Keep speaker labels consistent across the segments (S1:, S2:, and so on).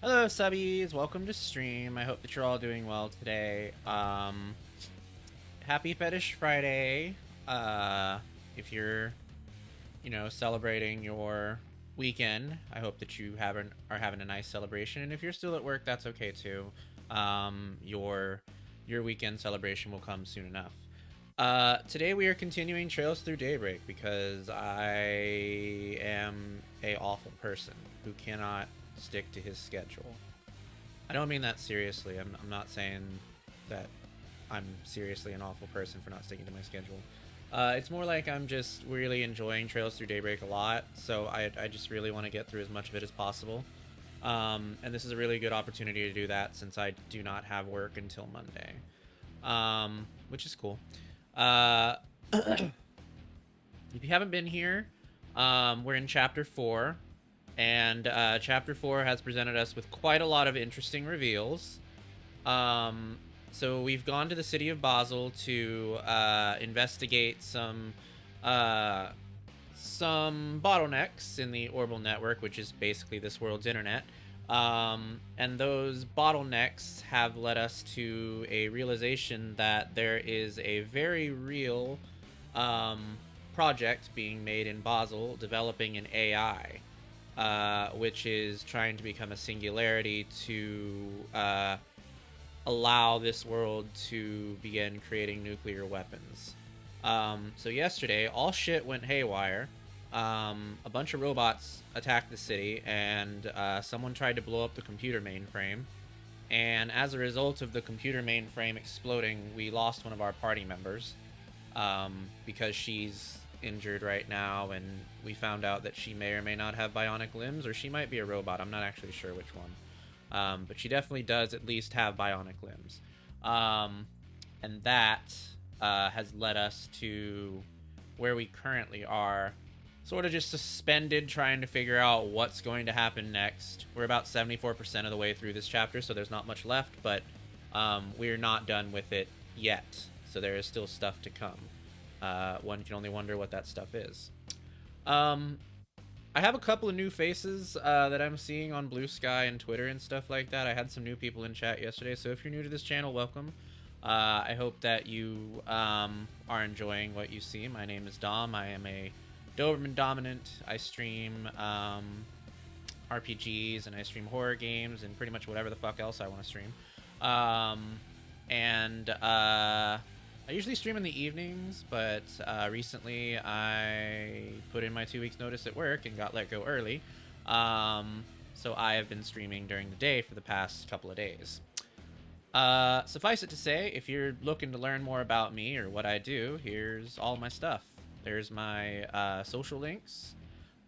S1: Hello subbies, welcome to stream. I hope that you're all doing well today. Happy Fetish Friday. If you're, celebrating your weekend, I hope that you are having a nice celebration. And if you're still at work, that's okay too. Your weekend celebration will come soon enough. Today we are continuing Trails Through Daybreak because I am a awful person who cannot stick to his schedule. I don't mean that seriously. I'm not saying that I'm seriously an awful person for not sticking to my schedule. It's more like I'm just really enjoying Trails Through Daybreak a lot, so I just really want to get through as much of it as possible. And this is a really good opportunity to do that since I do not have work until Monday, which is cool. If you haven't been here, we're in Chapter 4. And Chapter 4 has presented us with quite a lot of interesting reveals. So we've gone to the city of Basel to investigate some bottlenecks in the Orbital network, which is basically this world's internet. And those bottlenecks have led us to a realization that there is a very real project being made in Basel developing an AI. Which is trying to become a singularity to allow this world to begin creating nuclear weapons. So yesterday, all shit went haywire. A bunch of robots attacked the city, and someone tried to blow up the computer mainframe. And as a result of the computer mainframe exploding, we lost one of our party members because she's injured right now, and we found out that she may or may not have bionic limbs, or she might be a robot. I'm not actually sure which one, but she definitely does at least have bionic limbs, and that has led us to where we currently are, sort of just suspended, trying to figure out what's going to happen next. We're about 74% of the way through this chapter, so there's not much left, but we're not done with it yet, so there is still stuff to come. One can only wonder what that stuff is. I have a couple of new faces that I'm seeing on Blue Sky and Twitter and stuff like that. I had some new people in chat yesterday, so if you're new to this channel, welcome. I hope that you are enjoying what you see. My name is Dom. I am a Doberman dominant. I stream RPGs, and I stream horror games, and pretty much whatever the fuck else I want to stream. I usually stream in the evenings, but recently I put in my 2 weeks notice at work and got let go early. So I have been streaming during the day for the past couple of days. Suffice it to say, if you're looking to learn more about me or what I do, here's all my stuff. There's my social links.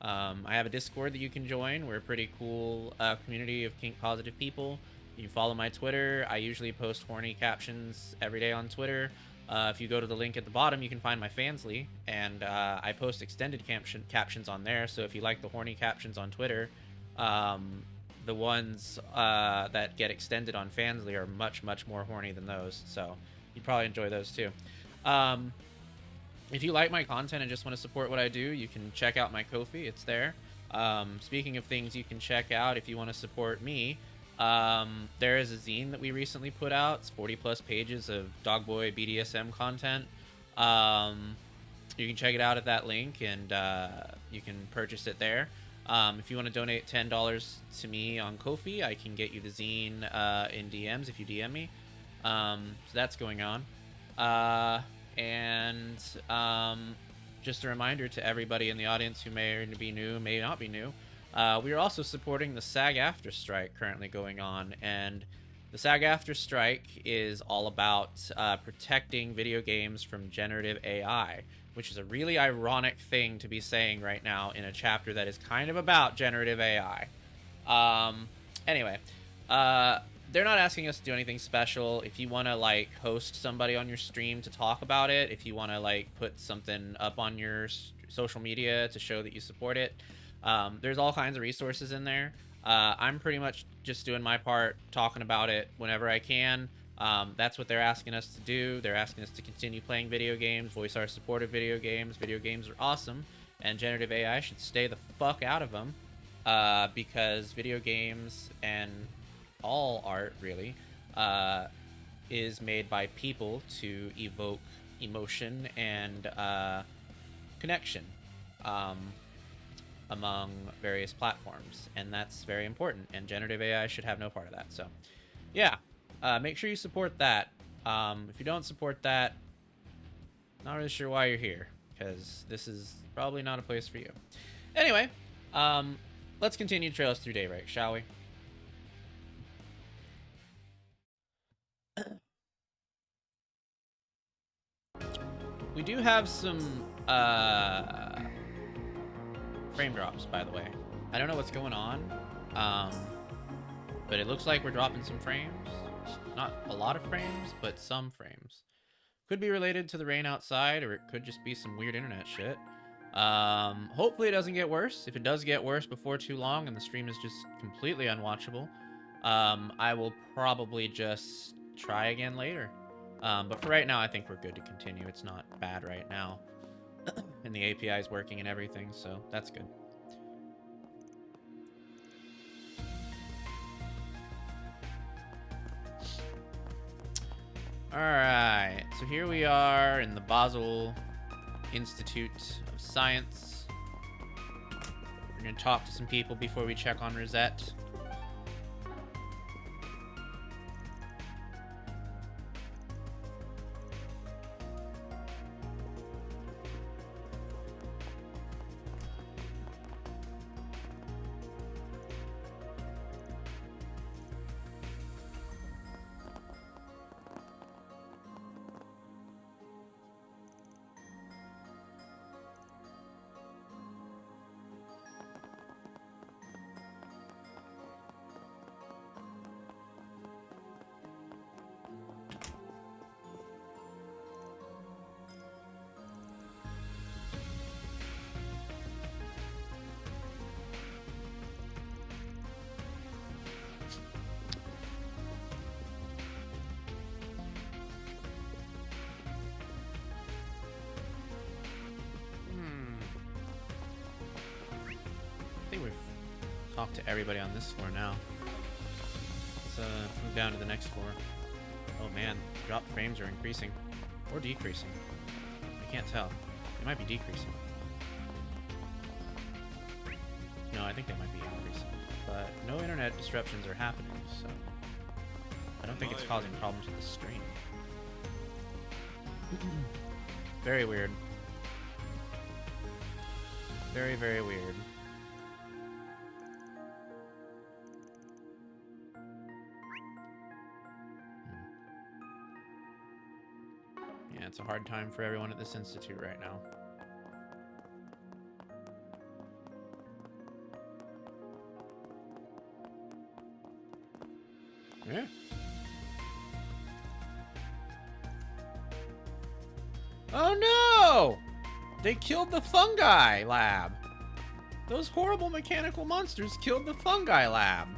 S1: I have a Discord that you can join. We're a pretty cool community of kink positive people. You can follow my Twitter. I usually post horny captions every day on Twitter. If you go to the link at the bottom, you can find my Fansly, and I post extended captions on there. So if you like the horny captions on Twitter, the ones that get extended on Fansly are much, much more horny than those. So you'd probably enjoy those too. If you like my content and just want to support what I do, you can check out my Ko-fi. It's there. Speaking of things you can check out if you want to support me, there is a zine that we recently put out. It's 40 plus pages of Dogboy BDSM content. You can check it out at that link, and you can purchase it there. If you want to donate $10 to me on Ko-fi, I can get you the zine in DMs if you DM me. So that's going on. And just a reminder to everybody in the audience who may be new, may not be new, we are also supporting the SAG-AFTRA strike currently going on, and the SAG-AFTRA strike is all about protecting video games from generative AI, which is a really ironic thing to be saying right now in a chapter that is kind of about generative AI. Anyway, they're not asking us to do anything special. If you want to like host somebody on your stream to talk about it, if you want to like put something up on your social media to show that you support it, there's all kinds of resources in there. I'm pretty much just doing my part, talking about it whenever I can. That's what they're asking us to do. They're asking us to continue playing video games, voice our support of video games. Video games are awesome, and generative AI should stay the fuck out of them. because video games and all art really is made by people to evoke emotion and connection among various platforms, and that's very important, and generative AI should have no part of that. So yeah, make sure you support that. If you don't support that, not really sure why you're here, because this is probably not a place for you. Anyway, let's continue Trails Through Daybreak, shall we? We do have some frame drops, by the way. I don't know what's going on, but it looks like we're dropping some frames. Not a lot of frames, but some frames. Could be related to the rain outside, or it could just be some weird internet shit. Hopefully it doesn't get worse. If it does get worse before too long and the stream is just completely unwatchable, I will probably just try again later. But for right now, I think we're good to continue. It's not bad right now. And the API is working and everything, so that's good. Alright, so here we are in the Basel Institute of Science. We're going to talk to some people before we check on Rosette. Talk to everybody on this floor now. Let's move down to the next floor. Oh man, drop frames are increasing. Or decreasing. I can't tell. They might be decreasing. No, I think they might be increasing. But no internet disruptions are happening, so I don't think it's causing problems with the stream. Very weird. Very, very weird. It's a hard time for everyone at this institute right now. Yeah. Oh no! They killed the fungi lab. Those horrible mechanical monsters killed the fungi lab.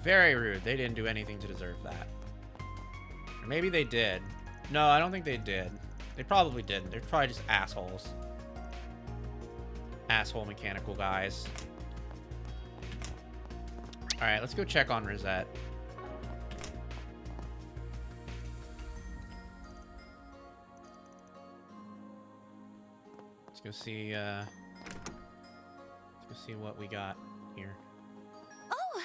S1: Very rude. They didn't do anything to deserve that. Or maybe they did. No, I don't think they did. They probably didn't. They're probably just assholes. Asshole mechanical guys. Alright, let's go check on Rosette. Let's go see, what we got here.
S2: Oh,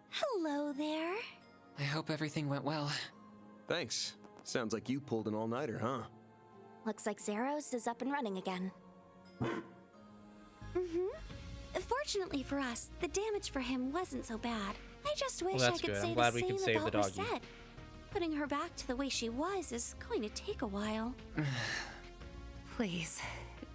S2: hello there.
S3: I hope everything went well.
S4: Thanks. Sounds like you pulled an all-nighter, huh?
S2: Looks like Zeros is up and running again. Fortunately for us, the damage for him wasn't so bad. I just wish I could say the same about Rosette. Putting her back to the way she was is going to take a while.
S5: Please,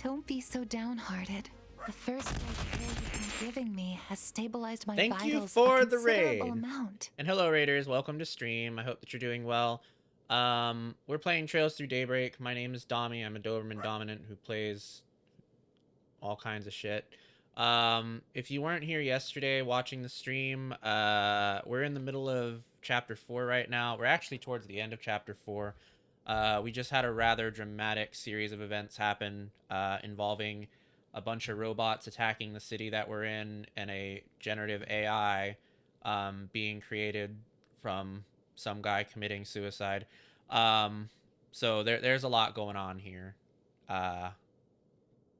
S5: don't be so downhearted. The first care you've been giving me has stabilized my vitals.
S1: Thank you for the raid.
S5: Amount.
S1: And hello, raiders. Welcome to stream. I hope that you're doing well. We're playing Trails Through Daybreak. My name is Domi. I'm a Doberman Dominant who plays all kinds of shit. If you weren't here yesterday watching the stream, we're in the middle of Chapter 4 right now. We're actually towards the end of Chapter 4. We just had a rather dramatic series of events happen involving a bunch of robots attacking the city that we're in, and a generative AI being created from some guy committing suicide. So there's a lot going on here.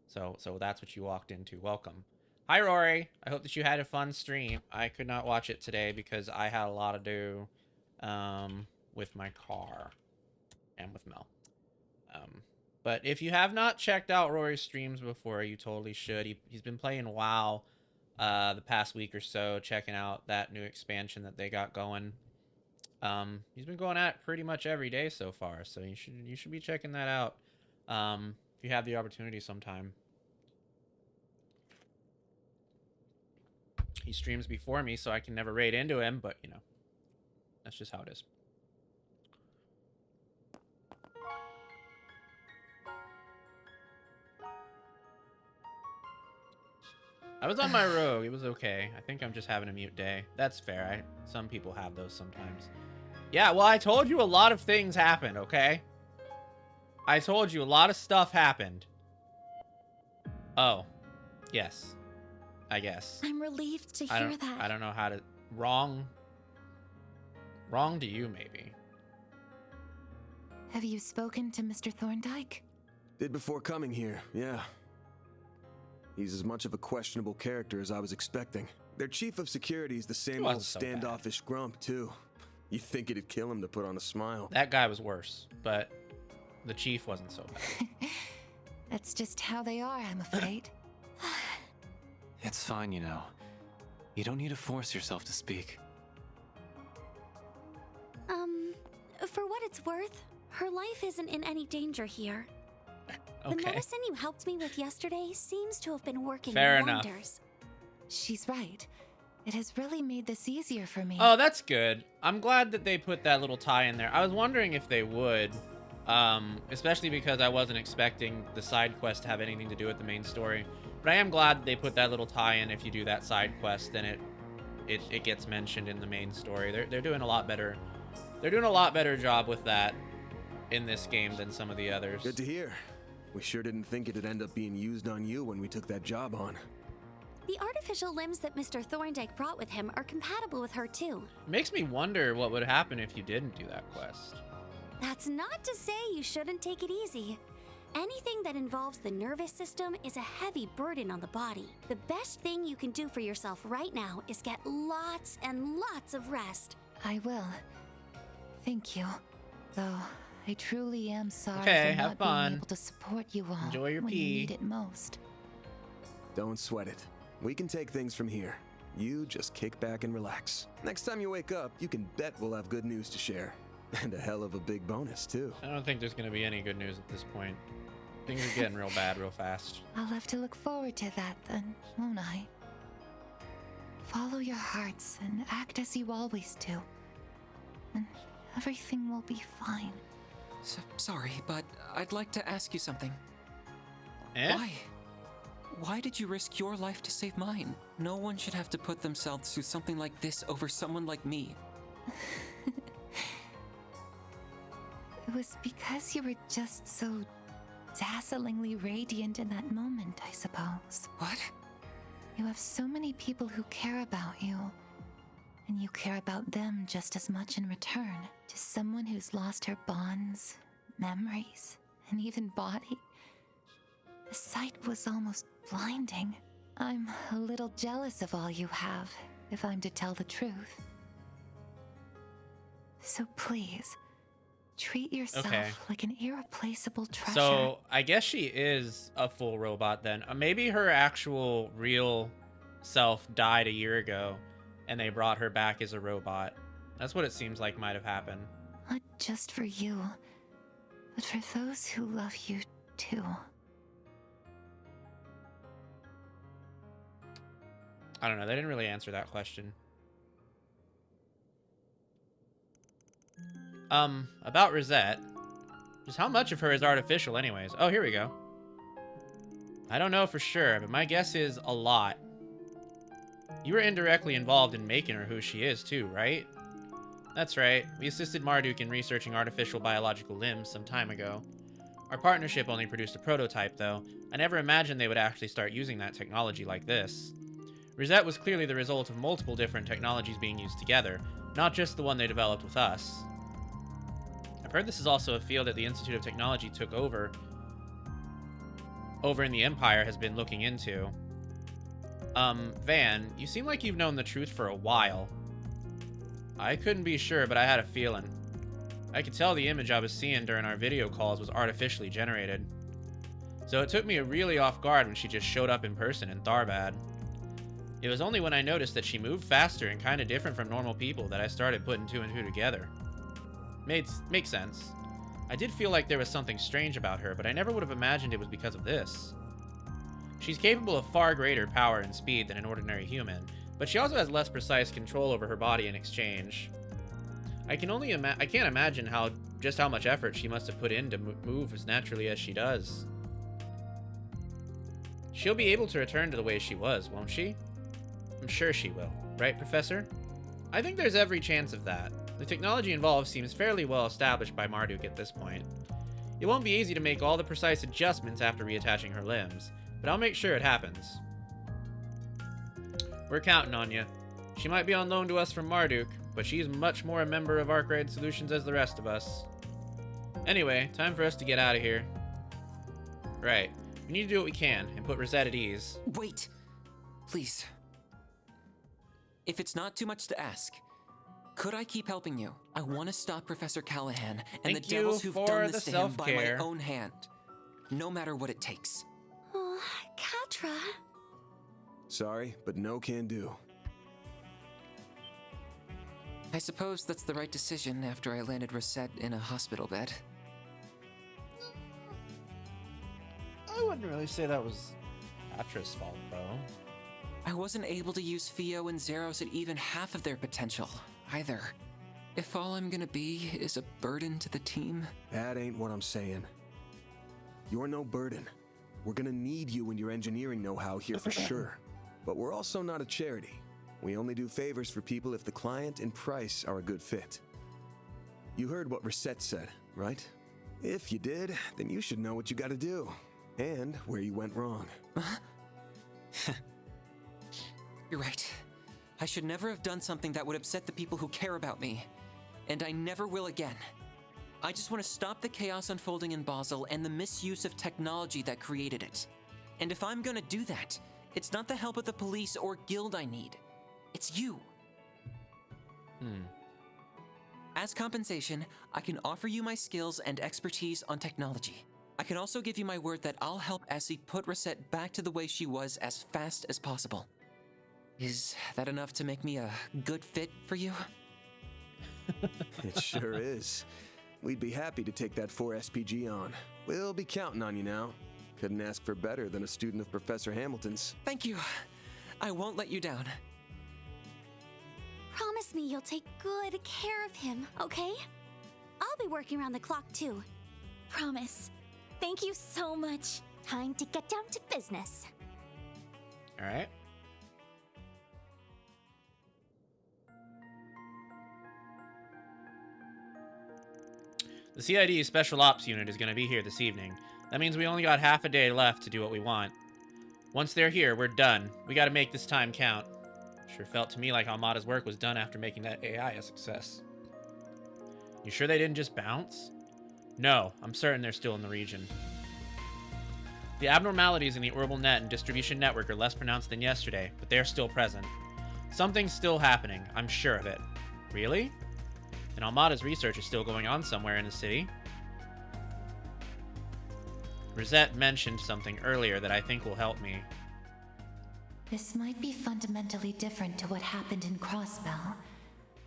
S1: So that's what you walked into. Welcome. Hi, Rory. I hope that you had a fun stream. I could not watch it today because I had a lot to do with my car and with Mel. But if you have not checked out Rory's streams before, you totally should. He's been playing WoW the past week or so, checking out that new expansion that they got going. He's been going at it pretty much every day so far, so you should be checking that out if you have the opportunity sometime. He streams before me, so I can never raid into him, but, you know, that's just how it is. I was on my rogue. It was okay. I think I'm just having a mute day. That's fair. Some people have those sometimes. Yeah, well, I told you a lot of things happened, okay? I told you a lot of stuff happened. Oh. Yes. I guess.
S2: I'm relieved to hear that.
S1: I don't know how to... Wrong to you, maybe.
S5: Have you spoken to Mr. Thorndyke?
S4: Did before coming here, yeah. He's as much of a questionable character as I was expecting. Their chief of security is the same old standoffish grump, too. You'd think it'd kill him to put on a smile.
S1: That guy was worse, but the chief wasn't so bad.
S5: That's just how they are, I'm afraid.
S3: It's fine, you know. You don't need to force yourself to speak.
S2: For what it's worth, her life isn't in any danger here.
S1: Okay.
S2: The medicine you helped me with yesterday seems to have been working
S1: Fair
S2: wonders.
S1: enough.
S5: She's right. It has really made this easier for me.
S1: Oh, that's good. I'm glad that they put that little tie in there. I was wondering if they would, especially because I wasn't expecting the side quest to have anything to do with the main story. But I am glad they put that little tie in. If you do that side quest, then it gets mentioned in the main story. They're doing a lot better. They're doing a lot better job with that in this game than some of the others.
S4: Good to hear. We sure didn't think it'd end up being used on you when we took that job on.
S2: The artificial limbs that Mr. Thorndyke brought with him are compatible with her too.
S1: It makes me wonder what would happen if you didn't do that quest.
S2: That's not to say you shouldn't take it easy. Anything that involves the nervous system is a heavy burden on the body. The best thing you can do for yourself right now is get lots and lots of rest.
S5: I will. Thank you. Though I truly am sorry
S1: Okay,
S5: for
S1: have
S5: not
S1: fun.
S5: being able to support you all
S1: Enjoy your
S5: when
S1: pee.
S5: you need it most.
S4: Don't sweat it. We can take things from here. You just kick back and relax. Next time you wake up, you can bet we'll have good news to share. And a hell of a big bonus, too.
S1: I don't think there's going to be any good news at this point. Things are getting real bad real fast.
S5: I'll have to look forward to that then, won't I? Follow your hearts and act as you always do. And everything will be fine.
S3: Sorry, but I'd like to ask you something.
S1: Eh?
S3: Why? Why did you risk your life to save mine? No one should have to put themselves through something like this over someone like me.
S5: It was because you were just so dazzlingly radiant in that moment, I suppose.
S3: What?
S5: You have so many people who care about you, and you care about them just as much in return. To someone who's lost her bonds, memories, and even body, the sight was almost blinding. I'm a little jealous of all you have, if I'm to tell the truth. So please, treat yourself like an irreplaceable treasure.
S1: So I guess she is a full robot then. Maybe her actual real self died a year ago and they brought her back as a robot. That's what it seems like might have happened.
S5: Not just for you, but for those who love you too.
S1: I don't know. They didn't really answer that question. About Rosette. Just how much of her is artificial anyways? Oh, here we go. I don't know for sure, but my guess is a lot. You were indirectly involved in making her who she is too, right? That's right. We assisted Marduk in researching artificial biological limbs some time ago. Our partnership only produced a prototype, though. I never imagined they would actually start using that technology like this. Rosette was clearly the result of multiple different technologies being used together, not just the one they developed with us. I've heard this is also a field that the Institute of Technology took over in the Empire has been looking into. Van, you seem like you've known the truth for a while. I couldn't be sure, but I had a feeling. I could tell the image I was seeing during our video calls was artificially generated. So it took me really off guard when she just showed up in person in Tharbad. It was only when I noticed that she moved faster and kind of different from normal people that I started putting two and two together. Makes sense. I did feel like there was something strange about her, but I never would have imagined it was because of this. She's capable of far greater power and speed than an ordinary human, but she also has less precise control over her body in exchange. I can't imagine how much effort she must have put in to move as naturally as she does. She'll be able to return to the way she was, won't she? I'm sure she will. Right, Professor? I think there's every chance of that. The technology involved seems fairly well established by Marduk at this point. It won't be easy to make all the precise adjustments after reattaching her limbs, but I'll make sure it happens. We're counting on you. She might be on loan to us from Marduk, but she's much more a member of Arkwright Solutions as the rest of us. Anyway, time for us to get out of here. Right. We need to do what we can and put Rosette at ease.
S3: Wait! Please. If it's not too much to ask, could I keep helping you? I want to stop Professor Callahan and the devils who've done this to him by my own hand. No matter what it takes.
S2: Oh, Katra.
S4: Sorry, but no can do.
S3: I suppose that's the right decision after I landed Rosette in a hospital bed.
S1: I wouldn't really say that was Katra's fault, though.
S3: I wasn't able to use Fio and Zeros at even half of their potential, either. If all I'm gonna be is a burden to the team...
S4: That ain't what I'm saying. You're no burden. We're gonna need you and your engineering know-how here for sure. But we're also not a charity. We only do favors for people if the client and price are a good fit. You heard what Rosette said, right? If you did, then you should know what you gotta do. And where you went wrong.
S3: You're right. I should never have done something that would upset the people who care about me. And I never will again. I just want to stop the chaos unfolding in Basel and the misuse of technology that created it. And if I'm gonna do that, it's not the help of the police or guild I need. It's you. As compensation, I can offer you my skills and expertise on technology. I can also give you my word that I'll help Essie put Rosette back to the way she was as fast as possible. Is that enough to make me a good fit for you?
S4: It sure is. We'd be happy to take that 4 SPG on. We'll be counting on you now. Couldn't ask for better than a student of Professor Hamilton's.
S3: Thank you. I won't let you down.
S2: Promise me you'll take good care of him, okay? I'll be working around the clock too. Promise. Thank you so much. Time to get down to business.
S1: All right. The CID Special Ops Unit is going to be here this evening. That means we only got half a day left to do what we want. Once they're here, we're done. We got to make this time count. Sure felt to me like Almada's work was done after making that AI a success. You sure they didn't just bounce? No, I'm certain they're still in the region. The abnormalities in the orbital net and distribution network are less pronounced than yesterday, but they're still present. Something's still happening, I'm sure of it. Really? And Almada's research is still going on somewhere in the city. Rosette mentioned something earlier that I think will help me.
S5: This might be fundamentally different to what happened in Crossbell,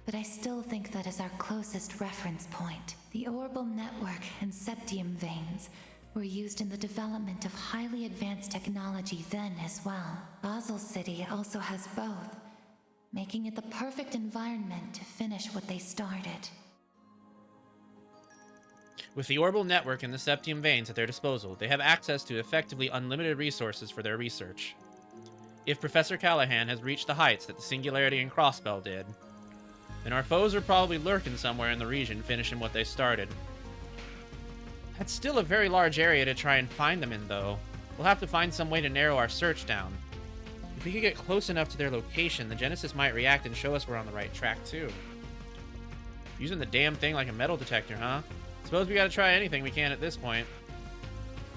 S5: but I still think that is our closest reference point. The orbital network and septium veins were used in the development of highly advanced technology then as well. Basel City also has both, making it the perfect environment to finish what they started.
S1: With the orbital network and the septium veins at their disposal, they have access to effectively unlimited resources for their research. If Professor Callahan has reached the heights that the Singularity and Crossbell did, then our foes are probably lurking somewhere in the region finishing what they started. That's still a very large area to try and find them in, though. We'll have to find some way to narrow our search down. If we could get close enough to their location, the Genesis might react and show us we're on the right track, too. Using the damn thing like a metal detector, huh? Suppose we gotta try anything we can at this point.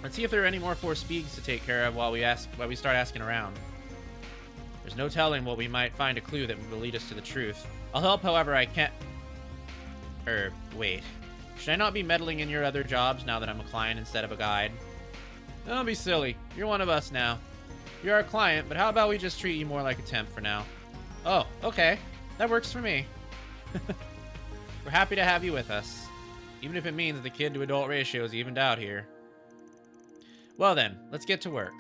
S1: Let's see if there are any more Force Speeds to take care of while we start asking around. There's no telling what we might find a clue that will lead us to the truth. I'll help however I can. Wait. Should I not be meddling in your other jobs now that I'm a client instead of a guide? Don't be silly. You're one of us now. You're our client, but how about we just treat you more like a temp for now? Oh, okay. That works for me. We're happy to have you with us. Even if it means the kid-to-adult ratio is evened out here. Well then, let's get to work.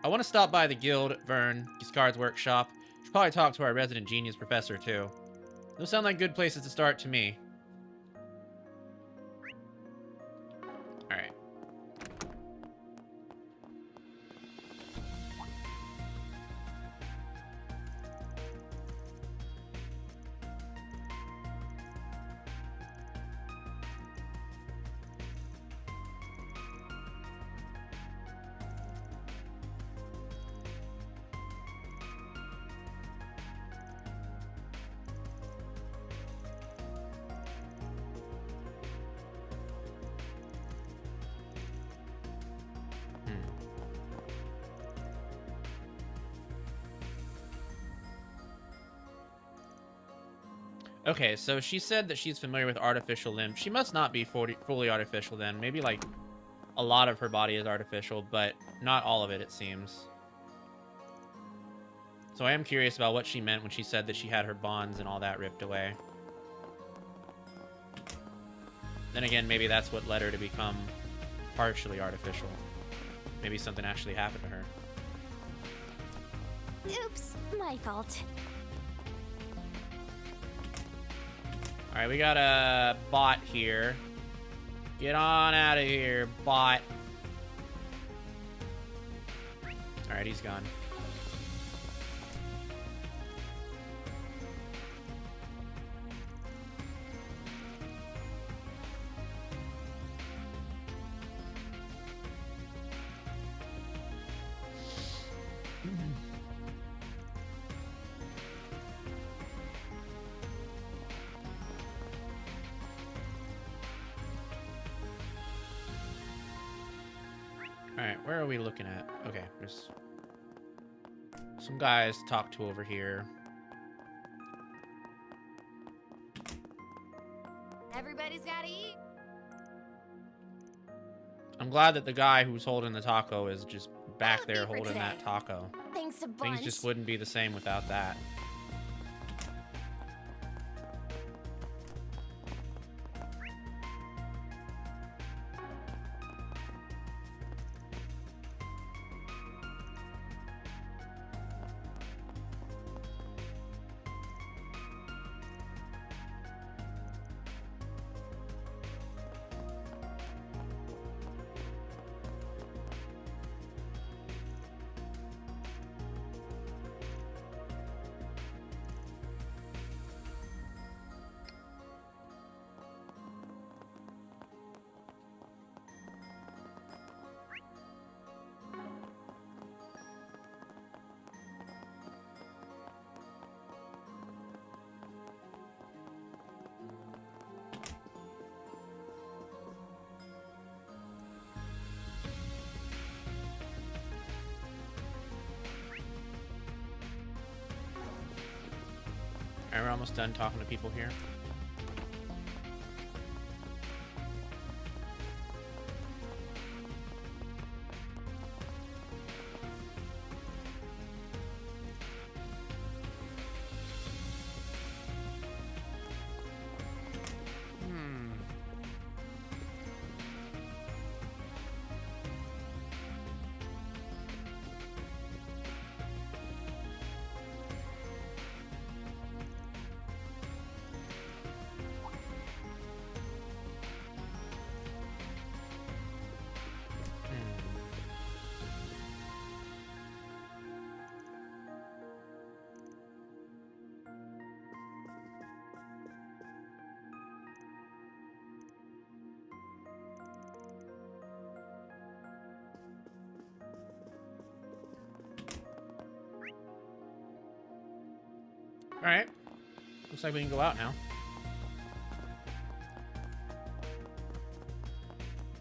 S1: I want to stop by the guild, Vern, Giscard's workshop. Should probably talk to our resident genius professor, too. Those sound like good places to start to me. Alright. Okay, so she said that she's familiar with artificial limbs. She must not be fully artificial then. Maybe, like, a lot of her body is artificial, but not all of it, it seems. So I am curious about what she meant when she said that she had her bonds and all that ripped away. Then again, maybe that's what led her to become partially artificial. Maybe something actually happened to her.
S2: Oops, my fault.
S1: Alright, we got a bot here. Get on out of here, bot. Alright, he's gone. Alright, where are we looking at? Okay, there's some guys to talk to over here.
S2: Everybody's gotta eat.
S1: I'm glad that the guy who's holding the taco is just back
S2: That'll
S1: there
S2: be for
S1: holding that
S2: today.
S1: taco.
S2: Thanks a bunch.
S1: Things just wouldn't be the same without that. Alright, we're almost done talking to people here. Alright. Looks like we can go out now.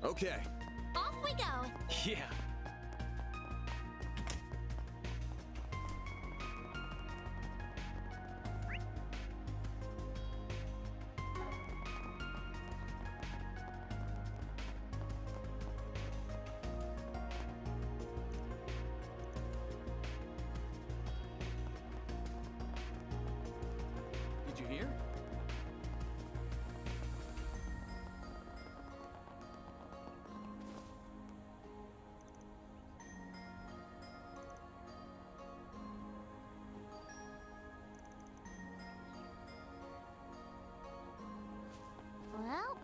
S4: Okay.
S2: Off we go.
S3: Yeah. Did you hear?
S2: Well,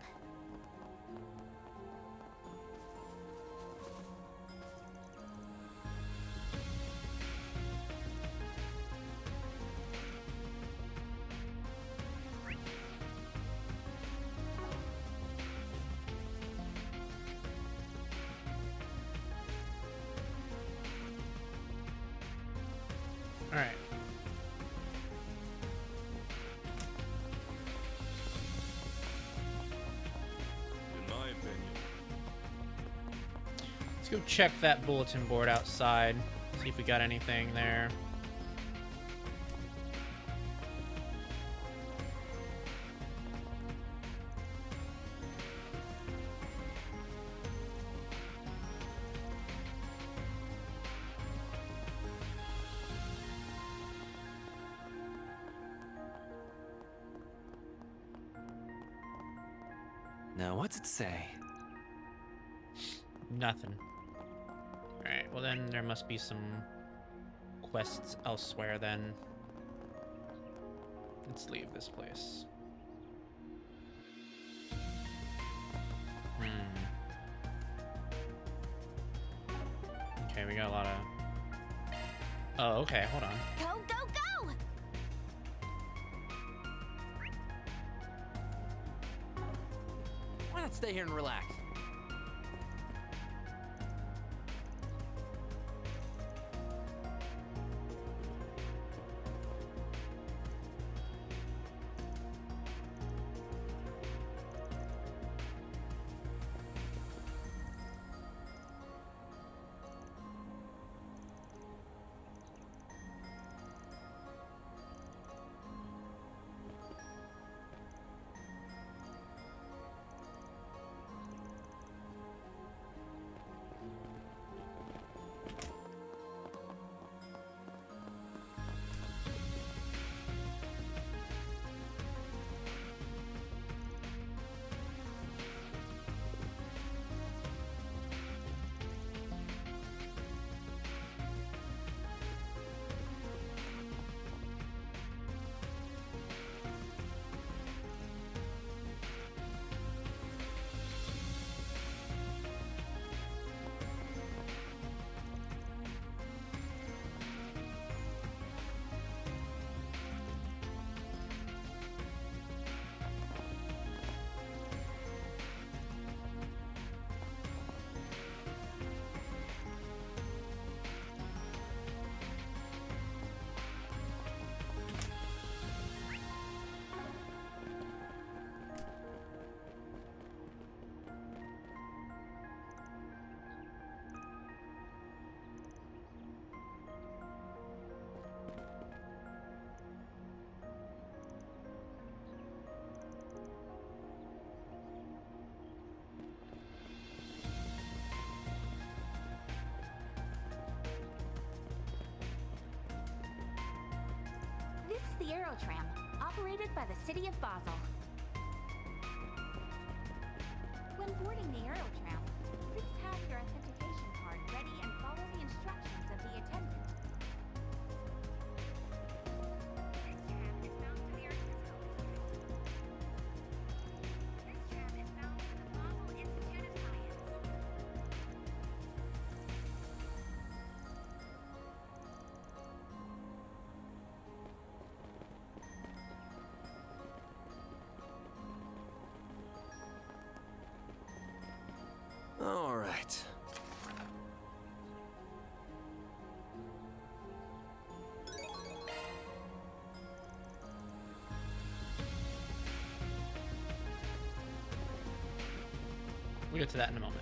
S1: Alright.
S6: In my opinion.
S1: Let's go check that bulletin board outside. See if we got anything there.
S3: Now, what's it say?
S1: Nothing. Alright, well then there must be some quests elsewhere then. Let's leave this place. Okay, we got a lot of... Oh, okay, hold on.
S2: go, go, go!
S3: Why not stay here and relax?
S2: This is the Aerotram, operated by the city of Basel. When boarding the Aerotram, please have your authentication card ready and follow the instructions of the attendant. This tram is bound for the Artisanal District. This tram is bound for the Basel Institute of Science.
S4: All right.
S1: We'll get to that in a moment.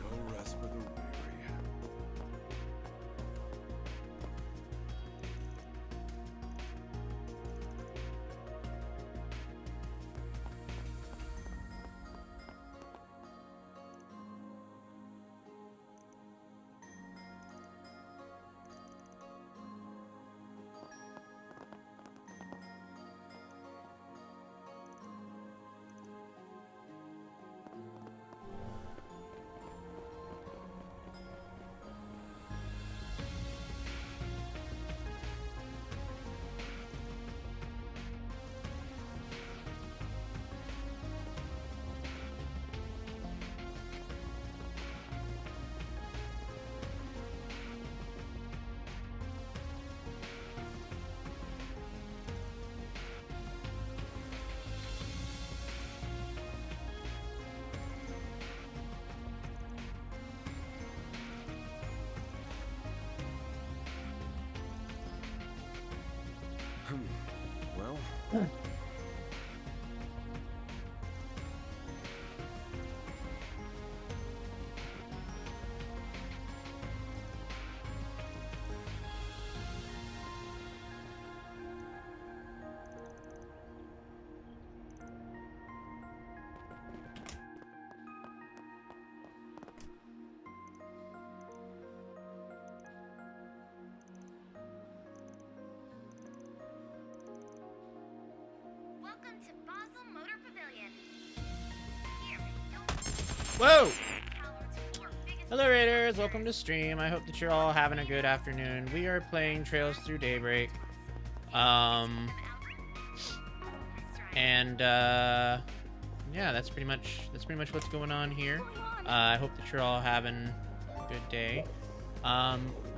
S6: No rest for the weary.
S4: Well,
S2: Welcome to Basel Motor Pavilion.
S1: Whoa! Hello Raiders, welcome to stream. I hope that you're all having a good afternoon. We are playing Trails Through Daybreak. Yeah, that's pretty much what's going on here. I hope that you're all having a good day.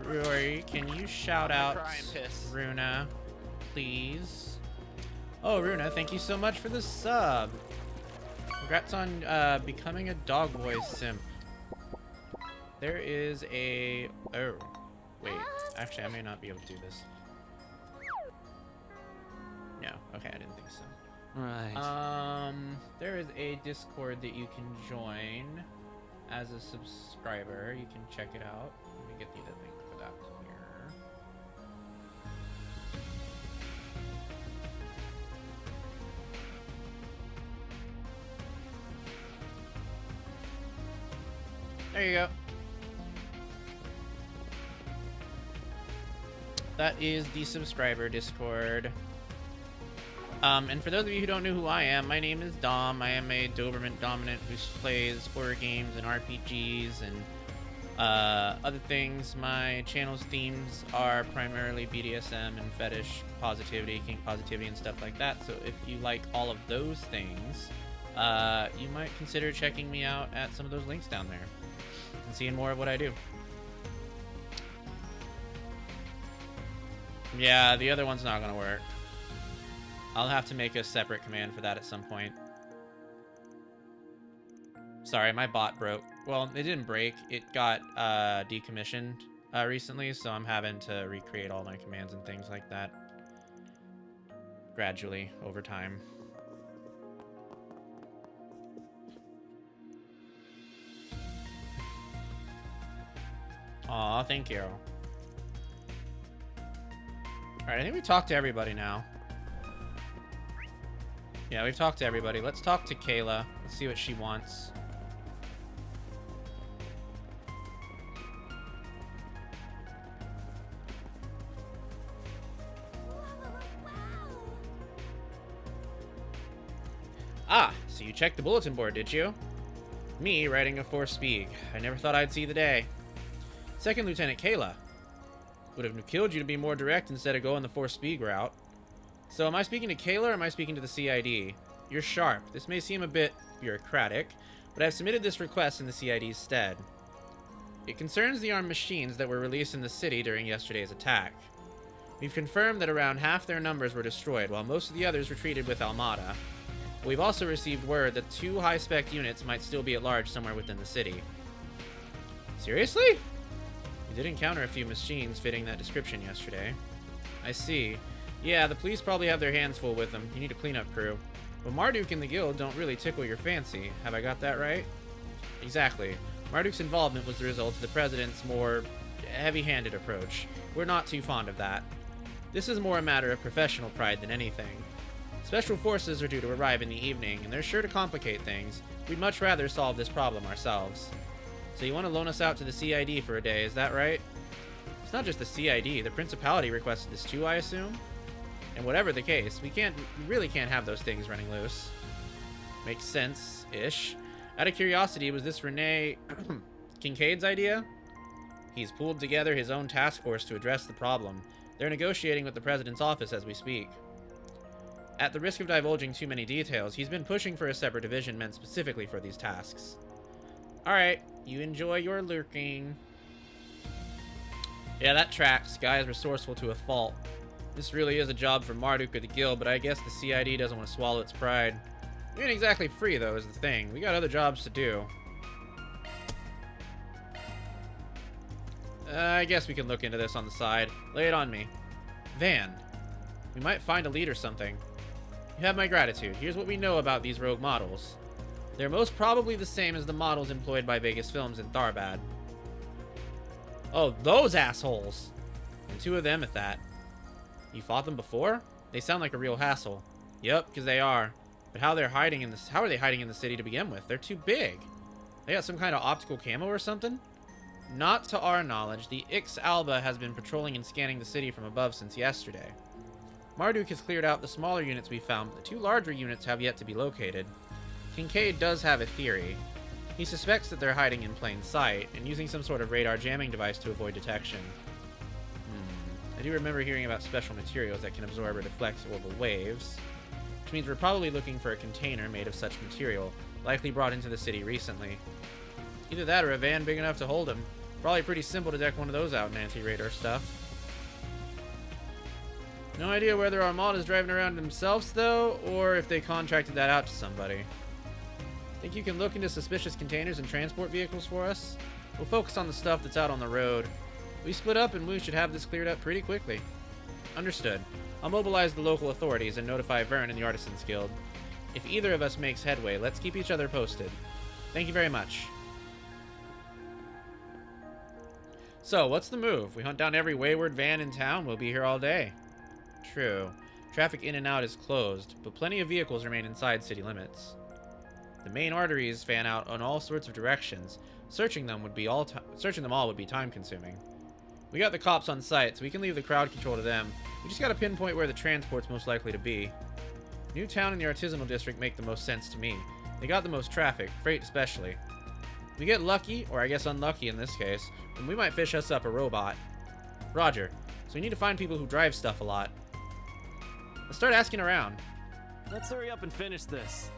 S1: Rory, can you shout out Runa, please? Oh, Runa, thank you so much for the sub. Congrats on becoming a dog voice simp. There is a... Oh, wait. Actually, I may not be able to do this. No. Okay, I didn't think so.
S3: Right.
S1: There is a Discord that you can join as a subscriber. You can check it out. Let me get the link for that here. There you go. That is the subscriber Discord. And for those of you who don't know who I am, my name is Dom. I am a Doberman dominant who plays horror games and RPGs and other things. My channel's themes are primarily BDSM and fetish positivity, kink positivity, and stuff like that. So if you like all of those things, you might consider checking me out at some of those links down there and seeing more of what I do. Yeah, the other one's not gonna work. I'll have to make a separate command for that at some point. Sorry, my bot broke. Well, it didn't break. It got decommissioned recently, so I'm having to recreate all my commands and things like that gradually over time. Aw, thank you. Alright, I think we talked to everybody now. Yeah, we've talked to everybody. Let's talk to Kayla. Let's see what she wants. Ah, so you checked the bulletin board, did you? Me writing a forced speak. I never thought I'd see the day. Second Lieutenant Kayla. Would have killed you to be more direct instead of going the forced speak route. So am I speaking to Kayla or am I speaking to the CID? You're sharp. This may seem a bit bureaucratic, but I've submitted this request in the CID's stead. It concerns the armed machines that were released in the city during yesterday's attack. We've confirmed that around half their numbers were destroyed, while most of the others retreated with Almada. We've also received word that 2 high-spec units might still be at large somewhere within the city. Seriously? We did encounter a few machines fitting that description yesterday. I see. Yeah, the police probably have their hands full with them. You need a cleanup crew. But Marduk and the guild don't really tickle your fancy. Have I got that right? Exactly. Marduk's involvement was the result of the president's more heavy-handed approach. We're not too fond of that. This is more a matter of professional pride than anything. Special forces are due to arrive in the evening, and they're sure to complicate things. We'd much rather solve this problem ourselves. So you want to loan us out to the CID for a day, is that right? It's not just the CID, the Principality requested this too, I assume? And whatever the case, we really can't have those things running loose. Makes sense-ish. Out of curiosity, was this Renee Kincaid's idea? He's pulled together his own task force to address the problem. They're negotiating with the President's office as we speak. At the risk of divulging too many details, he's been pushing for a separate division meant specifically for these tasks. Alright, you enjoy your lurking. Yeah, that tracks. Guy is resourceful to a fault. This really is a job for Marduk or the guild, but I guess the CID doesn't want to swallow its pride. We ain't exactly free, though, is the thing. We got other jobs to do. I guess we can look into this on the side. Lay it on me. Van. We might find a lead or something. You have my gratitude. Here's what we know about these rogue models. They're most probably the same as the models employed by Vegas Films in Tharbad. Oh, those assholes! And 2 of them at that. You fought them before? They sound like a real hassle. Yep, because they are. But how are they hiding in the city to begin with? They're too big. They got some kind of optical camo or something? Not to our knowledge. The Ix Alba has been patrolling and scanning the city from above since yesterday. Marduk has cleared out the smaller units we found, but the 2 larger units have yet to be located. Kincaid does have a theory. He suspects that they're hiding in plain sight and using some sort of radar jamming device to avoid detection. I do remember hearing about special materials that can absorb or deflect orbital waves, which means we're probably looking for a container made of such material, likely brought into the city recently. Either that or a van big enough to hold them. Probably pretty simple to deck one of those out in anti-radar stuff. No idea whether Armada's driving around themselves, though, or if they contracted that out to somebody. Think you can look into suspicious containers and transport vehicles for us? We'll focus on the stuff that's out on the road. We split up and we should have this cleared up pretty quickly. Understood. I'll mobilize the local authorities and notify Vern and the Artisans Guild. If either of us makes headway, let's keep each other posted. Thank you very much. So, what's the move? We hunt down every wayward van in town, we'll be here all day. True. Traffic in and out is closed, but plenty of vehicles remain inside city limits. The main arteries fan out in all sorts of directions. Searching them all would be time-consuming. We got the cops on site, so we can leave the crowd control to them. We just gotta pinpoint where the transport's most likely to be. Newtown and the Artisanal District make the most sense to me. They got the most traffic, freight especially. We get lucky, or I guess unlucky in this case, then we might fish us up a robot. Roger. So we need to find people who drive stuff a lot. Let's start asking around.
S7: Let's hurry up and finish this.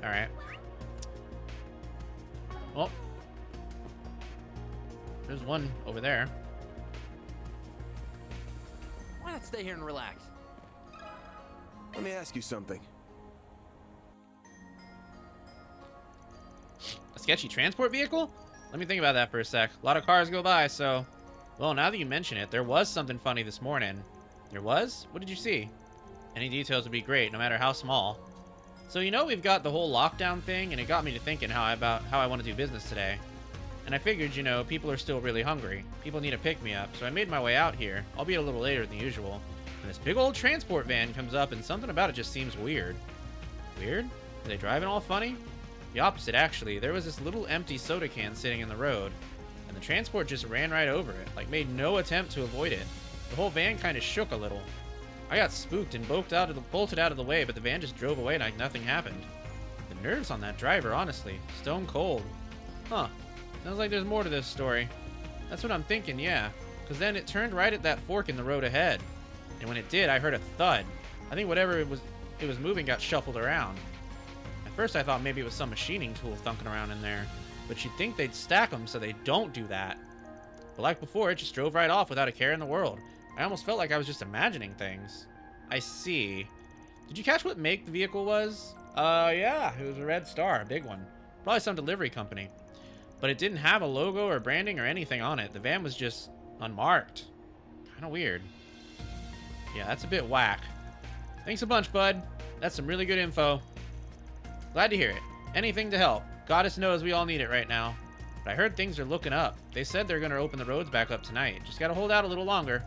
S1: Alright. Well. There's one over there.
S7: Why not stay here and relax?
S4: Let me ask you something.
S1: A sketchy transport vehicle? let me think about that for a sec. A lot of cars go by, so... Well, now that you mention it, there was something funny this morning. There was? What did you see? Any details would be great, no matter how small. So you know we've got the whole lockdown thing, and it got me to thinking about how I want to do business today. And I figured, you know, people are still really hungry. People need a pick-me-up, so I made my way out here, albeit a little later than usual. And this big old transport van comes up, and something about it just seems weird. Weird? Are they driving all funny? The opposite, actually. There was this little empty soda can sitting in the road, and the transport just ran right over it, like made no attempt to avoid it. The whole van kind of shook a little. I got spooked and bolted out of the way, but the van just drove away like nothing happened. The nerves on that driver, honestly. Stone cold. Huh. Sounds like there's more to this story. That's what I'm thinking, yeah. Because then it turned right at that fork in the road ahead. And when it did, I heard a thud. I think whatever it was moving got shuffled around. At first I thought maybe it was some machining tool thunking around in there. But you'd think they'd stack them so they don't do that. But like before, it just drove right off without a care in the world. I almost felt like I was just imagining things. I see. Did you catch what make the vehicle was? Yeah, it was a red star, a big one. Probably some delivery company. But it didn't have a logo or branding or anything on it. The van was just unmarked. Kind of weird. Yeah, that's a bit whack. Thanks a bunch, bud. That's some really good info. Glad to hear it. Anything to help. Goddess knows we all need it right now. But I heard things are looking up. They said they're going to open the roads back up tonight. Just got to hold out a little longer.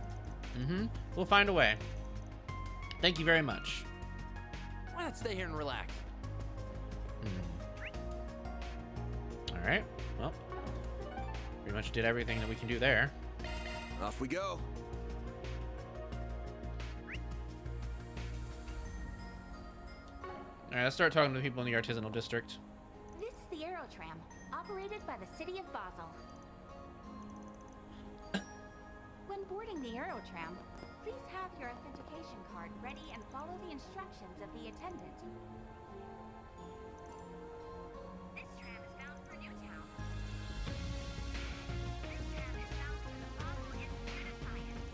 S1: We'll find a way. Thank you very much.
S7: Why not stay here and relax?
S1: Alright, well, pretty much did everything that we can do there.
S4: Off we go.
S1: Alright, let's start talking to the people in the artisanal district.
S2: This is the Aerotram, operated by the city of Basel. When boarding the Aerotram, please have your authentication card ready and follow the instructions of the attendant. This tram is bound for Newtown. This tram is bound for the Basel Institute of Science.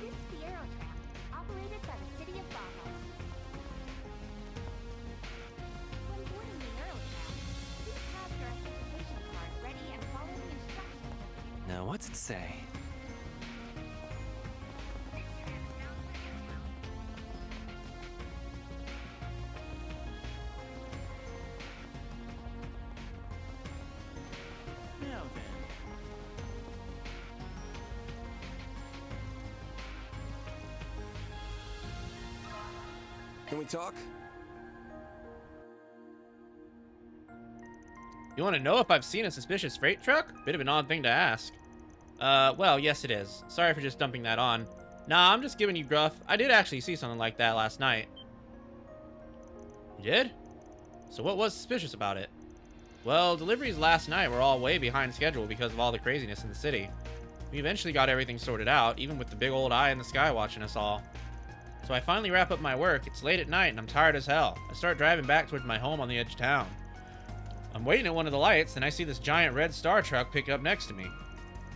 S2: This is the Aerotram, operated by the city of Basel. When boarding the Aerotram, please have your authentication card ready and follow the instructions.
S3: Now, what's it say?
S2: This tram is bound for Newtown.
S7: Now then.
S4: Can we talk?
S1: You want to know if I've seen a suspicious freight truck? Bit of an odd thing to ask. Well, yes it is. Sorry for just dumping that on. Nah, I'm just giving you gruff. I did actually see something like that last night. You did? So what was suspicious about it? Well, deliveries last night were all way behind schedule because of all the craziness in the city. We eventually got everything sorted out, even with the big old eye in the sky watching us all. So I finally wrap up my work. It's late at night and I'm tired as hell. I start driving back towards my home on the edge of town. I'm waiting at one of the lights and I see this giant red star truck pick up next to me.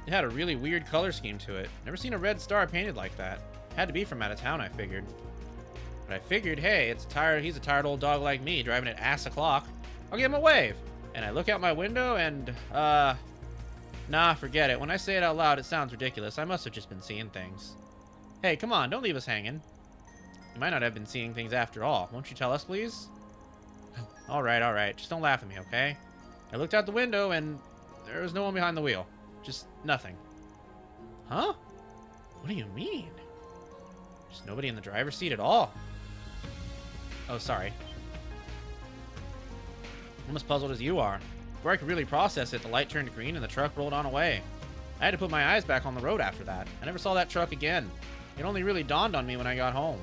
S1: It had a really weird color scheme to it. Never seen a red star painted like that. Had to be from out of town, I figured. But I figured, hey, he's a tired old dog like me driving at ass o'clock. I'll give him a wave. And I look out my window and, nah, forget it. When I say it out loud, it sounds ridiculous. I must have just been seeing things. Hey, come on, don't leave us hanging. You might not have been seeing things after all. Won't you tell us, please? Alright. Just don't laugh at me, okay? I looked out the window and there was no one behind the wheel. Just nothing. Huh? What do you mean? Just nobody in the driver's seat at all. Oh, sorry. I'm as puzzled as you are. Before I could really process it, the light turned green and the truck rolled on away. I had to put my eyes back on the road after that. I never saw that truck again. It only really dawned on me when I got home.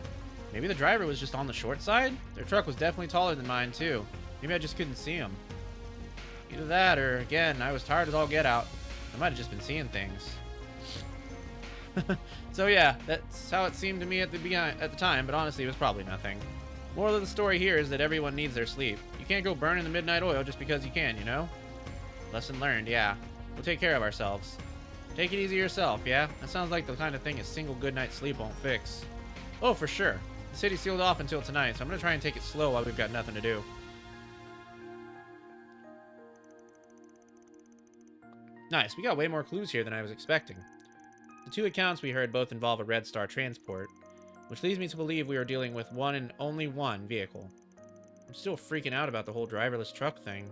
S1: Maybe the driver was just on the short side? Their truck was definitely taller than mine, too. Maybe I just couldn't see him. Either that, or again, I was tired as all get out. I might have just been seeing things. So yeah, that's how it seemed to me at the time, but honestly, it was probably nothing. Moral of the story here is that everyone needs their sleep. You can't go burning the midnight oil just because you can, you know? Lesson learned, yeah. We'll take care of ourselves. Take it easy yourself, yeah? That sounds like the kind of thing a single good night's sleep won't fix. Oh, for sure. The city's sealed off until tonight, so I'm gonna try and take it slow while we've got nothing to do. Nice, we got way more clues here than I was expecting. The 2 accounts we heard both involve a Red Star transport, which leads me to believe we are dealing with one and only one vehicle. I'm still freaking out about the whole driverless truck thing.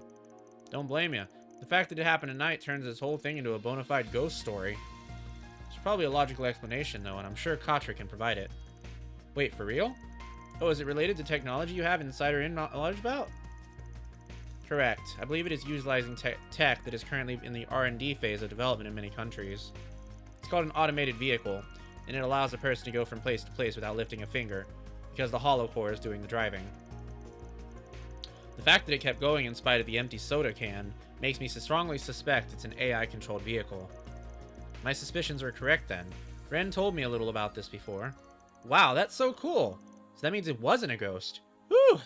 S1: Don't blame you. The fact that it happened at night turns this whole thing into a bona fide ghost story. There's probably a logical explanation, though, and I'm sure Katra can provide it. Wait, for real? Oh, is it related to technology you have insider knowledge about? Correct. I believe it is utilizing tech that is currently in the R&D phase of development in many countries. It's called an automated vehicle, and it allows a person to go from place to place without lifting a finger, because the hollow core is doing the driving. The fact that it kept going in spite of the empty soda can makes me strongly suspect it's an AI-controlled vehicle. My suspicions were correct then. Ren told me a little about this before. Wow, that's so cool! So that means it wasn't a ghost. Whew!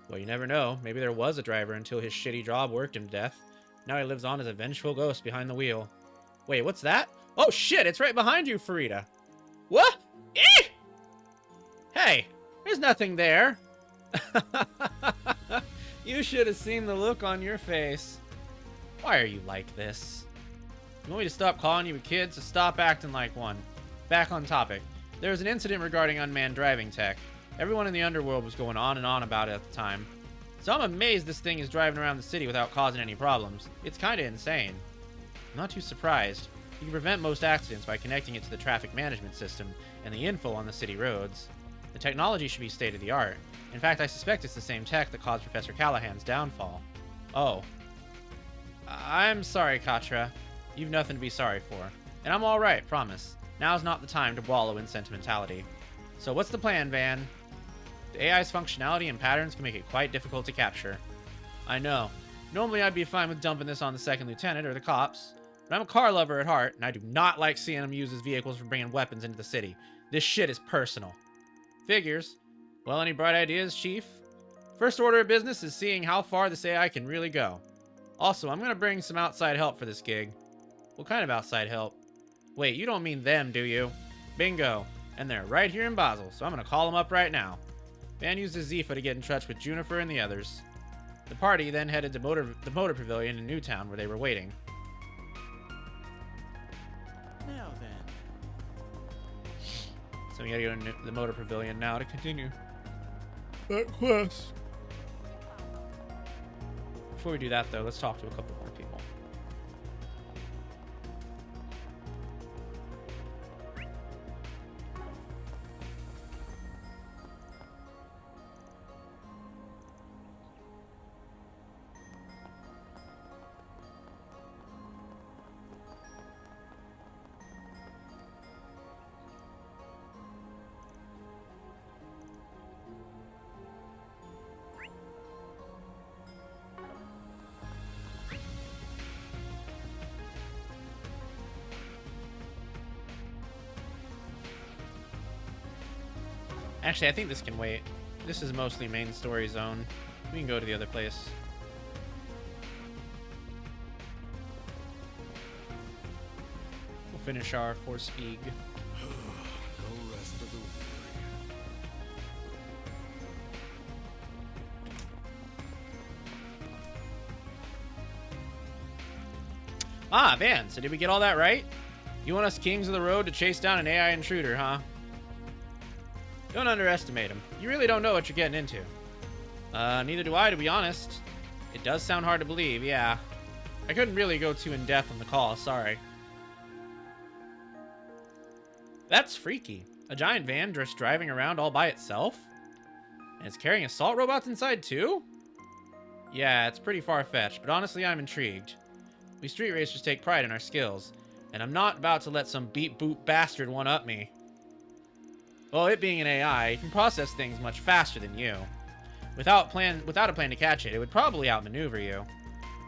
S1: Well, you never know. Maybe there was a driver until his shitty job worked him to death. Now he lives on as a vengeful ghost behind the wheel. Wait, what's that? Oh shit, it's right behind you, Farida. What? Eh! Hey, there's nothing there. You should have seen the look on your face. Why are you like this? You want me to stop calling you a kid, so stop acting like one. Back on topic. There was an incident regarding unmanned driving tech. Everyone in the underworld was going on and on about it at the time. So I'm amazed this thing is driving around the city without causing any problems. It's kinda insane. I'm not too surprised. You can prevent most accidents by connecting it to the traffic management system and the info on the city roads. The technology should be state-of-the-art. In fact, I suspect it's the same tech that caused Professor Callahan's downfall. Oh. I'm sorry, Katra. You've nothing to be sorry for. And I'm alright, promise. Now's not the time to wallow in sentimentality. So what's the plan, Van? The AI's functionality and patterns can make it quite difficult to capture. I know. Normally I'd be fine with dumping this on the second lieutenant or the cops. But I'm a car lover at heart, and I do not like seeing them use his vehicles for bringing weapons into the city. This shit is personal. Figures. Well, any bright ideas, Chief? First order of business is seeing how far this AI can really go. Also, I'm gonna bring some outside help for this gig. What kind of outside help? Wait, you don't mean them, do you? Bingo. And they're right here in Basel, so I'm gonna call them up right now. Van uses Zifa to get in touch with Junifer and the others. The party then headed to the motor pavilion in Newtown, where they were waiting.
S7: Now then.
S1: So we gotta go to the motor pavilion now to continue that quest. Before we do that, though, let's talk to a couple more people. Actually, I think this can wait. This is mostly main story zone. We can go to the other place. We'll finish our Force Speed.
S6: No rest for the weary.
S1: Ah, Van, so did we get all that right? You want us kings of the road to chase down an AI intruder, huh? Don't underestimate him. You really don't know what you're getting into. Neither do I, to be honest. It does sound hard to believe, yeah. I couldn't really go too in-depth on the call, sorry. That's freaky. A giant van just driving around all by itself? And it's carrying assault robots inside, too? Yeah, it's pretty far-fetched, but honestly, I'm intrigued. We street racers take pride in our skills, and I'm not about to let some beat-boot bastard one-up me. Well, it being an AI, it can process things much faster than you. Without a plan to catch it, it would probably outmaneuver you.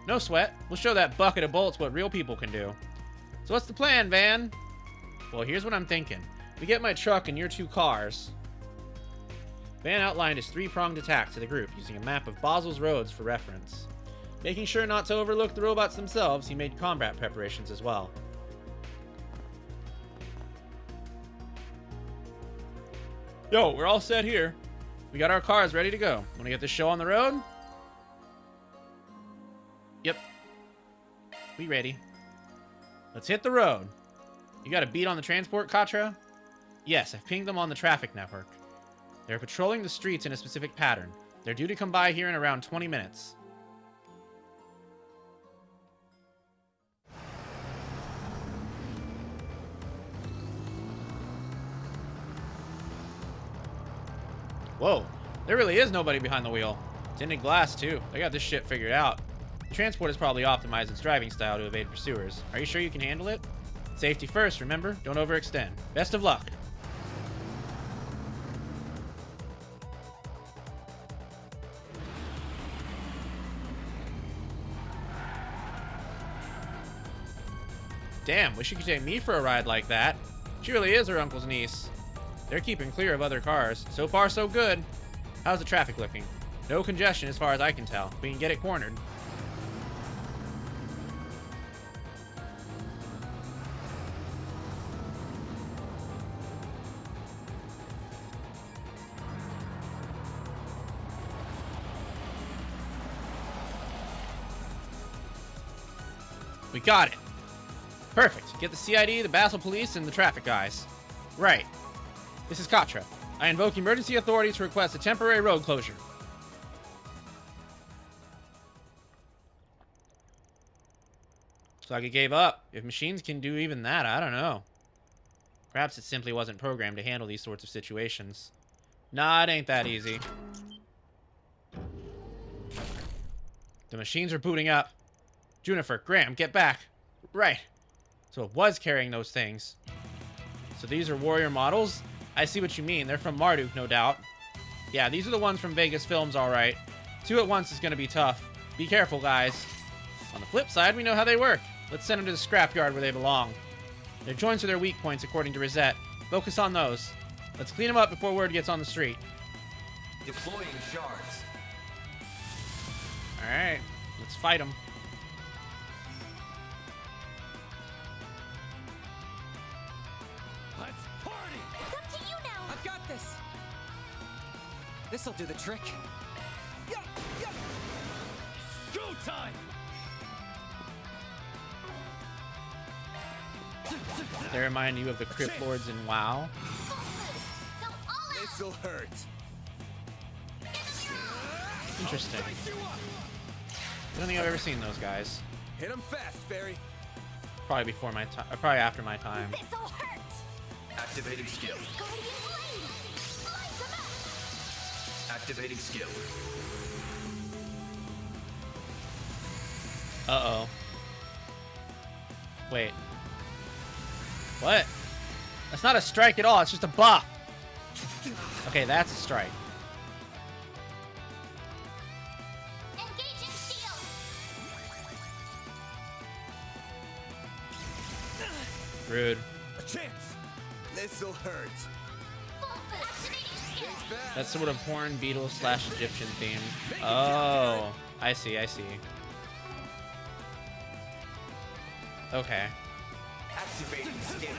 S1: No sweat. We'll show that bucket of bolts what real people can do. So what's the plan, Van? Well, here's what I'm thinking. We get my truck and your 2 cars. Van outlined his 3-pronged attack to the group using a map of Basel's roads for reference. Making sure not to overlook the robots themselves, he made combat preparations as well. Yo, we're all set here. We got our cars ready to go. Want to get this show on the road? Yep. We ready. Let's hit the road. You got a beat on the transport, Katra? Yes, I've pinged them on the traffic network. They're patrolling the streets in a specific pattern. They're due to come by here in around 20 minutes. Whoa, there really is nobody behind the wheel. Tinted glass, too. They got this shit figured out. The transport has probably optimized its driving style to evade pursuers. Are you sure you can handle it? Safety first, remember? Don't overextend. Best of luck. Damn, wish you could take me for a ride like that. She really is her uncle's niece. They're keeping clear of other cars. So far, so good. How's the traffic looking? No congestion as far as I can tell. We can get it cornered. We got it. Perfect. Get the CID, the Basel Police, and the traffic guys. Right. This is Katra. I invoke emergency authority to request a temporary road closure. Looks like it gave up. If machines can do even that, I don't know. Perhaps it simply wasn't programmed to handle these sorts of situations. Nah, it ain't that easy. The machines are booting up. Junifer, Graham, get back. Right. So it was carrying those things. So these are warrior models? I see what you mean. They're from Marduk, no doubt. Yeah, these are the ones from Vegas Films, all right. 2 at once is going to be tough. Be careful, guys. On the flip side, we know how they work. Let's send them to the scrapyard where they belong. Their joints are their weak points, according to Rosette. Focus on those. Let's clean them up before word gets on the street.
S3: Deploying shards.
S1: All right, let's fight them.
S7: Let's party!
S2: It's up to you now.
S3: I've got this. This'll do the trick.
S7: Yeah, yeah. It's go time!
S1: They remind you of the Crypt Lords in WoW.
S2: Go all out.
S4: This'll hurt.
S1: Interesting. I don't think I've ever seen those guys.
S4: Hit him fast, Fairy.
S1: Probably before my time. Probably after my time.
S2: This'll hurt.
S6: Activating skill.
S2: Guardian Blade. Slice him up.
S6: Activating skill.
S1: Uh-oh. Wait. What? That's not a strike at all. It's just a buff. Okay, that's a strike.
S2: Engaging shield.
S1: Rude.
S4: A chance. This'll hurt.
S2: Activating skill.
S1: That's sort of porn beetle / Egyptian theme. Oh, I see, I see. Okay.
S6: Activating skill.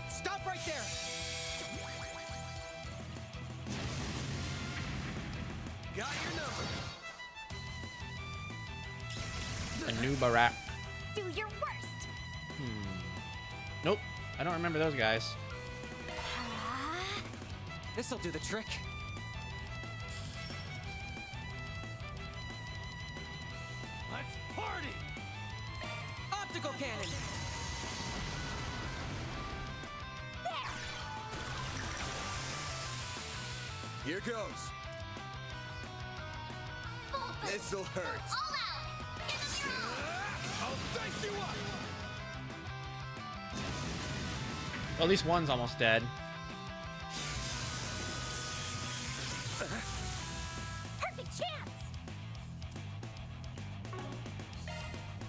S3: Stop right there.
S4: Got your number.
S1: A new Barak.
S2: Do your worst.
S1: Nope. I don't remember those guys.
S3: This'll do the trick.
S7: Let's party!
S3: Optical cannon.
S4: Here goes. This'll hurt.
S2: All out.
S7: I'll dice you up!
S1: Well, at least one's almost dead.
S2: Perfect chance.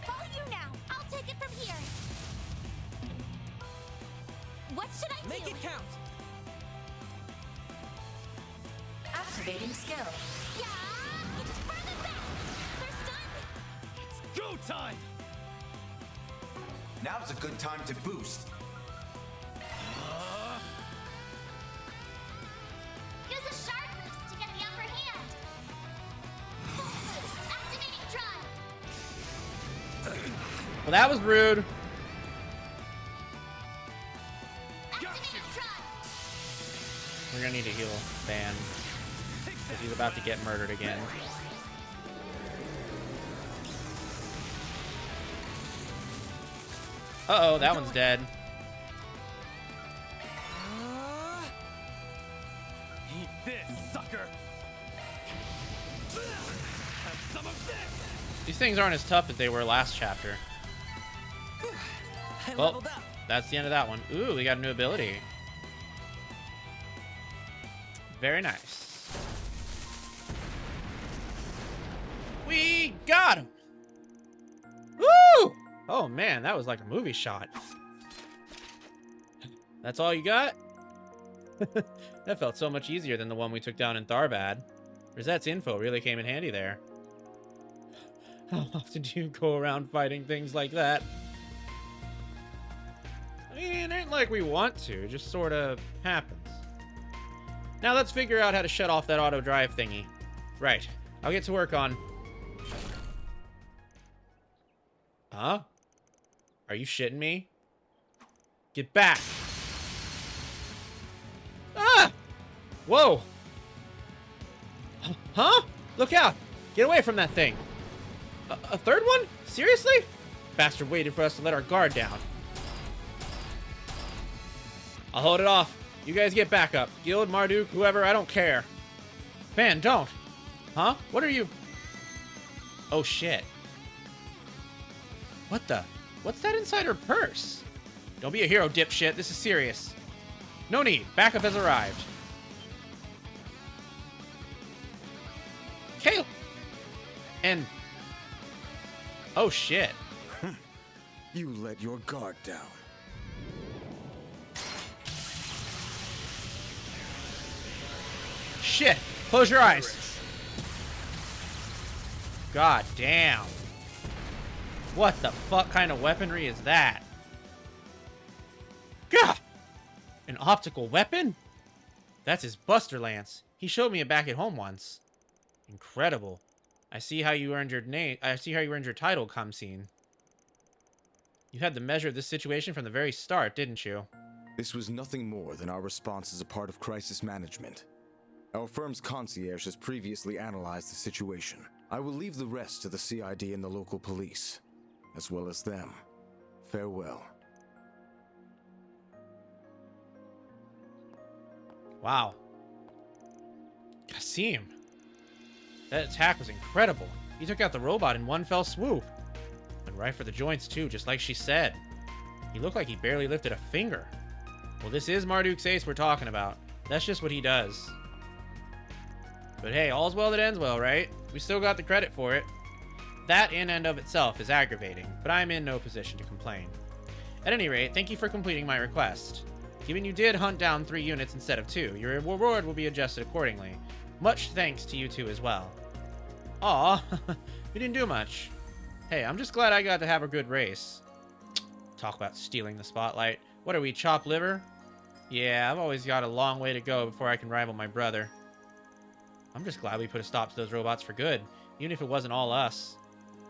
S2: Follow you now. I'll take it from here. What should I do?
S3: Make it count.
S5: Activating skill.
S2: Yeah. It's further back. They're stunned.
S7: It's go time!
S6: Now's a good time to boost.
S1: Well, that was rude. We're gonna need to heal Van, because he's about to get murdered again. Uh-oh, that one's dead.
S7: Eat this, sucker. Have some of this.
S1: These things aren't as tough as they were last chapter.
S3: I
S1: Well,
S3: leveled up.
S1: that's the end of that one. Ooh, we got a new ability. Very nice. We got him! Woo! Oh man, that was like a movie shot. That's all you got? That felt so much easier than the one we took down in Tharbad. Rosette's info really came in handy there. How often do you go around fighting things like that? I mean, it ain't like we want to, it just sort of happens. Now let's figure out how to shut off that auto drive thingy. Right, I'll get to work on... Huh? Are you shitting me? Get back! Ah! Whoa! Huh? Look out! Get away from that thing! A third one? Seriously? Bastard waited for us to let our guard down. I'll hold it off. You guys get back up. Guild, Marduk, whoever, I don't care. Van, don't. Huh? What are you... Oh, shit. What the... What's that inside her purse? Don't be a hero, dipshit. This is serious. No need. Backup has arrived. Kale! And... Oh, shit.
S4: You let your guard down.
S1: Shit! Close your eyes. God damn. What the fuck kind of weaponry is that? Gah! An optical weapon? That's his Buster Lance. He showed me it back at home once. Incredible. I see how you earned your name. I see how you earned your title, Kamseen. You had the measure of this situation from the very start, didn't you?
S8: This was nothing more than our response as a part of crisis management. Our firm's concierge has previously analyzed the situation. I will leave the rest to the CID and the local police, as well as them. Farewell.
S1: Wow. Kasim. That attack was incredible. He took out the robot in one fell swoop. And right for the joints too, just like she said. He looked like he barely lifted a finger. Well, this is Marduk's ace we're talking about. That's just what he does. But hey, all's well that ends well, right? We still got the credit for it. That in and of itself is aggravating, but I'm in no position to complain. At any rate, thank you for completing my request. Given you did hunt down 3 units instead of 2, your reward will be adjusted accordingly. Much thanks to you two as well. Aw, we didn't do much. Hey, I'm just glad I got to have a good race. Talk about stealing the spotlight. What are we, chopped liver? Yeah, I've always got a long way to go before I can rival my brother. I'm just glad we put a stop to those robots for good, even if it wasn't all us.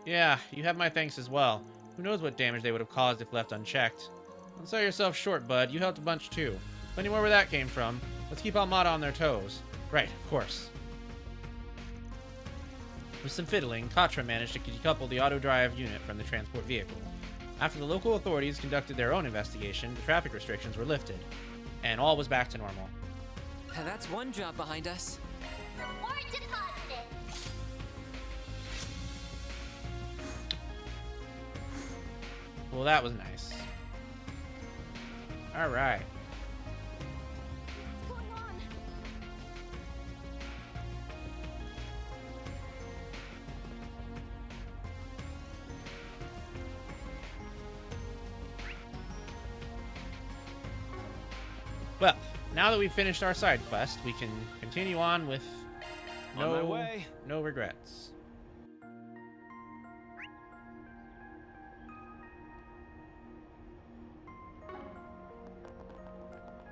S1: Yeah, you have my thanks as well. Who knows what damage they would have caused if left unchecked. Don't sell yourself short, bud. You helped a bunch too. Plenty more where that came from. Let's keep Almada on their toes. Right, of course. With some fiddling, Katra managed to decouple the auto-drive unit from the transport vehicle. After the local authorities conducted their own investigation, the traffic restrictions were lifted, and all was back to normal.
S3: That's one job behind us.
S2: Reward deposited.
S1: Well, that was nice. Alright.
S2: What's going on?
S1: Well, now that we've finished our side quest, we can continue on with
S7: On my way.
S1: no regrets.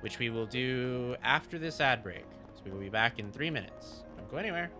S1: Which we will do after this ad break. So we will be back in 3 minutes. Don't go anywhere.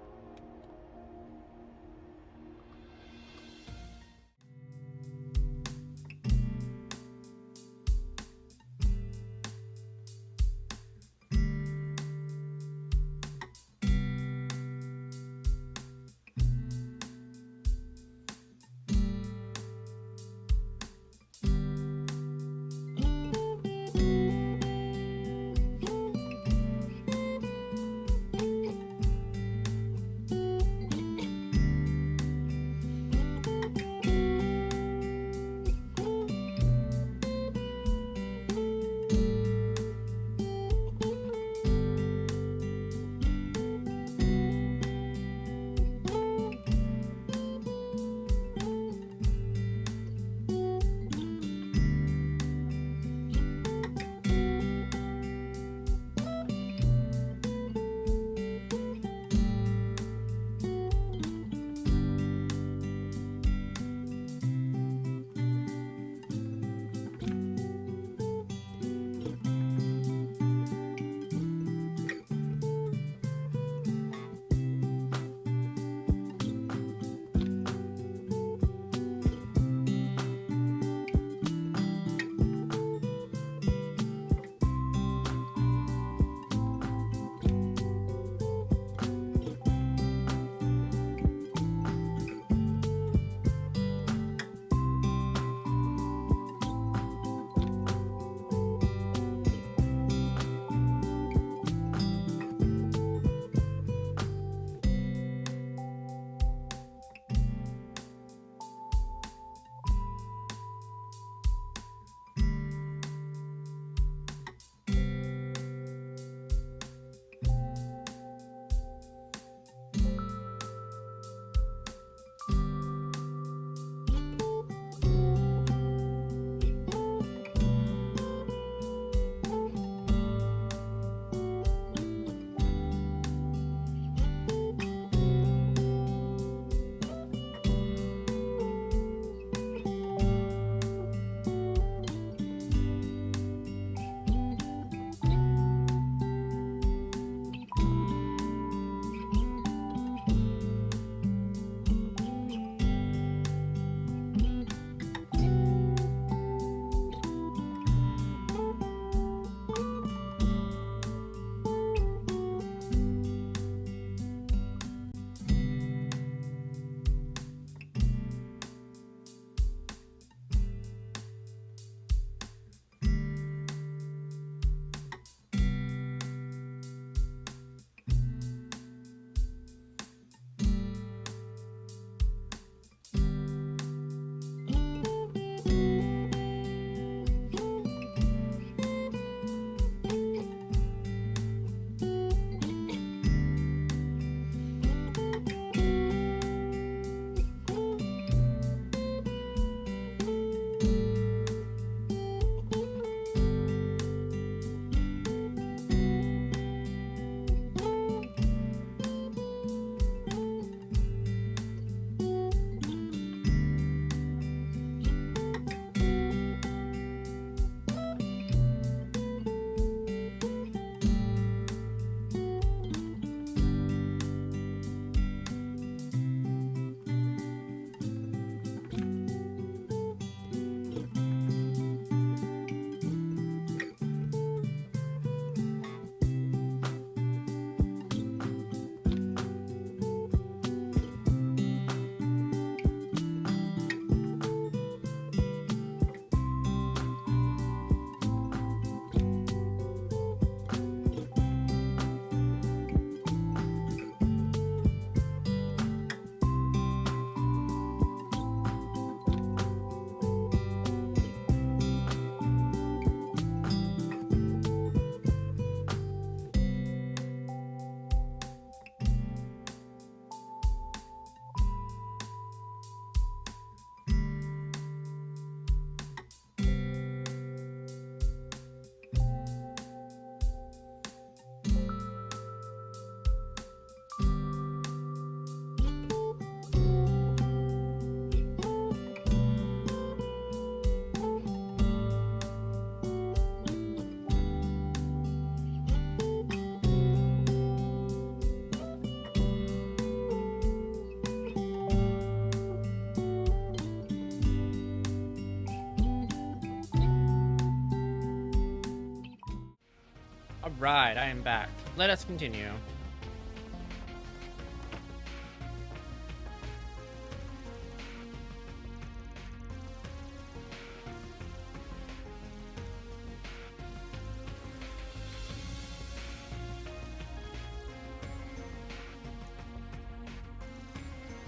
S1: Alright, I am back. Let us continue.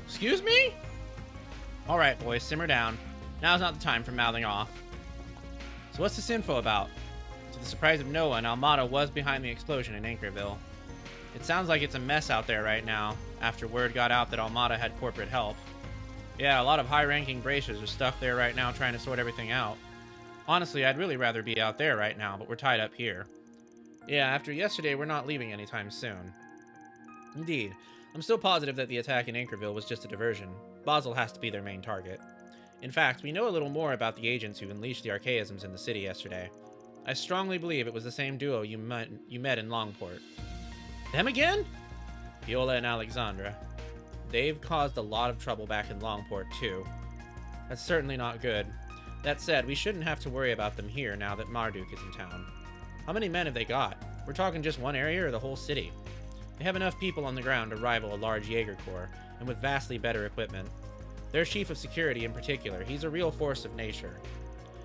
S1: Excuse me? Alright, boys, simmer down. Now's not the time for mouthing off. So what's this info about? To the surprise of no one, Almada was behind the explosion in Anchorville. It sounds like it's a mess out there right now, after word got out that Almada had corporate help. Yeah, a lot of high-ranking bracers are stuck there right now trying to sort everything out. Honestly, I'd really rather be out there right now, but we're tied up here. Yeah, after yesterday, we're not leaving anytime soon. Indeed. I'm still positive that the attack in Anchorville was just a diversion. Basel has to be their main target. In fact, we know a little more about the agents who unleashed the archaisms in the city yesterday. I strongly believe it was the same duo you met in Longport. Them again? Viola and Alexandra. They've caused a lot of trouble back in Longport, too. That's certainly not good. That said, we shouldn't have to worry about them here now that Marduk is in town. How many men have they got? We're talking just one area or the whole city? They have enough people on the ground to rival a large Jaeger Corps, and with vastly better equipment. Their chief of security in particular, he's a real force of nature.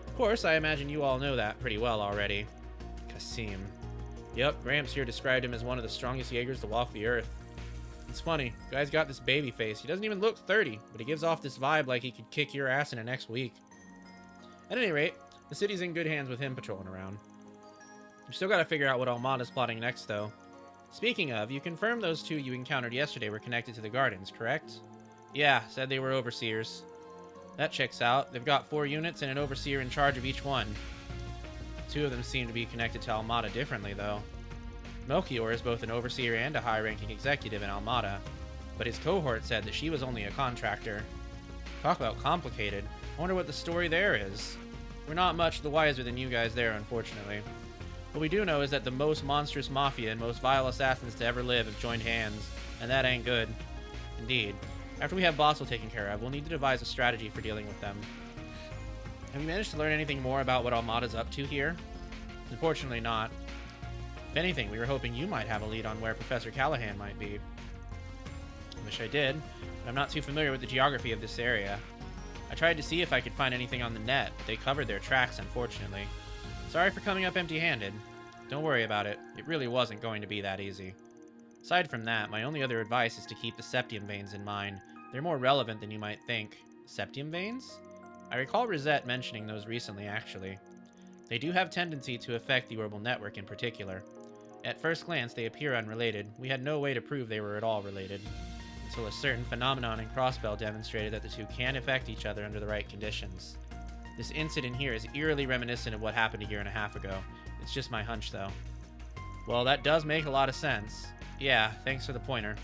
S1: Of course, I imagine you all know that pretty well already. Kasim. Yep, Gramps here described him as one of the strongest Jaegers to walk the earth. It's funny, guy's got this baby face. He doesn't even look 30, but he gives off this vibe like he could kick your ass in the next week. At any rate, the city's in good hands with him patrolling around. We've still got to figure out what Almada's plotting next, though. Speaking of, you confirmed those two you encountered yesterday were connected to the gardens, correct? Yeah, said they were overseers. That checks out. They've got 4 units and an overseer in charge of each one. 2 of them seem to be connected to Almada differently, though. Melchior is both an overseer and a high-ranking executive in Almada, but his cohort said that she was only a contractor. Talk about complicated. I wonder what the story there is. We're not much the wiser than you guys there, unfortunately. What we do know is that the most monstrous mafia and most vile assassins to ever live have joined hands, and that ain't good. Indeed. After we have Basel taken care of, we'll need to devise a strategy for dealing with them. Have you managed to learn anything more about what Almada's up to here? Unfortunately not. If anything, we were hoping you might have a lead on where Professor Callahan might be. I wish I did, but I'm not too familiar with the geography of this area. I tried to see if I could find anything on the net, but they covered their tracks, unfortunately. Sorry for coming up empty-handed. Don't worry about it. It really wasn't going to be that easy. Aside from that, my only other advice is to keep the septium veins in mind. They're more relevant than you might think. Septium veins? I recall Rosette mentioning those recently, actually. They do have tendency to affect the orbital network in particular. At first glance, they appear unrelated. We had no way to prove they were at all related, until a certain phenomenon in Crossbell demonstrated that the two can affect each other under the right conditions. This incident here is eerily reminiscent of what happened a year and a half ago. It's just my hunch, though. Well, that does make a lot of sense. Yeah, thanks for the pointer.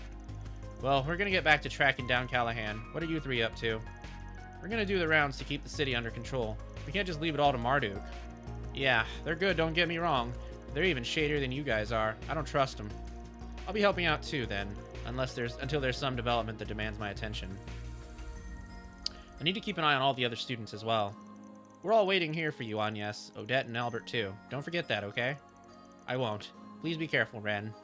S1: Well, we're gonna get back to tracking down Callahan. What are you 3 up to? We're gonna do the rounds to keep the city under control. We can't just leave it all to Marduk. Yeah, they're good, don't get me wrong. They're even shadier than you guys are. I don't trust them. I'll be helping out too, then, until there's some development that demands my attention. I need to keep an eye on all the other students as well. We're all waiting here for you, Agnes, Odette, and Albert, too. Don't forget that, okay? I won't. Please be careful, Ren.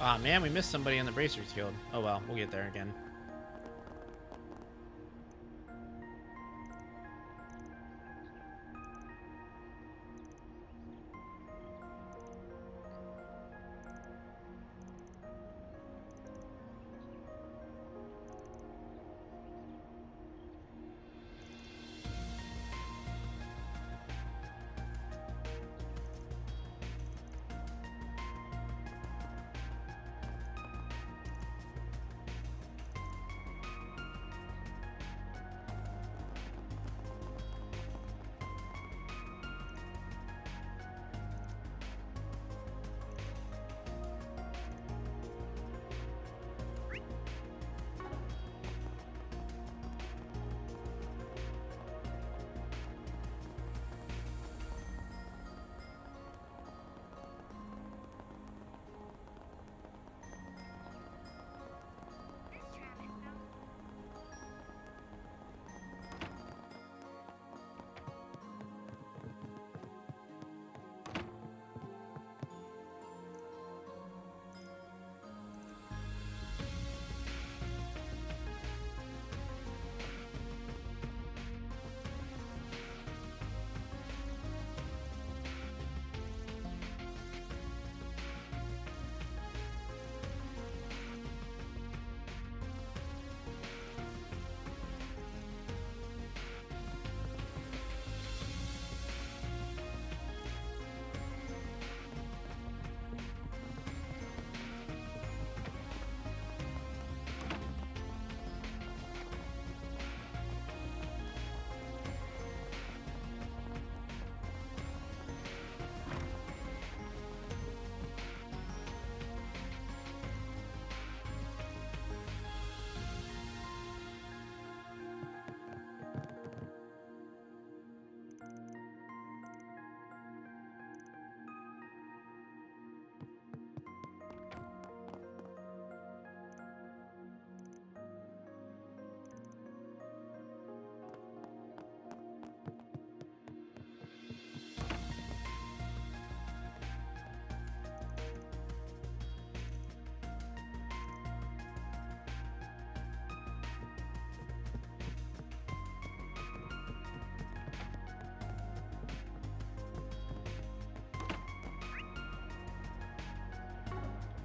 S1: Ah, man, we missed somebody in the Bracers Guild. Oh well, we'll get there again.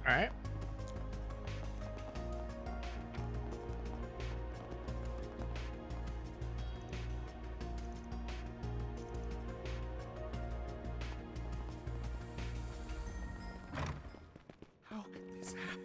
S1: Alright.
S9: How could this happen?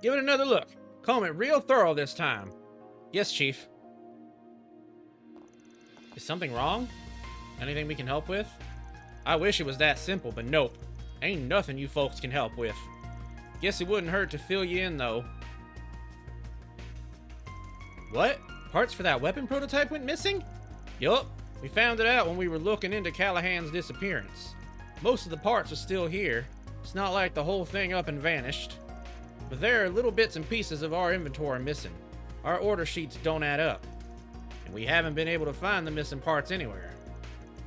S1: Give it another look. Comb it real thorough this time. Yes, Chief. Is something wrong? Anything we can help with? I wish it was that simple, but nope. Ain't nothing you folks can help with. Guess it wouldn't hurt to fill you in, though. What? Parts for that weapon prototype went missing? Yup. We found it out when we were looking into Callahan's disappearance. Most of the parts are still here. It's not like the whole thing up and vanished. But there are little bits and pieces of our inventory missing. Our order sheets don't add up. And we haven't been able to find the missing parts anywhere.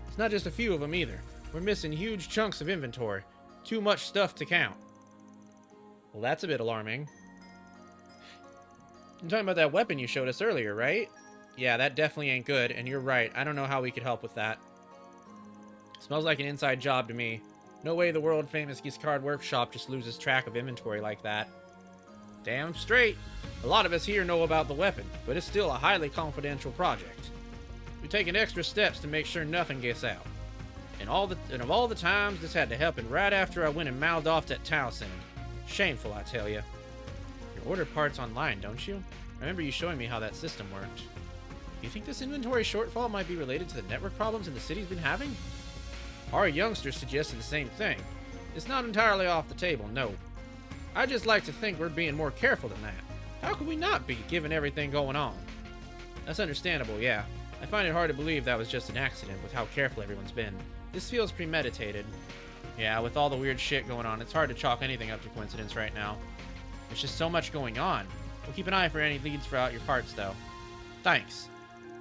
S1: It's not just a few of them either. We're missing huge chunks of inventory. Too much stuff to count. Well, that's a bit alarming. You're talking about that weapon you showed us earlier, right? Yeah, that definitely ain't good, and you're right. I don't know how we could help with that. Smells like an inside job to me. No way the world-famous Giscard workshop just loses track of inventory like that. Damn straight. A lot of us here know about the weapon, but it's still a highly confidential project. We've taken extra steps to make sure nothing gets out. And of all the times this had to happen right after I went and mouthed off that Townsend. Shameful, I tell you. You order parts online, don't you? I remember you showing me how that system worked. Do you think this inventory shortfall might be related to the network problems the city's been having? Our youngsters suggested the same thing. It's not entirely off the table, no. I just like to think we're being more careful than that. How could we not be, given everything going on? That's understandable, yeah. I find it hard to believe that was just an accident with how careful everyone's been. This feels premeditated. Yeah, with all the weird shit going on, it's hard to chalk anything up to coincidence right now. There's just so much going on. We'll keep an eye for any leads throughout your parts, though. Thanks.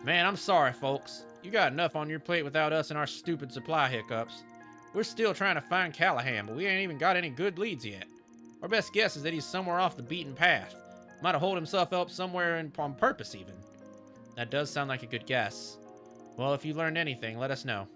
S1: Man, I'm sorry, folks. You got enough on your plate without us and our stupid supply hiccups. We're still trying to find Callahan, but we ain't even got any good leads yet. Our best guess is that he's somewhere off the beaten path. Might have holed himself up somewhere on purpose, even. That does sound like a good guess. Well, if you learned anything, let us know.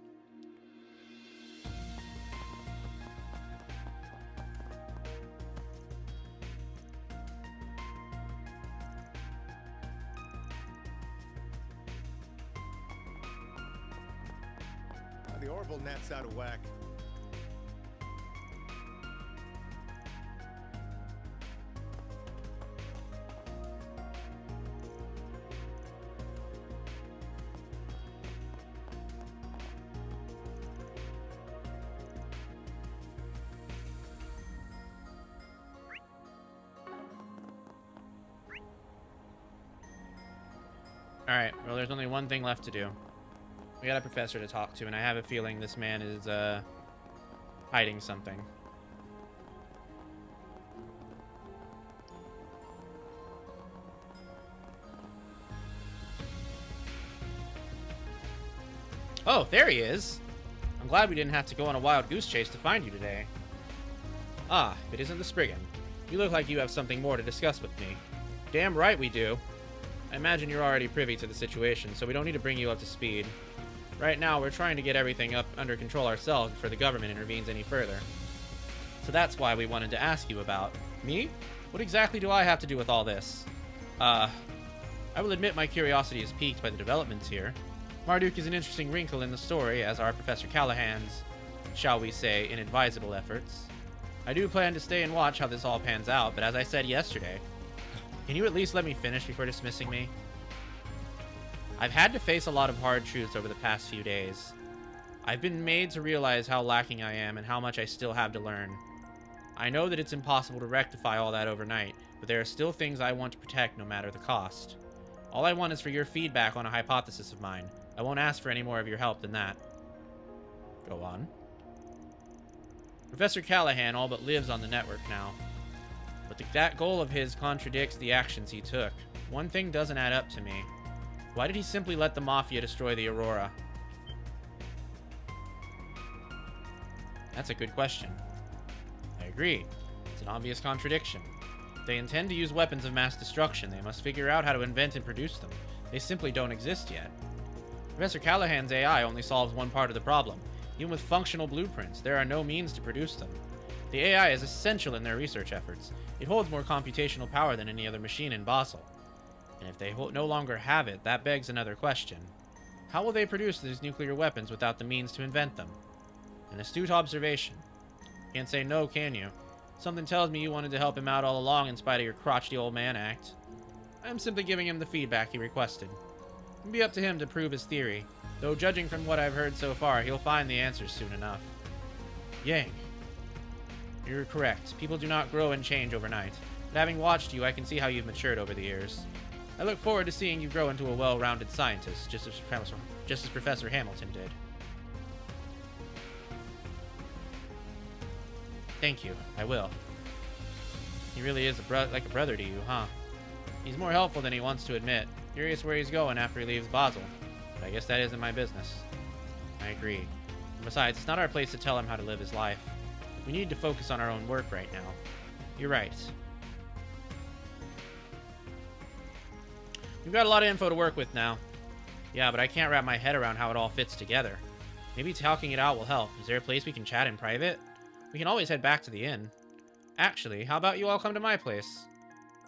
S9: The orbital net's out of whack.
S1: Alright, well, there's only one thing left to do. We got a professor to talk to, and I have a feeling this man is, hiding something. Oh, there he is! I'm glad we didn't have to go on a wild goose chase to find you today. Ah, if it isn't the Spriggan. You look like you have something more to discuss with me. Damn right we do. I imagine you're already privy to the situation, so we don't need to bring you up to speed. Right now, we're trying to get everything up under control ourselves before the government intervenes any further. So that's why we wanted to ask you about... Me? What exactly do I have to do with all this? I will admit my curiosity is piqued by the developments here. Marduk is an interesting wrinkle in the story, as are Professor Callahan's, shall we say, inadvisable efforts. I do plan to stay and watch how this all pans out, but as I said yesterday... Can you at least let me finish before dismissing me? I've had to face a lot of hard truths over the past few days. I've been made to realize how lacking I am and how much I still have to learn. I know that it's impossible to rectify all that overnight, but there are still things I want to protect no matter the cost. All I want is for your feedback on a hypothesis of mine. I won't ask for any more of your help than that. Go on. Professor Callahan all but lives on the network now. But that goal of his contradicts the actions he took. One thing doesn't add up to me. Why did he simply let the Mafia destroy the Aurora? That's a good question. I agree. It's an obvious contradiction. If they intend to use weapons of mass destruction, they must figure out how to invent and produce them. They simply don't exist yet. Professor Callahan's AI only solves one part of the problem. Even with functional blueprints, there are no means to produce them. The AI is essential in their research efforts. It holds more computational power than any other machine in Basel. And if they no longer have it, that begs another question. How will they produce these nuclear weapons without the means to invent them? An astute observation. Can't say no, can you? Something tells me you wanted to help him out all along in spite of your crotchety old man act. I'm simply giving him the feedback he requested. It'll be up to him to prove his theory, though judging from what I've heard so far, he'll find the answers soon enough. Yang. You're correct. People do not grow and change overnight. But having watched you, I can see how you've matured over the years. I look forward to seeing you grow into a well-rounded scientist, just as Professor Hamilton did. Thank you. I will. He really is like a brother to you, huh? He's more helpful than he wants to admit. Curious where he's going after he leaves Basel. But I guess that isn't my business. I agree. And besides, it's not our place to tell him how to live his life. We need to focus on our own work right now. You're right. We've got a lot of info to work with now. Yeah, but I can't wrap my head around how it all fits together. Maybe talking it out will help. Is there a place we can chat in private? We can always head back to the inn. Actually, how about you all come to my place?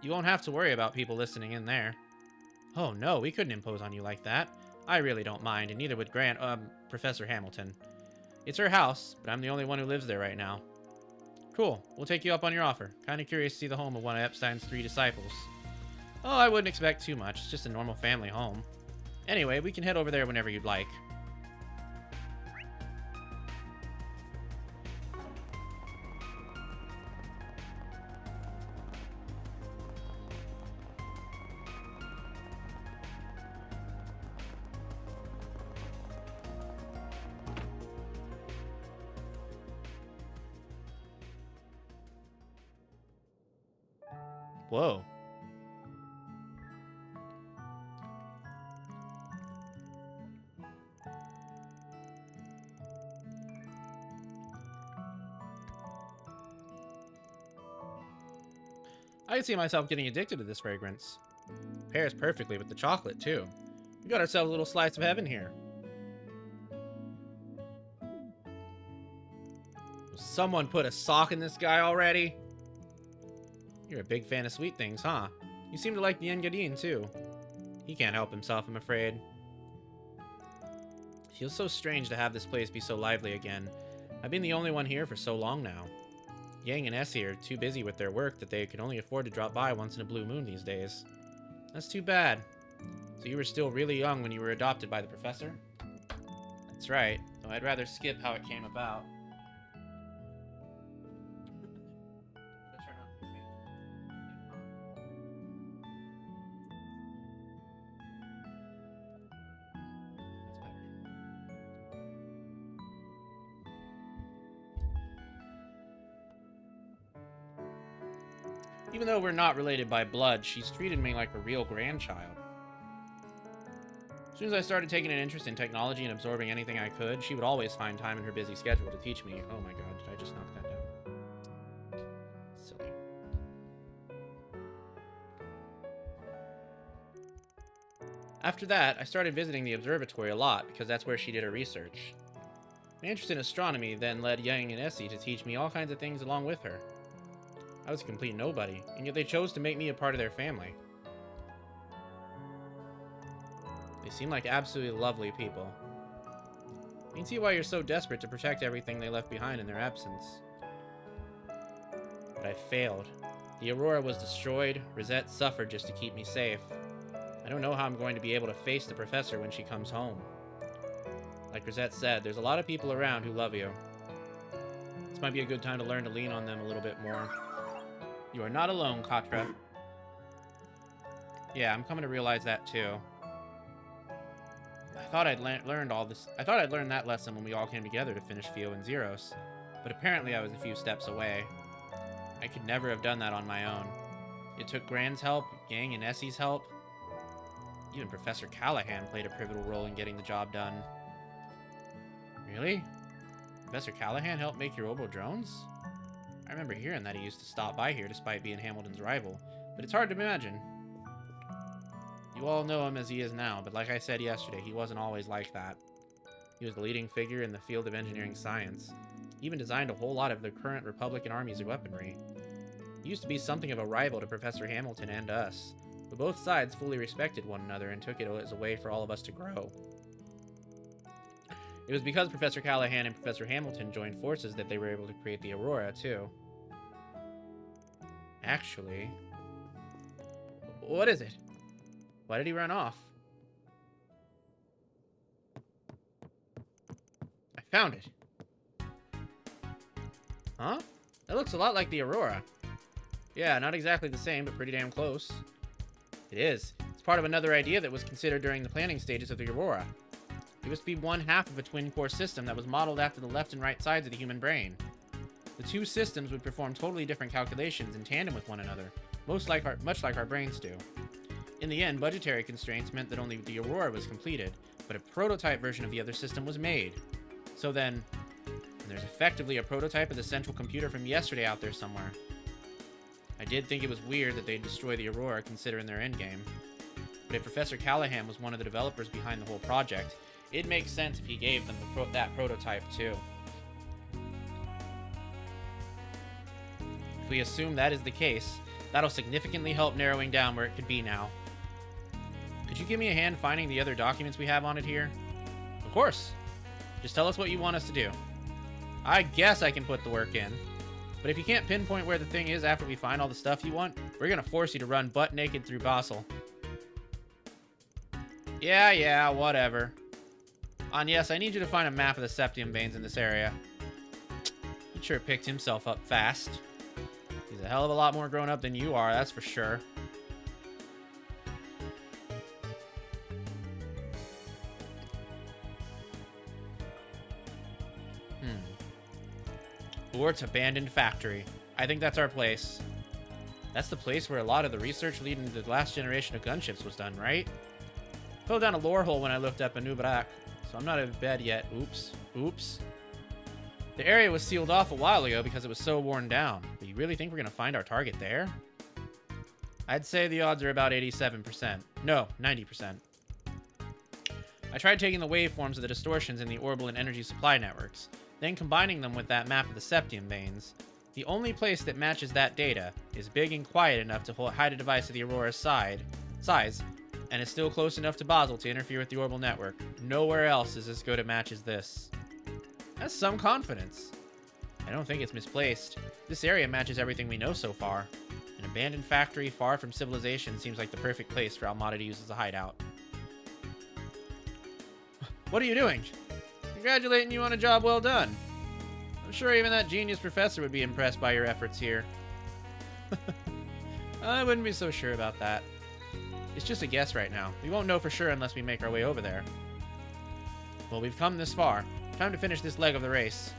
S1: You won't have to worry about people listening in there. Oh no, we couldn't impose on you like that. I really don't mind, and neither would Professor Hamilton. It's her house, but I'm the only one who lives there right now. Cool, we'll take you up on your offer. Kinda curious to see the home of one of Epstein's 3 disciples. Oh, I wouldn't expect too much. It's just a normal family home. Anyway, we can head over there whenever you'd like. Whoa. I can see myself getting addicted to this fragrance. Pairs perfectly with the chocolate, too. We got ourselves a little slice of heaven here. Will someone put a sock in this guy already? You're a big fan of sweet things, huh? You seem to like the Engadine, too. He can't help himself, I'm afraid. Feels so strange to have this place be so lively again. I've been the only one here for so long now. Yang and Essie are too busy with their work that they can only afford to drop by once in a blue moon these days. That's too bad. So you were still really young when you were adopted by the professor? That's right, though I'd rather skip how it came about. Even though we're not related by blood, she's treated me like a real grandchild. As soon as I started taking an interest in technology and absorbing anything I could, she would always find time in her busy schedule to teach me. Oh my god, did I just knock that down? Silly. After that, I started visiting the observatory a lot, because that's where she did her research. My interest in astronomy then led Yang and Essie to teach me all kinds of things along with her. I was a complete nobody, and yet they chose to make me a part of their family. They seem like absolutely lovely people. I can see why you're so desperate to protect everything they left behind in their absence. But I failed. The Aurora was destroyed. Rosette suffered just to keep me safe. I don't know how I'm going to be able to face the professor when she comes home. Like Rosette said, there's a lot of people around who love you. This might be a good time to learn to lean on them a little bit more. You are not alone, Katra. Yeah, I'm coming to realize that too. I thought I'd learned all this. I thought I'd learned that lesson when we all came together to finish Fio and Zeros, but apparently I was a few steps away. I could never have done that on my own. It took Gran's help, Yang and Essie's help. Even Professor Callahan played a pivotal role in getting the job done. Really? Professor Callahan helped make your orbital drones? I remember hearing that he used to stop by here despite being Hamilton's rival, but it's hard to imagine. You all know him as he is now, but like I said yesterday, he wasn't always like that. He was the leading figure in the field of engineering science. He even designed a whole lot of the current Republican Army's weaponry. He used to be something of a rival to Professor Hamilton and us, but both sides fully respected one another and took it as a way for all of us to grow. It was because Professor Callahan and Professor Hamilton joined forces that they were able to create the Aurora, too. Actually... What is it? Why did he run off? I found it. Huh? That looks a lot like the Aurora. Yeah, not exactly the same, but pretty damn close. It is. It's part of another idea that was considered during the planning stages of the Aurora. It was to be one half of a twin-core system that was modeled after the left and right sides of the human brain. The two systems would perform totally different calculations in tandem with one another, much like our brains do. In the end, budgetary constraints meant that only the Aurora was completed, but a prototype version of the other system was made. So then, there's effectively a prototype of the central computer from yesterday out there somewhere. I did think it was weird that they'd destroy the Aurora considering their endgame. But if Professor Callahan was one of the developers behind the whole project, it makes sense if he gave them that prototype too. If we assume that is the case, that'll significantly help narrowing down where it could be now. Could you give me a hand finding the other documents we have on it here? Of course. Just tell us what you want us to do. I guess I can put the work in. But if you can't pinpoint where the thing is after we find all the stuff you want, we're gonna force you to run butt naked through Basel. Yeah, whatever. And yes, I need you to find a map of the septium veins in this area. He sure picked himself up fast. He's a hell of a lot more grown up than you are, that's for sure. Ort's abandoned factory. I think that's our place. That's the place where a lot of the research leading to the last generation of gunships was done, right? Fell down a lore hole when I looked up a new Barak, so I'm not in bed yet. Oops. The area was sealed off a while ago because it was so worn down. But you really think we're gonna find our target there? I'd say the odds are about 87%. No, 90%. I tried taking the waveforms of the distortions in the orbital and energy supply networks, then combining them with that map of the septium veins. The only place that matches that data is big and quiet enough to hide a device of the Aurora's size, and is still close enough to Basel to interfere with the orbital network. Nowhere else is as good a match as this. That's some confidence. I don't think it's misplaced. This area matches everything we know so far. An abandoned factory far from civilization seems like the perfect place for Almada to use as a hideout. What are you doing? Congratulating you on a job well done. I'm sure even that genius professor would be impressed by your efforts here. I wouldn't be so sure about that. It's just a guess right now. We won't know for sure unless we make our way over there. Well, we've come this far. Time to finish this leg of the race.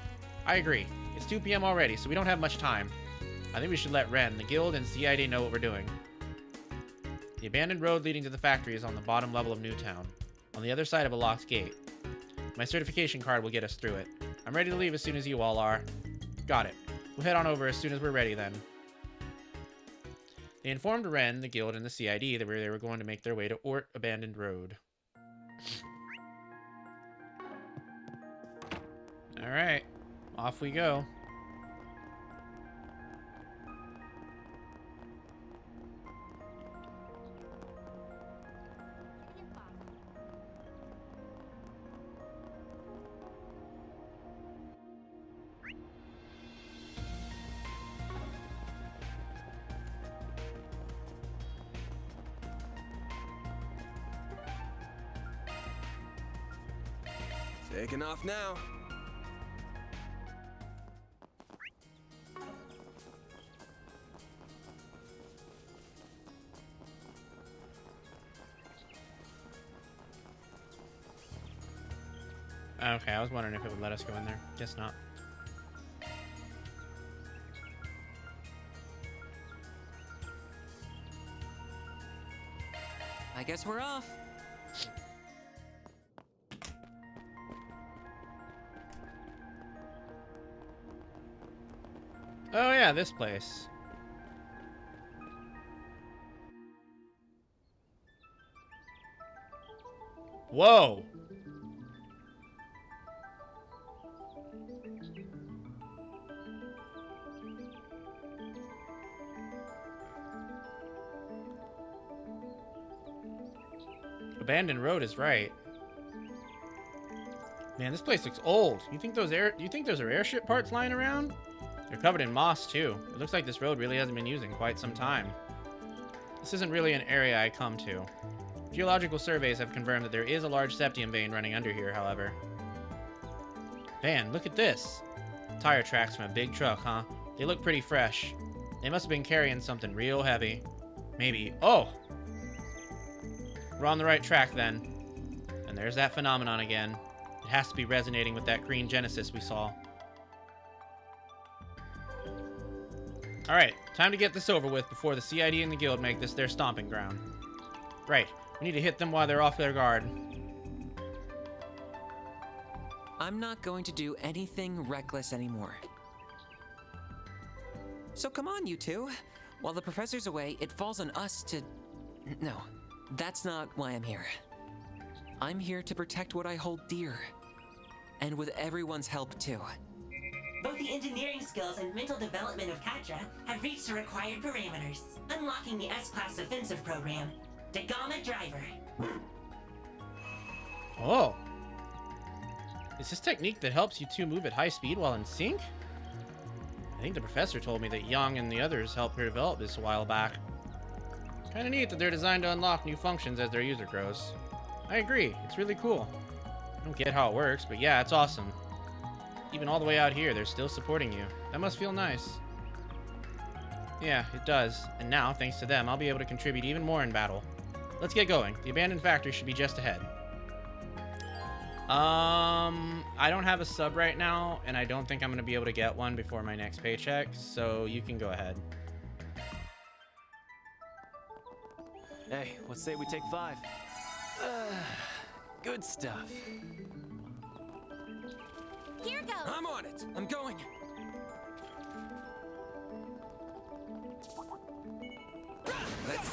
S1: I agree. It's 2 p.m. already, so we don't have much time. I think we should let Ren, the guild, and CID know what we're doing. The abandoned road leading to the factory is on the bottom level of Newtown, on the other side of a locked gate. My certification card will get us through it. I'm ready to leave as soon as you all are. Got it. We'll head on over as soon as we're ready then. They informed Ren, the guild, and the CID that they were going to make their way to Ort Abandoned Road. Alright, off we go.
S4: Taking off now.
S1: Okay, I was wondering if it would let us go in there. Guess not.
S3: I guess we're off.
S1: Oh yeah, this place. Whoa! Abandoned road is right. Man, this place looks old. You think those are airship parts lying around? They're covered in moss too. It looks like this road really hasn't been used in quite some time. This isn't really an area I come to. Geological surveys have confirmed that there is a large septium vein running under here, however. Man, look at this. Tire tracks from a big truck, huh? They look pretty fresh. They must have been carrying something real heavy. Maybe. Oh! We're on the right track then. And there's that phenomenon again. It has to be resonating with that green Genesis we saw. Alright, time to get this over with before the CID and the Guild make this their stomping ground. Right, we need to hit them while they're off their guard.
S3: I'm not going to do anything reckless anymore. So come on, you two. While the professor's away, it falls on us to... No, that's not why I'm here. I'm here to protect what I hold dear. And with everyone's help, too.
S10: Both the engineering skills and mental development of Katra have reached the required parameters, unlocking the S-Class offensive program, Dagama Driver.
S1: Oh. Is this technique that helps you two move at high speed while in sync? I think the professor told me that Young and the others helped her develop this a while back. Kinda neat that they're designed to unlock new functions as their user grows. I agree, it's really cool. I don't get how it works, but yeah, it's awesome. Even all the way out here, they're still supporting you. That must feel nice. Yeah, it does. And now, thanks to them, I'll be able to contribute even more in battle. Let's get going. The abandoned factory should be just ahead. I don't have a sub right now, and I don't think I'm going to be able to get one before my next paycheck, so you can go ahead.
S7: Hey, let's say we take 5. Good stuff.
S2: Here goes.
S3: I'm on it. I'm going.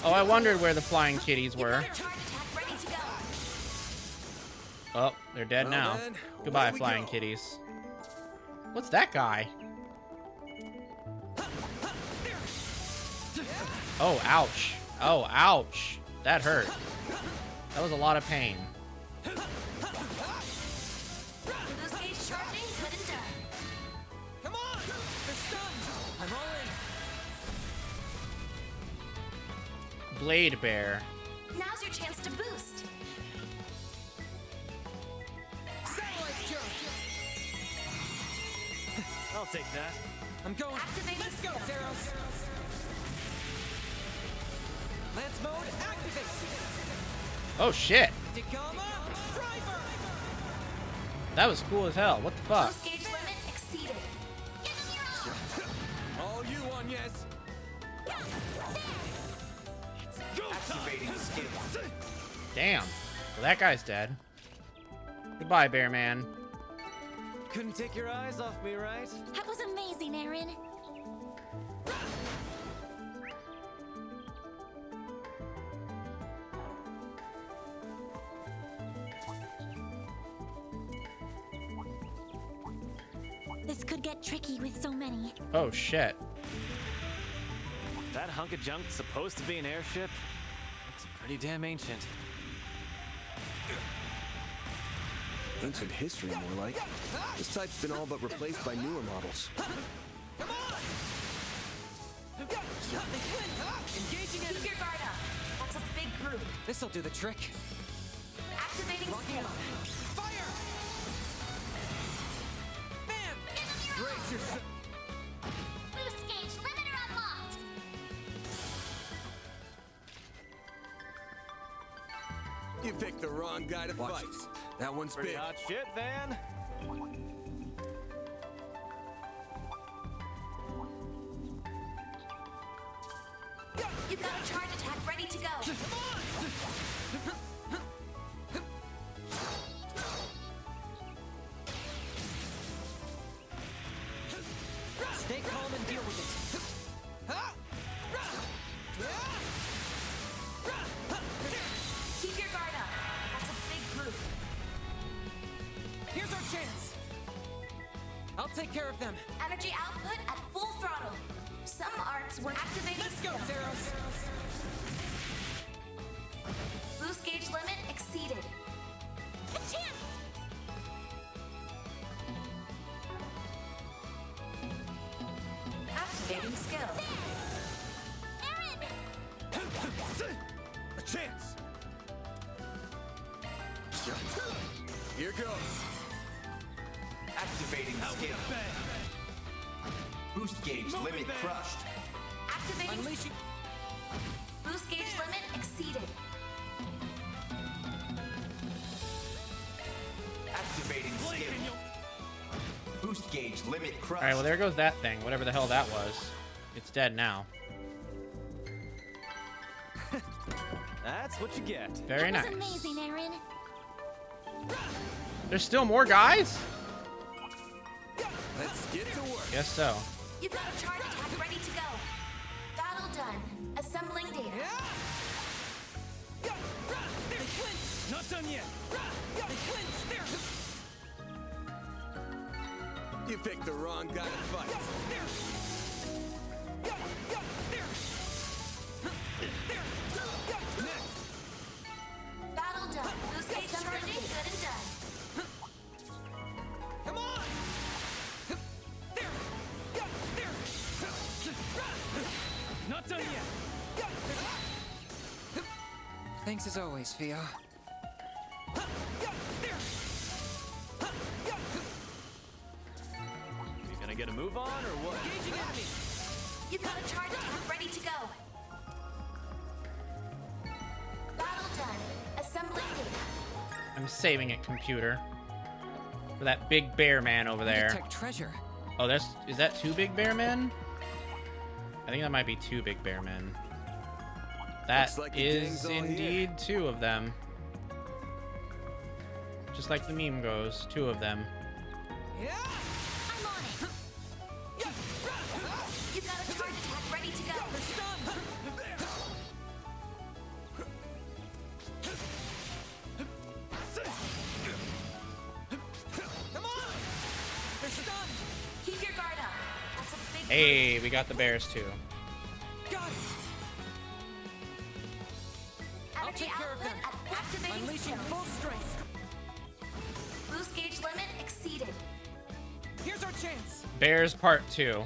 S1: Oh, I wondered where the flying kitties were. Oh, they're dead now.
S4: Then,
S1: Goodbye,
S4: away we
S1: flying
S4: go.
S1: kitties. What's that guy? Oh, ouch. Oh, ouch. That hurt. That was a lot of pain.
S3: Come on! They're stunned! I'm all in.
S1: Blade Bear.
S2: Now's your chance to boost.
S7: I'll take that.
S3: I'm going.
S2: Activating
S3: Let's go,
S2: skill.
S3: Zeros. Lance mode activate.
S1: Oh, shit.
S3: Dagama Driver.
S1: That was cool as hell. What the fuck?
S2: Boost gauge limit exceeded. Give them your all.
S4: All you on, yes.
S6: Activating skill.
S1: Damn. Well, that guy's dead. Goodbye, Bear Man.
S7: Couldn't take your eyes off me, right?
S2: That was amazing, Aaron. This could get tricky with so many.
S1: Oh, shit.
S7: That hunk of junk's supposed to be an airship. Looks pretty damn ancient.
S4: Ancient history, more like. This type's been all but replaced by newer models.
S3: Engaging
S2: Keep your guard up. That's a big group.
S3: This'll do the trick.
S2: Activating skill.
S3: Fire!
S9: yourself.
S2: Boost gauge limiter unlocked.
S4: You picked the wrong guy to fight. That one's
S7: Pretty
S4: big.
S7: hot shit, Van.
S2: You've got a charge attack ready to go.
S3: Stay calm and deal with it.
S2: Keep your guard up. That's a big group.
S3: Here's our chance. I'll take care of them.
S2: Energy output at full throttle. Some arts were activating.
S3: Let's go, Zeros.
S2: Boost gauge limit exceeded. A chance! Activating skill. Aaron!
S9: A chance.
S4: Here goes.
S6: Activating skill. Boost gauge limit crushed.
S2: Activating.
S3: Unleashing.
S2: Boost gauge limit exceeded.
S6: Activating skill. Boost gauge limit crushed.
S1: All right, well there goes that thing, whatever the hell that was. It's dead now.
S7: That's what you get.
S1: Very nice.
S2: That was amazing, Aaron.
S1: There's still more guys?
S4: Let's get to work.
S1: Guess so.
S2: You've got a charge attack ready to go. Battle done. Assembling data.
S9: Not done yet.
S4: You picked the wrong guy to fight.
S2: Battle done. Boost gauge assembling data. Good and done.
S3: Come on.
S9: Not done yet.
S3: Thanks as always, Theo.
S7: You gonna get a move on or what?
S3: Engaging enemy.
S2: You've got a charge attack ready to go. Battle done. Assembling data.
S1: I'm saving it, computer. For that big bear man over there.
S3: Detect treasure.
S1: Oh, is that two big bear men? I think that might be two big bear men. That
S4: Looks like the
S1: is
S4: gang's all here.
S1: indeed two of them. Just like the meme goes, two of them.
S3: Yeah.
S2: I'm on it. You've got a charge attack ready to go.
S3: Come on. They're stunned.
S2: Keep your guard up. That's a big
S1: Hey, we got the bears too.
S3: Got it. I'll
S2: energy
S3: take care of
S2: output
S3: them.
S2: at activating
S3: Unleashing
S2: skill.
S3: full strength.
S2: Boost gauge limit exceeded.
S3: Here's our chance.
S1: Bears part 2.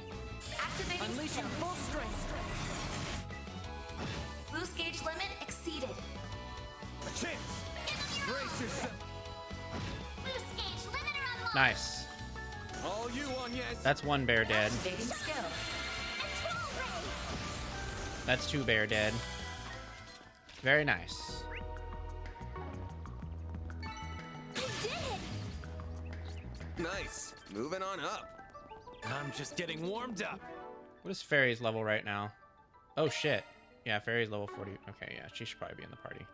S2: Activating
S3: Unleashing
S2: skill.
S3: full strength.
S2: Boost gauge limit exceeded.
S9: A chance. Brace yourself.
S2: Boost gauge limiter unlocked.
S1: Nice.
S4: All you on, yes.
S1: That's one bear dead.
S2: Activating skill. Control ray.
S1: That's two bear dead. Very nice.
S2: You did it.
S4: Nice. Moving on up.
S9: I'm just getting warmed up.
S1: What is Fairy's level right now? Oh shit. Yeah, Fairy's level 40. Okay, yeah, she should probably be in the party.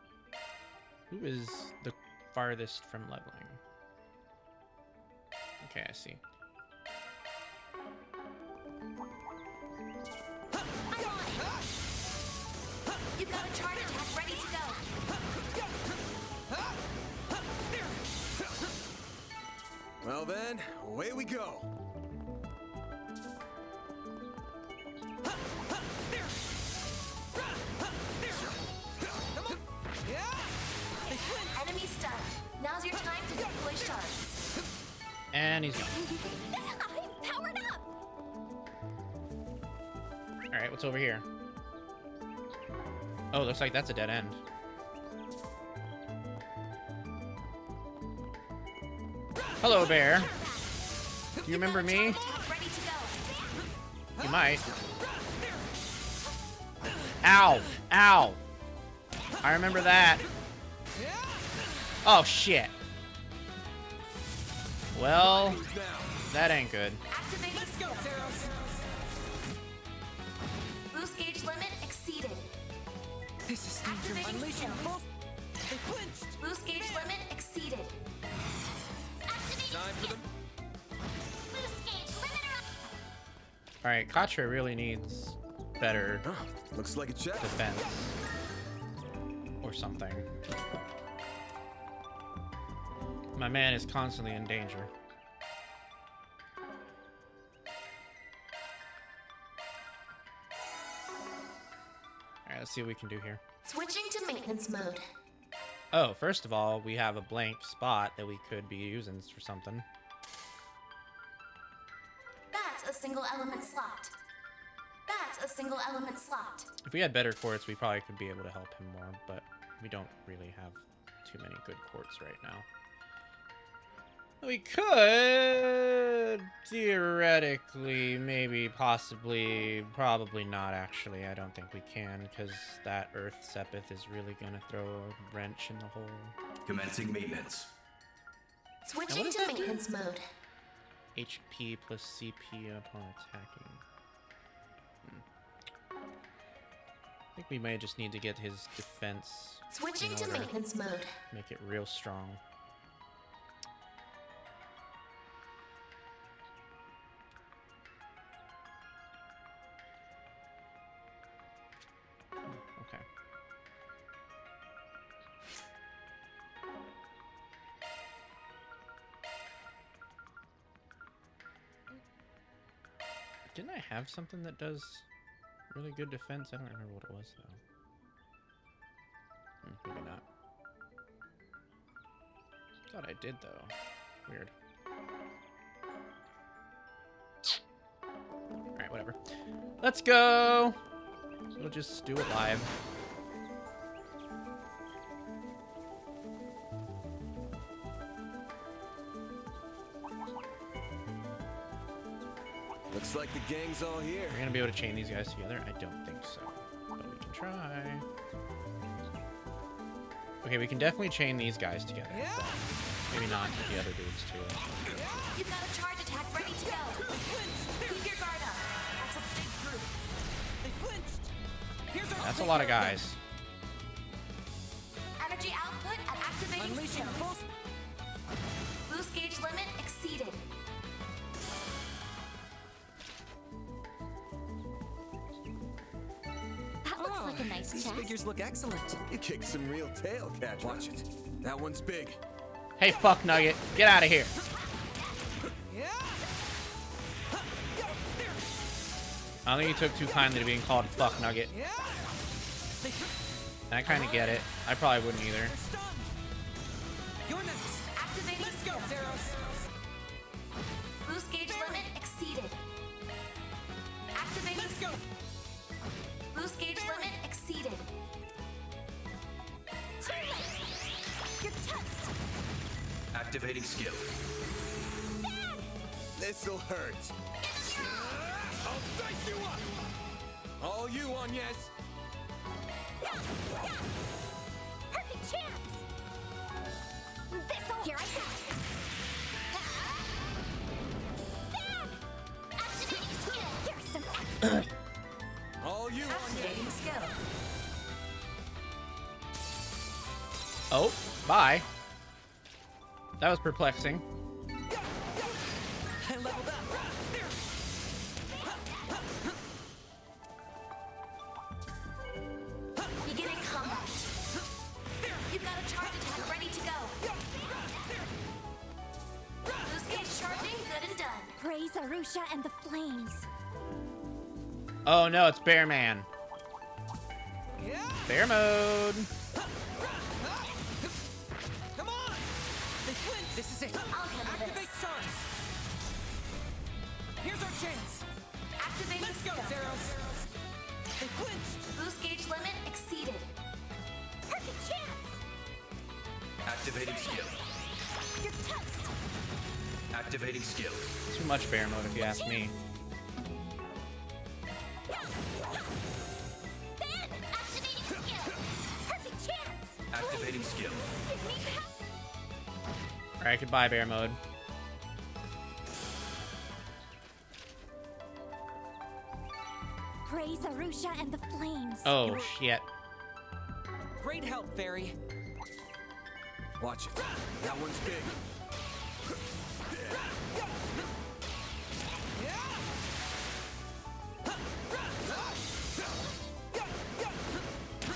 S1: Who is the farthest from leveling? Okay, I see.
S2: I'm on it. You've got a charge attack ready to go.
S4: Well then, away we go.
S2: Enemy stunned. Now's your time to deploy shards.
S1: And he's gone.
S2: I'm powered up.
S1: Alright, what's over here? Oh, looks like that's a dead end. Hello, bear. Do you remember me?
S2: Attack ready to
S1: You might. Ow! Ow! I remember that. Oh, shit. Well, that ain't good.
S2: Let's go, Boost gauge limit exceeded.
S3: This is dangerous.
S2: Unleashing
S3: both. They flinched.
S2: Boost gauge limit exceeded.
S3: Time for them.
S2: Boost gauge limiter up.
S1: Alright, Katra really needs better
S4: Looks like a check.
S1: defense. Or something. My man is constantly in danger. Alright, let's see what we can do here.
S2: Switching to maintenance mode.
S1: Oh, first of all, we have a blank spot that we could be using for something.
S2: That's a single element slot. That's a single element slot.
S1: If we had better courts, we probably could be able to help him more, but we don't really have too many good courts right now. We could theoretically, maybe, possibly, probably not actually. I don't think we can, because that Earth Sepith is really going to throw a wrench in the whole...
S6: Commencing maintenance.
S2: Switching to maintenance mode.
S1: HP plus CP upon attacking. I think we may just need to get his defense
S2: Switching
S1: in
S2: to
S1: order.
S2: maintenance mode.
S1: Make it real strong. Okay. Didn't I have something that does really good defense? I don't remember what it was, though. Maybe not. Thought I did, though. Weird. Alright, whatever. Let's go! We'll just do it live.
S4: Looks like the gang's all here.
S1: We're gonna be able to chain these guys together? I don't think so. But we can try. Okay, we can definitely chain these guys together. But maybe not the other dudes, too.
S2: You've got a charge attack ready to go. Keep your guard up. That's a big group.
S3: They flinched. Here's our
S1: That's a lot of guys.
S2: Energy output at activating
S3: Unleashing
S2: skill.
S3: both.
S2: Boost gauge limit exceeded. That looks like a nice
S3: These
S2: chest.
S3: figures look excellent.
S4: You kicked some real tail, Catch. Watch it. That one's big.
S1: Hey, fuck Nugget. Get out of here. I don't think you took too kindly to being called fuck Nugget. I kind of get it. I probably wouldn't either.
S3: You're next.
S2: Activating
S3: Let's go,
S2: skill.
S3: Zeros.
S2: Boost gauge limit exceeded. Activating
S3: Let's go.
S2: Boost gauge limit exceeded. You're toast.
S6: Activating skill.
S4: This'll hurt. I'll dice you up. All you on, yes.
S2: Perfect chance. This'll. Here I go. Activating skill. Here's some.
S4: All you on, yes.
S2: Activating skill.
S1: Oh, bye. That was perplexing.
S3: I leveled up.
S2: Beginning combat. You've got a charge attack ready to go. Boost gauge charging, good and done. Praise Arusha and the flames.
S1: Oh no, it's Bear Man. Bear mode.
S3: Come on. They flinched. This is it.
S2: I'll handle
S3: Activate
S2: this.
S3: stars. Here's our chance.
S2: Activating
S3: Let's go,
S2: skill.
S3: Zeros. They flinched.
S2: Boost gauge limit exceeded. Perfect chance.
S6: Activating skill.
S2: You're toast.
S6: Activating skill.
S1: Too much bear mode if you ask me. Alright, goodbye, bear mode.
S2: Praise Arusha and the flames.
S1: Oh, shit.
S3: Great help, Fairy.
S4: Watch it. That one's big.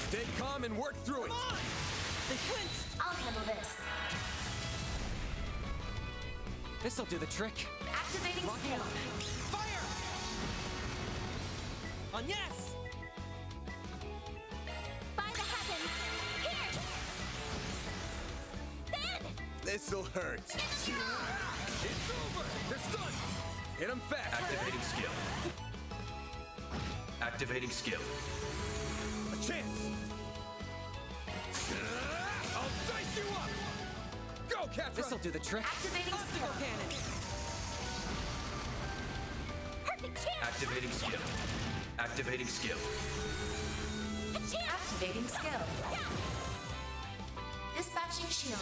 S4: Stay calm and work through it.
S3: They flinched!
S2: I'll handle this.
S3: This'll do the trick.
S2: Activating skill.
S3: Fire! On yes!
S2: By the heavens. Here. Then.
S4: This'll hurt. It's over. They're stunned. Hit them fast.
S6: Activating skill. Activating skill.
S4: A chance. I'll dice you up. Go, Catra.
S3: This'll do the trick.
S2: Activating skill.
S3: Cannon.
S2: Perfect chance.
S6: Activating skill. Activating skill.
S2: Activating skill. Dispatching shield.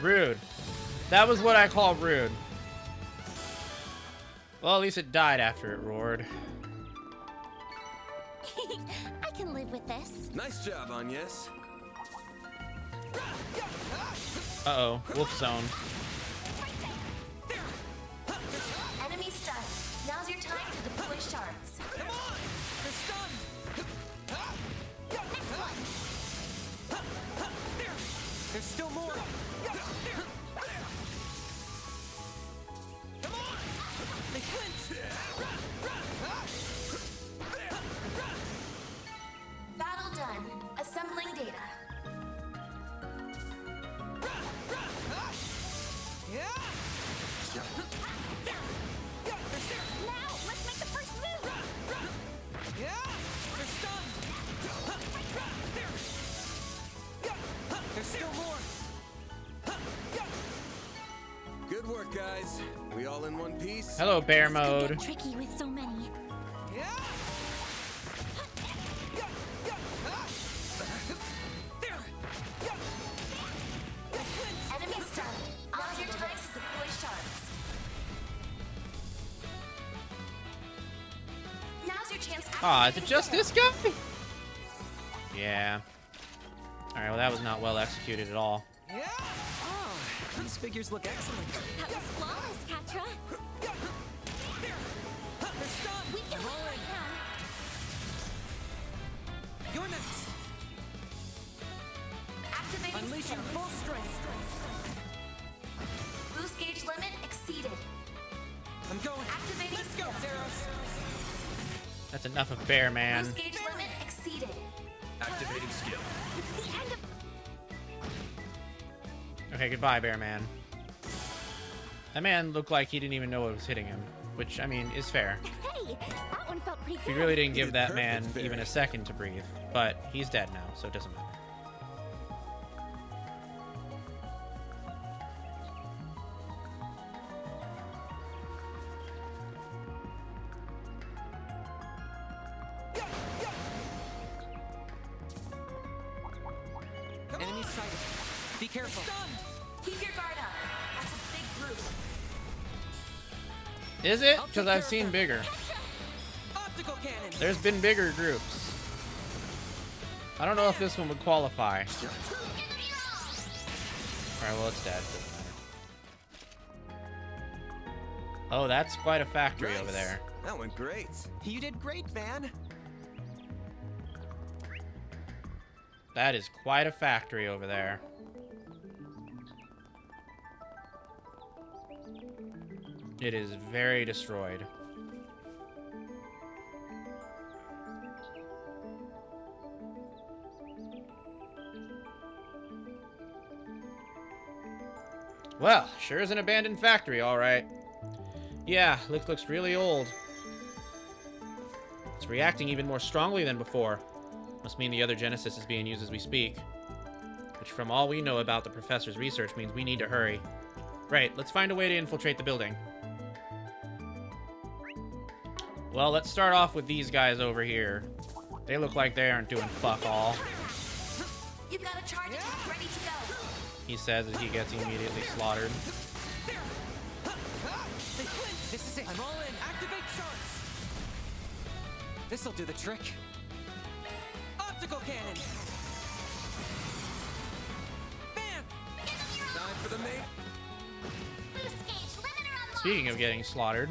S1: Rude. That was what I call rude. Well, at least it died after it roared.
S2: I can live with this.
S4: Nice job, Agnes.
S1: Uh-oh. Wolf zone.
S2: Enemy stunned. Now's your time to deploy shards.
S3: Come on! They're stunned!
S2: Next one.
S3: There's still more! Come on! They flinched!
S2: Battle done. Assembling data. Now, let's make the first move.
S3: Yeah! They're stunned! There's still more!
S4: Good work, guys. We all in one piece?
S1: Hello, bear
S2: Could
S1: mode.
S2: get tricky with so many.
S3: Yeah!
S2: Enemy stunned. Now's your time to deploy shards. Now's your chance.
S1: Aw, is it just this guy? Yeah. Alright, well that was not well executed at all.
S3: Yeah! Oh, these figures look excellent.
S2: That was flawless, Catra.
S3: They're stunned!
S2: We can win right now.
S3: You're next!
S2: Activating
S3: Unleashing
S2: skill.
S3: full strength!
S2: Boost gauge limit exceeded.
S3: I'm going!
S2: Activating
S3: Let's go,
S2: skill.
S3: Zeros!
S1: That's enough of bear, man.
S2: Boost gauge limit exceeded.
S6: Activating skill.
S2: It's the end of.
S1: Okay, goodbye, bear man. That man looked like he didn't even know what was hitting him, which, I mean, is fair.
S2: Hey, that one felt pretty
S1: We
S2: good.
S1: really didn't
S4: You
S1: give
S4: did
S1: that
S4: perfect,
S1: man
S4: Barry.
S1: even a second to breathe, but he's dead now, so it doesn't matter.
S3: Enemy sighted. Be careful.
S2: Keep your guard up. That's a big group.
S1: Is it?
S3: I'll
S1: Because
S3: take
S1: I've
S3: care of
S1: seen
S3: them.
S1: bigger.
S3: Optical cannon!
S1: There's been bigger groups. I don't know if this one would qualify. Alright, well, it's dead. Doesn't matter. Oh, that's quite a factory over
S4: Nice.
S1: there.
S4: That went great.
S3: You did great, Van.
S1: That is quite a factory over there. It is very destroyed. Well, sure is an abandoned factory, all right. Yeah, looks really old. It's reacting even more strongly than before. Must mean the other Genesis is being used as we speak. Which, from all we know about the professor's research, means we need to hurry. Right, let's find a way to infiltrate the building. Well, let's start off with these guys over here. They look like they aren't doing fuck all.
S2: You've got a charge attack ready to go.
S1: He says as he gets immediately slaughtered.
S3: This is it. I'm all in. Activate charts. This'll do the trick. Optical cannon. Bam!
S4: Time for the mate.
S2: Boost gauge limiter unlocked.
S1: Speaking of getting slaughtered,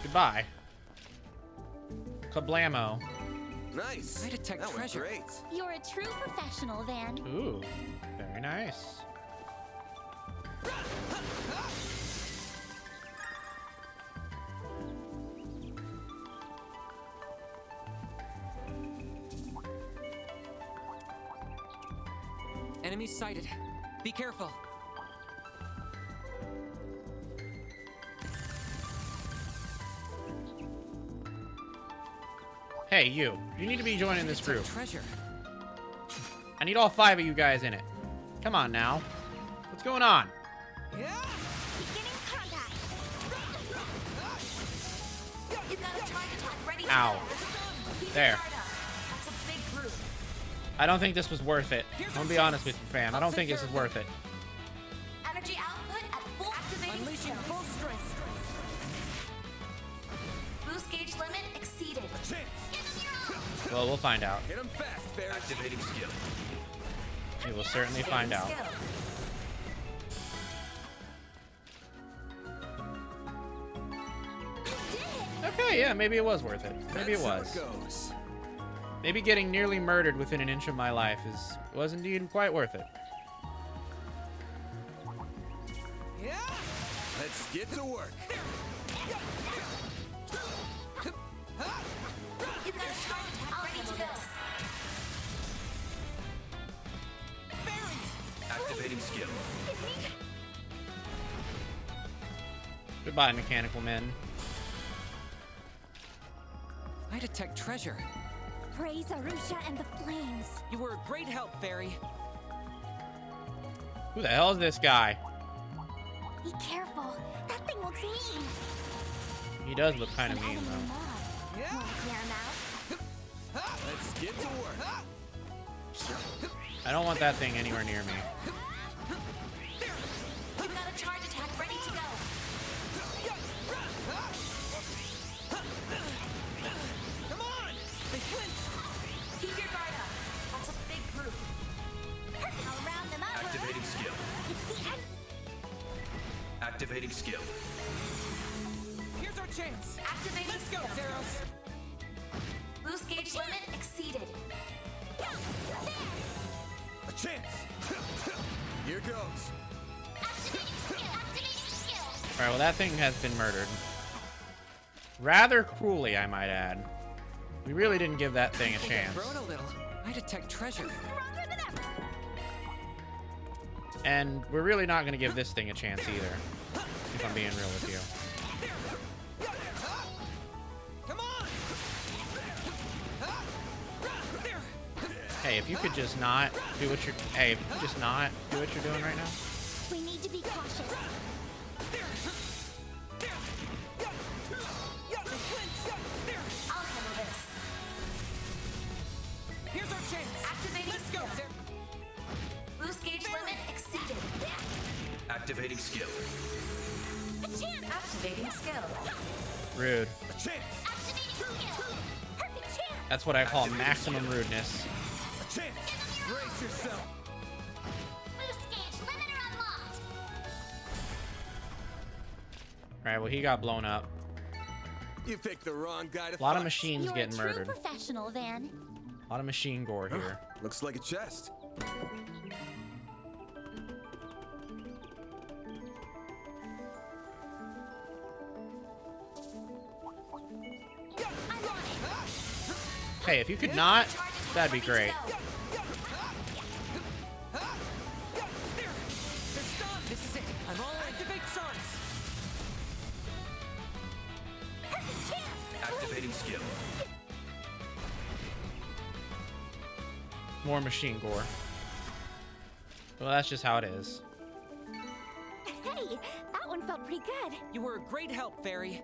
S1: goodbye. Kablamo.
S4: Nice.
S3: I detect
S4: that
S3: treasure.
S4: Was great.
S2: You're a true professional, Van.
S1: Ooh, very nice.
S3: Enemies sighted. Be careful.
S1: Hey, you. You need to be joining this group.
S3: Treasure.
S1: I need all 5 of you guys in it. Come on now. What's going on?
S2: Beginning contact. You've got a charge attack ready to
S1: Ow.
S2: go. Keep
S1: There.
S2: your guard up. That's a big group.
S1: I don't think this was worth it. I'm gonna be honest with you, fam. I don't think this is worth it.
S2: Energy output at full activating
S3: Unleashing
S2: skill.
S3: full strength.
S2: Boost gauge limit exceeded.
S1: Well, we'll find out.
S4: Hit him fast, Barry.
S6: Activating skill.
S1: We will certainly find out.
S2: Skill.
S1: Okay, yeah, maybe it was worth it. Maybe it
S4: That's how
S1: was.
S4: goes.
S1: Maybe getting nearly murdered within an inch of my life was indeed quite worth it.
S4: Let's get to work.
S2: You've got a charge attack ready to go.
S6: Activating skill.
S1: Goodbye, mechanical men.
S3: I detect treasure.
S2: Praise Arusha and the flames.
S3: You were a great help, Fairy.
S1: Who the hell is this guy?
S2: Be careful. That thing looks mean.
S1: He does look kind of
S2: An
S1: mean,
S2: enemy
S1: though.
S2: mob. Wanna clear him out?
S4: Let's get to work.
S1: I don't want that thing anywhere near me.
S2: You've got a charge attack ready to go.
S3: Come on! They flinch!
S2: Keep your guard up. That's a big group. I'll round them up.
S6: Activating skill.
S2: It's the end.
S6: Activating skill.
S3: Here's our chance.
S2: Activating
S3: Let's go,
S2: skill.
S3: Zeros.
S2: Boost gauge limit exceeded.
S4: A chance. Here goes.
S2: Activating skill. Activating skill.
S1: Alright, well, that thing has been murdered. Rather cruelly, I might add. We really didn't give that thing a chance.
S3: Throw it a little. I detect treasure.
S2: Stronger than ever.
S1: And we're really not going to give this thing a chance either, if I'm being real with you.
S3: Come on!
S1: Hey, if you could just not do what you're... Hey, if you could just not do what you're doing right now.
S2: We need to be cautious. I'll handle this.
S3: Here's our chance.
S2: Activating
S3: Let's go,
S2: skill.
S3: Zero.
S2: Boost gauge limit exceeded.
S6: Activating skill.
S2: A chance. Activating skill.
S1: Rude.
S4: A chance.
S2: Activating skill. Perfect chance.
S1: That's what I call maximum rudeness.
S4: A chance. Brace yourself.
S2: Boost gauge limiter unlocked.
S1: Alright, well, he got blown up.
S4: You picked the wrong guy to
S1: A lot of
S4: fight.
S1: machines
S2: You're
S1: getting
S2: a true
S1: murdered.
S2: professional, Van.
S1: A lot of machine gore here.
S4: Looks like a chest.
S2: I'm on it.
S1: Hey, if you could not,
S2: Charge attack
S1: that'd be
S2: ready to
S1: great.
S2: go.
S3: They're stunned. This is it. I'm all in. Activate charts.
S2: Perfect chance.
S6: Activating skill.
S1: More machine gore. Well, that's just how it is.
S2: Hey, that one felt pretty good.
S3: You were a great help, Fairy.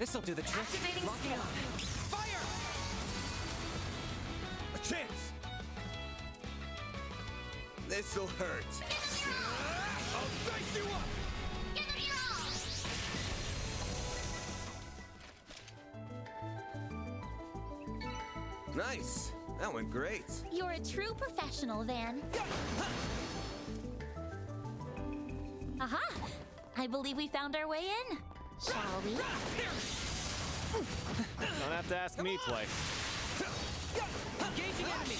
S3: This'll do the trick.
S10: Activating
S3: Locking
S10: skill.
S3: on.
S9: Fire! A chance!
S4: This'll hurt.
S9: I'll dice you up!
S4: Nice. That went great.
S2: You're a true professional, Van. Aha! I believe we found our way in. Shall we?
S7: Don't have to ask me twice.
S3: Engaging enemy.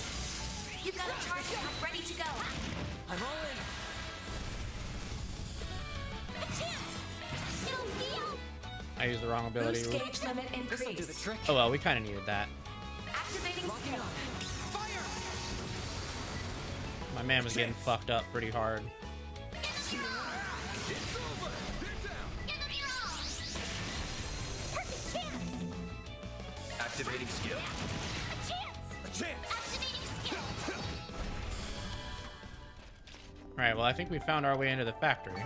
S10: You've got a charge pack ready to go.
S3: I'm all in.
S2: A chance! It'll heal!
S1: I used the wrong ability.
S10: Boost gauge limit
S3: This'll do the
S10: increased.
S3: trick.
S1: Oh well, we kind of needed that.
S10: Activating
S3: Locking
S10: skill.
S3: on. Fire!
S1: My man was getting fucked up pretty hard.
S9: It's over! They're down!
S2: Perfect chance!
S6: Activating skill.
S2: A chance!
S9: A chance!
S2: Activating skill!
S1: Alright, well I think we found our way into the factory.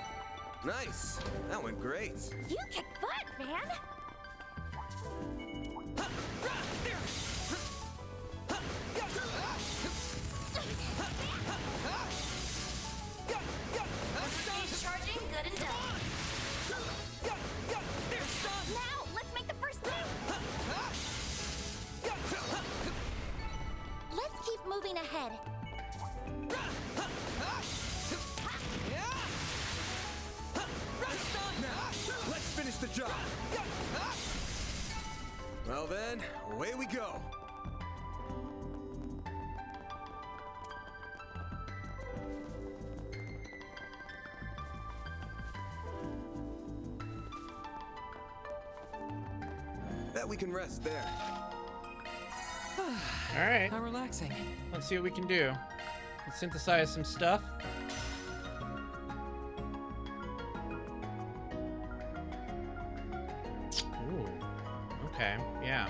S4: Nice. That went great.
S2: You kick butt, Van!
S10: Stage charging, good and done.
S2: Now, let's make the first move! Let's keep moving ahead.
S4: Let's finish the job. Well then, away we go. Bet we can rest there.
S1: Alright,
S3: How relaxing.
S1: let's see what we can do. Let's synthesize some stuff. Ooh. Okay, yeah.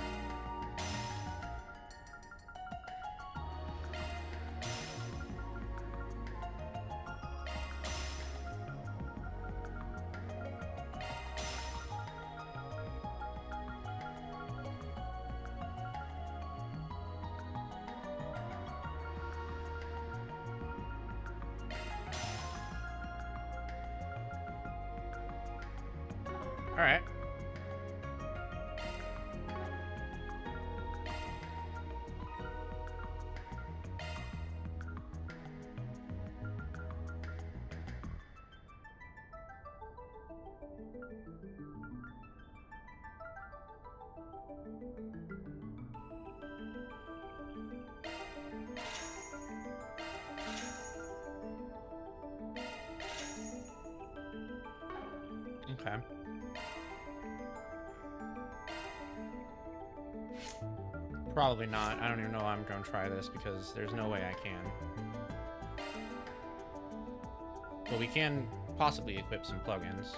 S1: All right. Okay. Probably not. I don't even know I'm going to try this because there's no way I can. But we can possibly equip some plugins.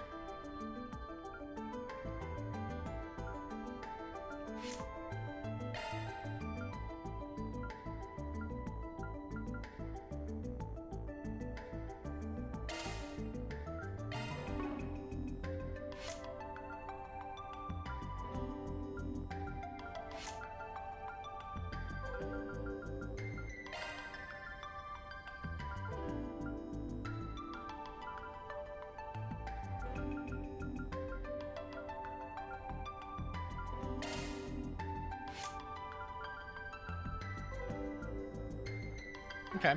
S1: Okay.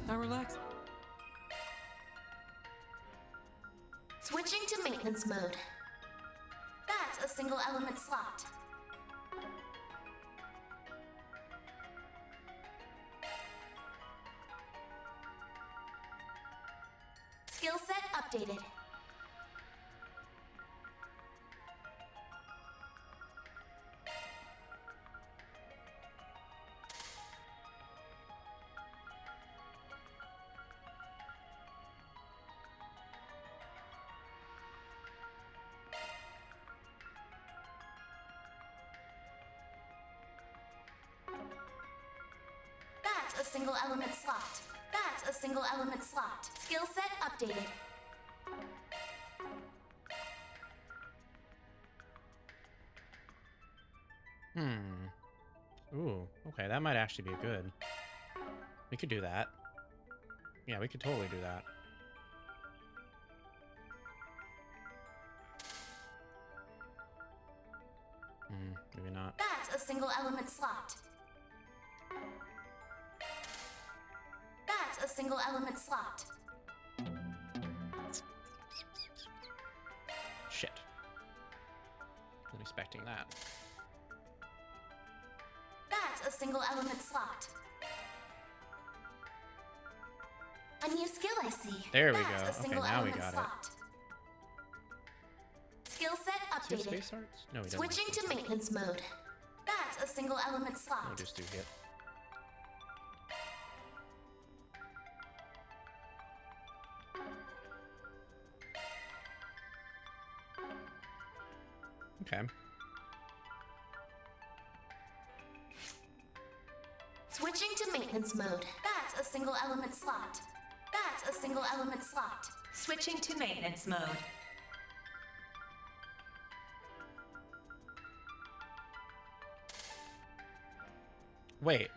S3: How relaxing.
S2: Switching to maintenance mode. That's a single element slot. Skill set updated. That's a single element slot. That's a single element slot. Skill set updated.
S1: Ooh, okay, that might actually be good. We could do that. Yeah, we could totally do that. Maybe not.
S2: That's a single element slot. That's a single element slot.
S1: Shit. Wasn't expecting that.
S2: That's a single element slot. A new skill I see.
S1: There we
S2: That's
S1: go.
S2: A
S1: Okay, now we got
S2: slot. Skill set
S1: it. Is he
S2: updated.
S1: space arts? No, he doesn't.
S2: Switching to maintenance mode. That's a single element slot.
S1: We'll just do hit. Okay.
S2: Switching to maintenance mode. That's a single element slot. That's a single element slot.
S10: Switching to maintenance mode.
S1: Wait.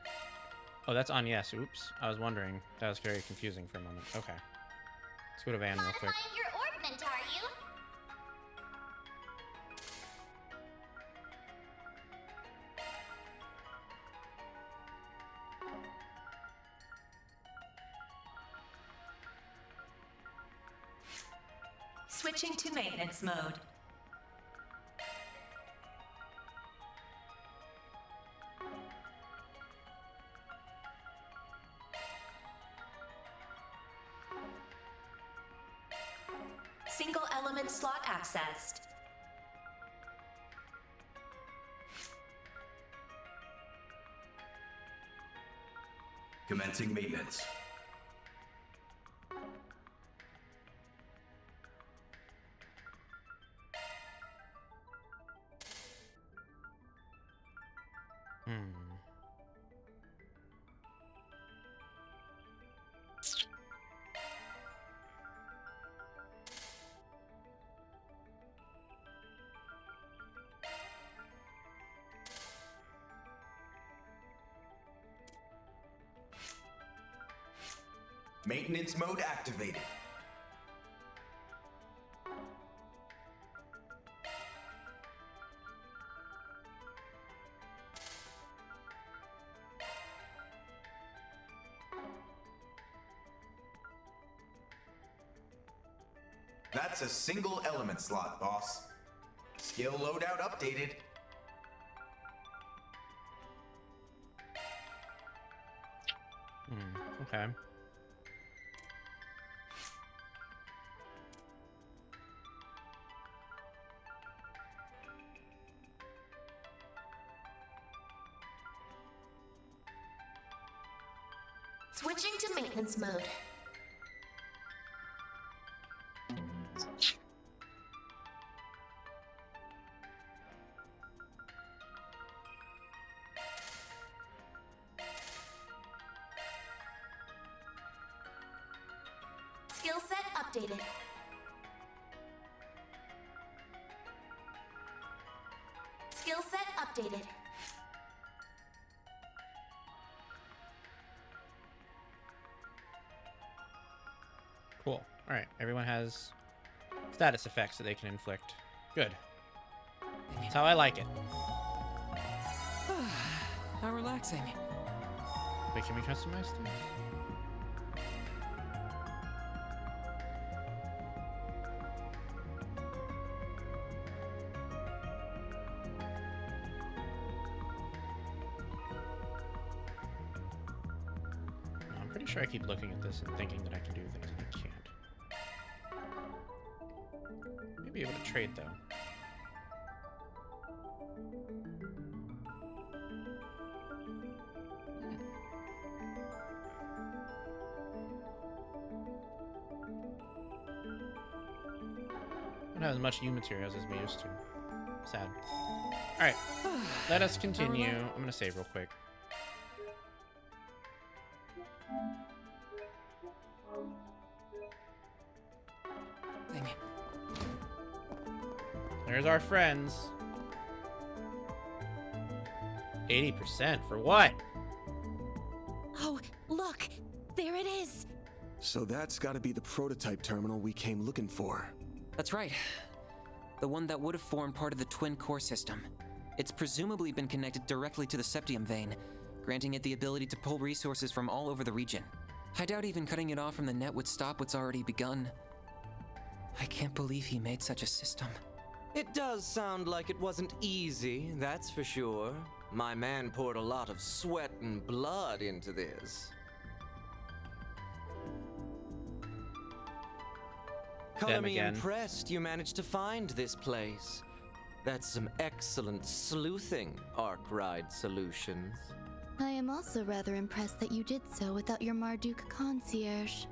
S1: Oh, that's on yes. Oops. I was wondering. That was very confusing for a moment. Okay. Let's go to Van real quick.
S2: Modifying your orbment, are you?
S10: Switching to maintenance mode. Single element slot accessed.
S6: Commencing maintenance. Maintenance mode activated. That's a single element slot, boss. Skill loadout updated.
S1: Okay.
S2: Switching to maintenance mode. Skill set updated. Skill set updated.
S1: Cool. Alright, everyone has status effects that they can inflict. Good. That's how I like it.
S3: How relaxing.
S1: Wait, can we customize things? No, I'm pretty sure I keep looking at this and thinking that I can do things and I can't. Maybe able to trade though. Don't have as much new materials as we used to. Sad. Alright, let us continue. I'm gonna save real quick. Where's our friends? 80% for what?
S2: Oh, look! There it is!
S4: So that's gotta be the prototype terminal we came looking for.
S3: That's right. The one that would have formed part of the twin core system. It's presumably been connected directly to the septium vein, granting it the ability to pull resources from all over the region. I doubt even cutting it off from the net would stop what's already begun. I can't believe he made such a system.
S11: It does sound like it wasn't easy, that's for sure. My man poured a lot of sweat and blood into this. Color me
S1: again.
S11: impressed you managed to find this place. That's some excellent sleuthing, Arkwright Solutions.
S5: I am also rather impressed that you did so without your Marduk concierge.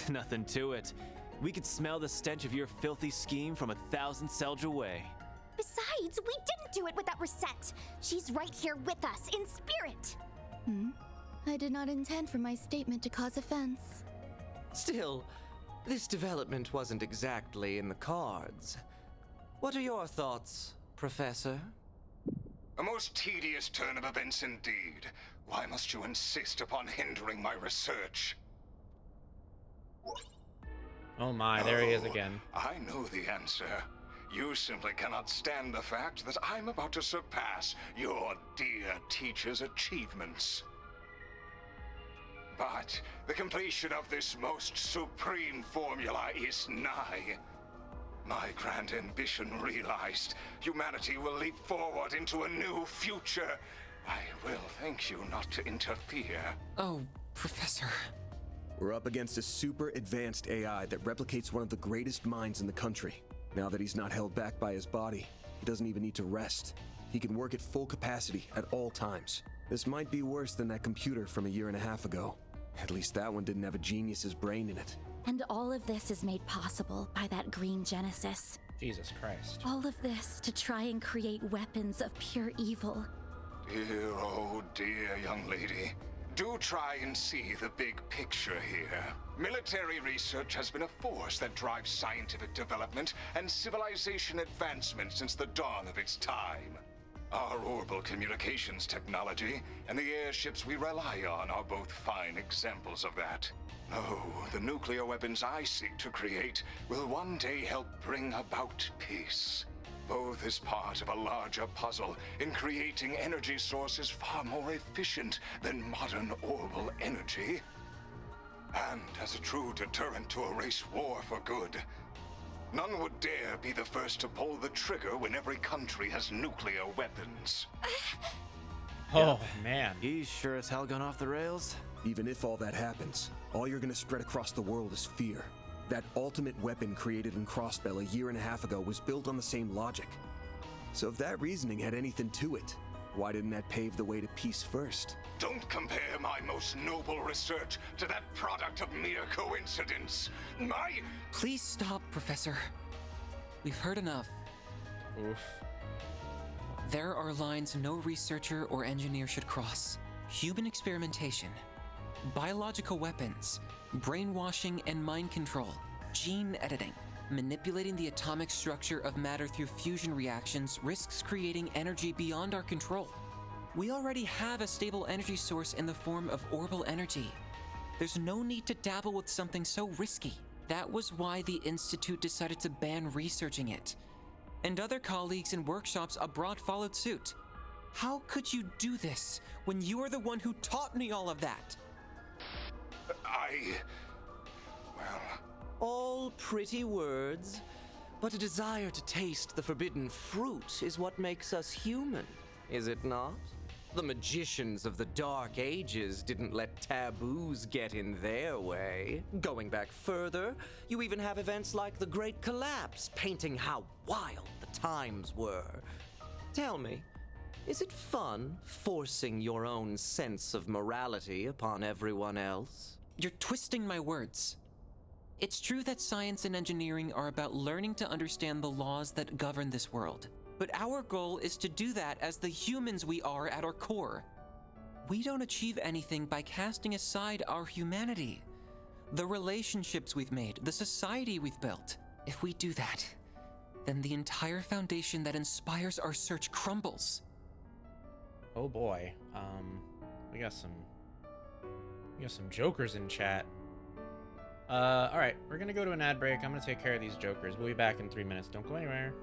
S7: Nothing to it. We could smell the stench of your filthy scheme from 1,000 Selja away.
S2: Besides, we didn't do it without Reset. She's right here with us, in spirit.
S5: I did not intend for my statement to cause offense.
S11: Still, this development wasn't exactly in the cards. What are your thoughts, Professor?
S12: A most tedious turn of events indeed. Why must you insist upon hindering my research?
S1: Oh my, there he is again.
S12: I know the answer. You simply cannot stand the fact that I'm about to surpass your dear teacher's achievements. But the completion of this most supreme formula is nigh. My grand ambition realized, humanity will leap forward into a new future. I will thank you not to interfere.
S3: Oh, Professor.
S4: We're up against a super advanced AI that replicates one of the greatest minds in the country. Now that he's not held back by his body, he doesn't even need to rest. He can work at full capacity at all times. This might be worse than that computer from 1.5 years ago. At least that one didn't have a genius's brain in it.
S2: And all of this is made possible by that green Genesis.
S1: Jesus Christ.
S2: All of this to try and create weapons of pure evil.
S12: Dear, oh dear, young lady. Do try and see the big picture here. Military research has been a force that drives scientific development and civilization advancement since the dawn of its time. Our orbital communications technology and the airships we rely on are both fine examples of that. Oh, the nuclear weapons I seek to create will one day help bring about peace. Both as part of a larger puzzle in creating energy sources far more efficient than modern orbital energy. And as a true deterrent to erase war for good. None would dare be the first to pull the trigger when every country has nuclear weapons.
S1: Oh, man.
S7: He's sure as hell gone off the rails.
S4: Even if all that happens, all you're gonna spread across the world is fear. That ultimate weapon created in Crossbell 1.5 years ago was built on the same logic. So if that reasoning had anything to it, why didn't that pave the way to peace first?
S12: Don't compare my most noble research to that product of mere coincidence.
S3: Please stop, Professor. We've heard enough.
S1: Oof.
S3: There are lines no researcher or engineer should cross. Human experimentation, biological weapons, brainwashing and mind control, gene editing. Manipulating the atomic structure of matter through fusion reactions risks creating energy beyond our control. We already have a stable energy source in the form of orbital energy. There's no need to dabble with something so risky. That was why the Institute decided to ban researching it. And other colleagues in workshops abroad followed suit. How could you do this when you are the one who taught me all of that?
S11: All pretty words, but a desire to taste the forbidden fruit is what makes us human, is it not? The magicians of the Dark Ages didn't let taboos get in their way. Going back further, you even have events like the Great Collapse painting how wild the times were. Tell me, is it fun forcing your own sense of morality upon everyone else?
S3: You're twisting my words. It's true that science and engineering are about learning to understand the laws that govern this world. But our goal is to do that as the humans we are at our core. We don't achieve anything by casting aside our humanity, the relationships we've made, the society we've built. If we do that, then the entire foundation that inspires our search crumbles.
S1: Oh boy. We got some jokers in chat. Alright, we're gonna go to an ad break. I'm gonna take care of these jokers. We'll be back in 3 minutes. Don't go anywhere.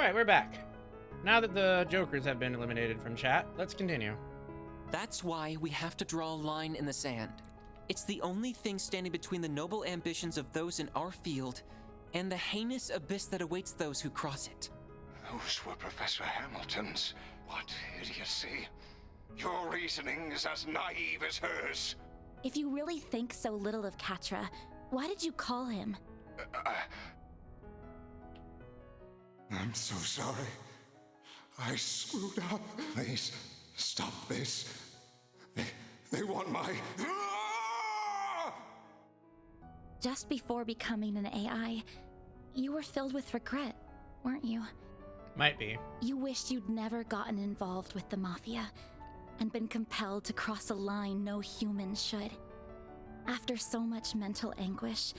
S1: Alright, we're back. Now that the jokers have been eliminated from chat, let's continue.
S3: That's why we have to draw a line in the sand. It's the only thing standing between the noble ambitions of those in our field and the heinous abyss that awaits those who cross it.
S12: Those were Professor Hamilton's. What idiocy. Your reasoning is as naive as hers.
S2: If you really think so little of Katra, why did you call him?
S12: I'm so sorry. I screwed up. Please, stop this. They want my...
S2: Just before becoming an AI, you were filled with regret, weren't you?
S1: Might be.
S2: You wished you'd never gotten involved with the Mafia and been compelled to cross a line no human should. After so much mental anguish,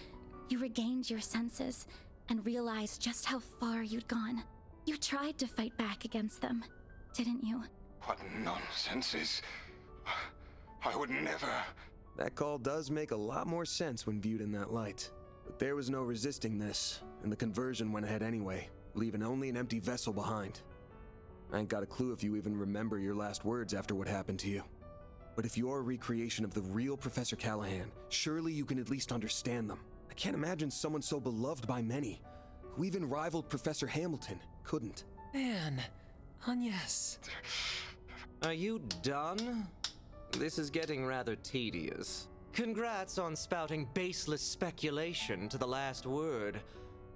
S2: you regained your senses and realized just how far you'd gone. You tried to fight back against them, didn't you?
S12: What nonsense. I would never...
S4: That call does make a lot more sense when viewed in that light. But there was no resisting this, and the conversion went ahead anyway, leaving only an empty vessel behind. I ain't got a clue if you even remember your last words after what happened to you. But if you're a recreation of the real Professor Callahan, surely you can at least understand them. I can't imagine someone so beloved by many, who even rivaled Professor Hamilton, couldn't.
S11: Man, Agnes. Are you done? This is getting rather tedious. Congrats on spouting baseless speculation to the last word,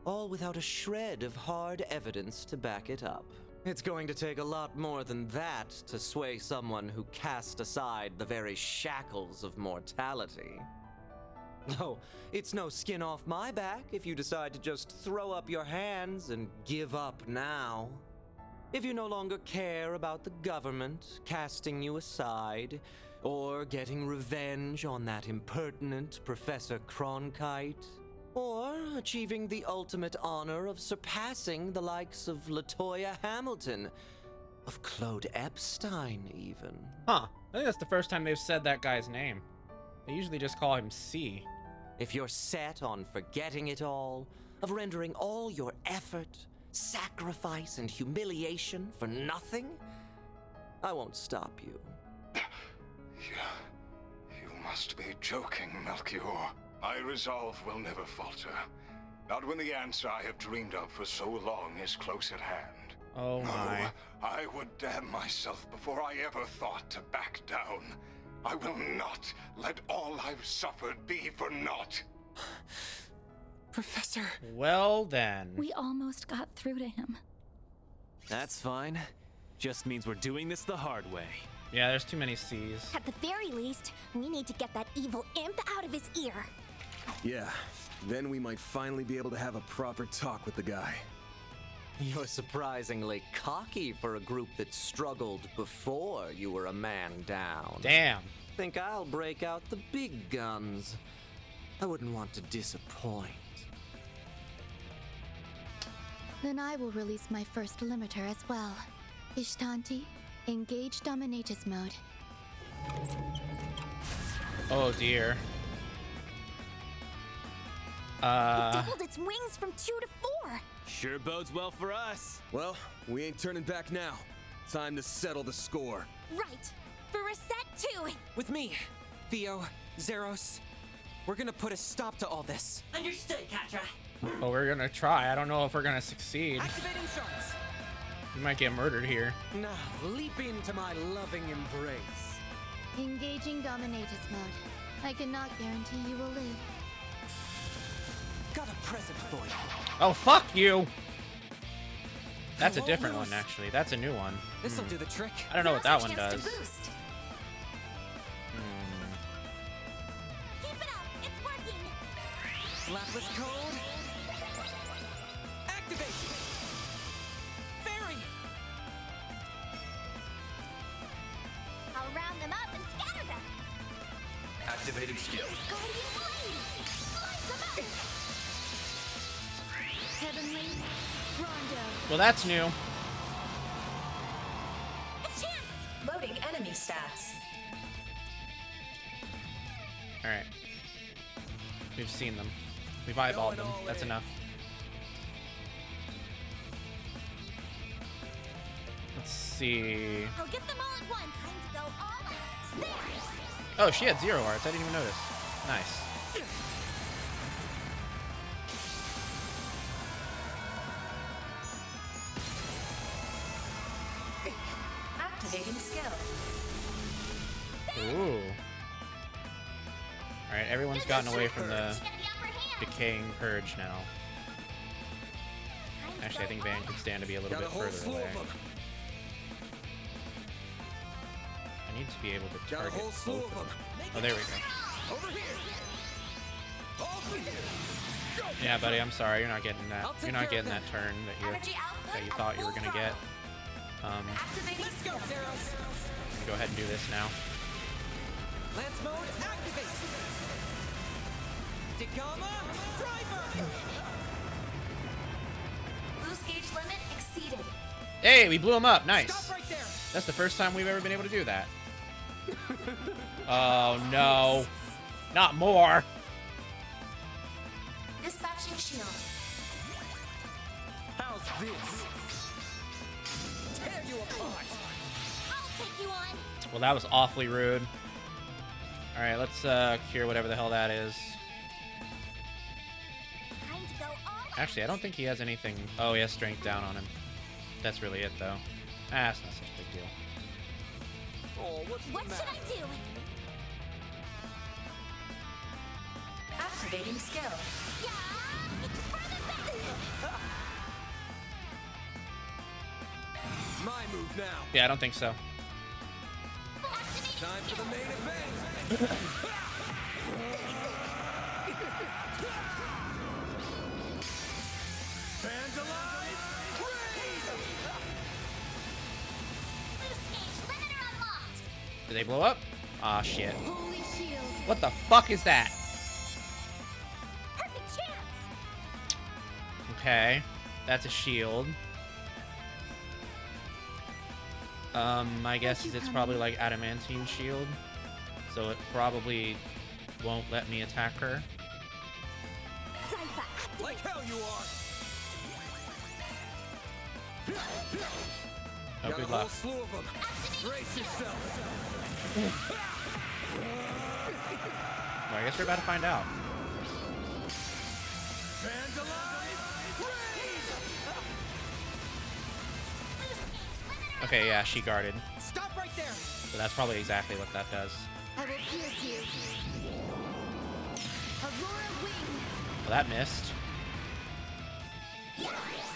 S11: all without a shred of hard evidence to back it up. It's going to take a lot more than that to sway someone who cast aside the very shackles of mortality. Oh, it's no skin off my back if you decide to just throw up your hands and give up now. If you no longer care about the government casting you aside, or getting revenge on that impertinent Professor Cronkite, or achieving the ultimate honor of surpassing the likes of LaToya Hamilton, of Claude Epstein even.
S1: Huh. I think that's the first time they've said that guy's name. They usually just call him C.
S11: If you're set on forgetting it all, of rendering all your effort, sacrifice, and humiliation for nothing, I won't stop you.
S12: You must be joking, Melchior. My resolve will never falter. Not when the answer I have dreamed of for so long is close at hand.
S1: Oh my.
S12: No, I would damn myself before I ever thought to back down. I will not let all I've suffered be for naught.
S3: Professor.
S1: Well then.
S13: We almost got through to him.
S7: That's fine. Just means we're doing this the hard way.
S1: Yeah, there's too many C's.
S2: At the very least, we need to get that evil imp out of his ear.
S4: Yeah, then we might finally be able to have a proper talk with the guy.
S11: You're surprisingly cocky for a group that struggled before you were a man down.
S1: Damn.
S11: Think I'll break out the big guns. I wouldn't want to disappoint.
S5: Then I will release my first limiter as well. Ishtanti, engage Dominatus mode.
S1: Oh dear.
S2: It doubled its wings from 2 to 4.
S7: Sure bodes well for us.
S4: Well, we ain't turning back now. Time to settle the score.
S2: Right. For Reset 2.
S3: With me, Theo, Zeros. We're gonna put a stop to all this.
S10: Understood, Katra.
S1: Oh, we're gonna try. I don't know if we're gonna succeed.
S3: Activating sharks.
S1: We might get murdered here.
S3: Now, leap into my loving embrace.
S5: Engaging Dominatus mode. I cannot guarantee you will live.
S3: Got a present for you.
S1: Oh, fuck you! That's a different one, actually. That's a new one.
S3: This'll do the trick.
S1: I don't know what that one does.
S2: Keep it up. It's working.
S3: Lapis code. Activation. Fairy.
S2: I'll round them up and scatter them.
S6: Activating skill.
S2: Guardian Blade. Slice them up.
S5: Heavenly Rondo.
S1: Well, that's new.
S2: A chance.
S10: Loading enemy stats.
S1: Alright. We've seen them. We've eyeballed them. That's enough. Let's see.
S2: I'll get them all at once. Time to go all out. There.
S1: Oh, she had 0 hearts. I didn't even notice. Nice.
S10: Activating skill.
S1: Ooh. Alright, everyone's gotten away from the decaying purge now. Actually, I think Van could stand to be a little bit further away. I need to be able to target both of them. Oh, there we go.
S9: Over here. Over here.
S1: Yeah, buddy, I'm sorry. You're not getting that. You're not getting that turn that you thought you were gonna get.
S3: Let's go, Zeros.
S1: Go ahead and do this now.
S3: Lance mode activate. Degama driver.
S2: Boost gauge limit exceeded.
S1: Hey, we blew him up. Nice.
S3: Stop right there.
S1: That's the first time we've ever been able to do that. Oh no, not more.
S2: Dispatching shield.
S3: How's this?
S9: tear you apart.
S2: I'll take you on.
S1: Well, that was awfully rude. All right, let's cure whatever the hell that is.
S2: Time to go all out.
S1: Actually, I don't think he has anything. Oh, he has strength down on him. That's really it, though. Ah, it's not such a big deal.
S9: Oh, what's the
S2: What
S9: matter?
S2: should I do?
S10: Activating skill.
S2: Yeah, it's further back.
S9: My move now.
S1: Yeah, I don't think so.
S9: Time for the main event. Fans alive! Raid!
S2: Boost gauge limiter unlocked.
S1: Did they blow up? Ah, shit.
S2: Holy shield.
S1: What the fuck is that?
S2: Perfect chance.
S1: Okay, that's a shield. My guess is it's probably like adamantine shield, so it probably won't let me attack her.
S9: Like hell you are.
S1: Oh,
S9: Got
S1: good
S9: a whole
S1: luck.
S9: slew of them. Brace yourself.
S1: Well, I guess we're about to find out.
S9: Fans alive! Raid!
S1: Okay, yeah, she guarded.
S9: Stop right there.
S1: So that's probably exactly what that does.
S2: I will pierce you. Aurora wing.
S1: Well, that missed.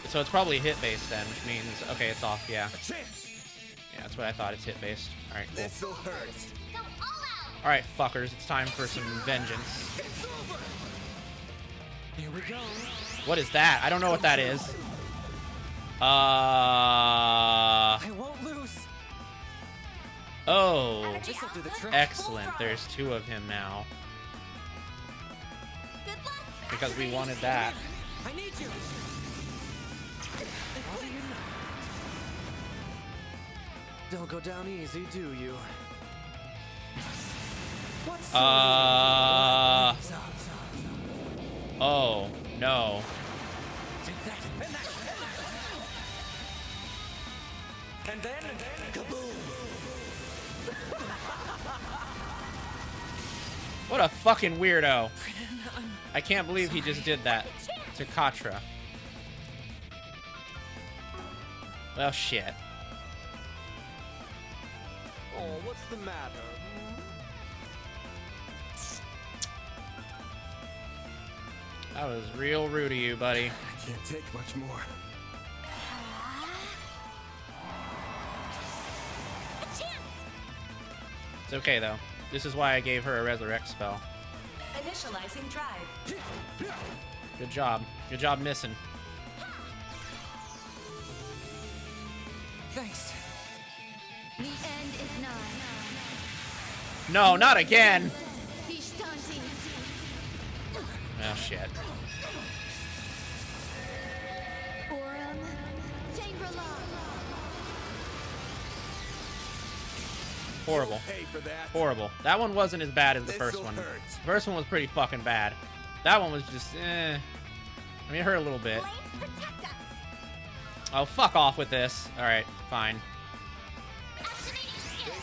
S1: So it's probably hit-based then, which means... Okay, it's off, yeah.
S9: A chance.
S1: Yeah, that's what I thought. It's hit-based. Alright, cool.
S9: This'll hurt.
S2: Go all out.
S1: Alright, fuckers. It's time for some vengeance.
S9: It's over. Here we go.
S1: What is that? I don't know what that is.
S3: I won't lose.
S1: Oh.
S3: This'll do the trick.
S1: Excellent. There's two of him now.
S2: Good luck.
S1: Because we wanted that.
S3: I need you. Don't go down easy, do you? What's
S1: Oh, no.
S9: And then, kaboom!
S1: What a fucking weirdo. I can't believe he just did that to Katra. Well, shit.
S9: Oh, what's the matter?
S1: That was real rude of you, buddy.
S4: I can't take much more.
S1: It's okay, though. This is why I gave her a resurrect spell.
S10: Initializing drive.
S1: Good job. Good job missing.
S3: Thanks.
S2: The end is nigh.
S1: No, not again!
S2: Vishtanti.
S1: Oh, shit.
S2: Aurum. Chamberlain.
S1: Horrible.
S4: Pay for that.
S1: Horrible. That one wasn't as bad as the first
S4: This'll
S1: one.
S4: hurt.
S1: The first one was pretty fucking bad. That one was just, eh. I mean, it hurt a little bit.
S2: Flames protect us.
S1: Oh, fuck off with this. Alright, fine.
S2: Activating skill.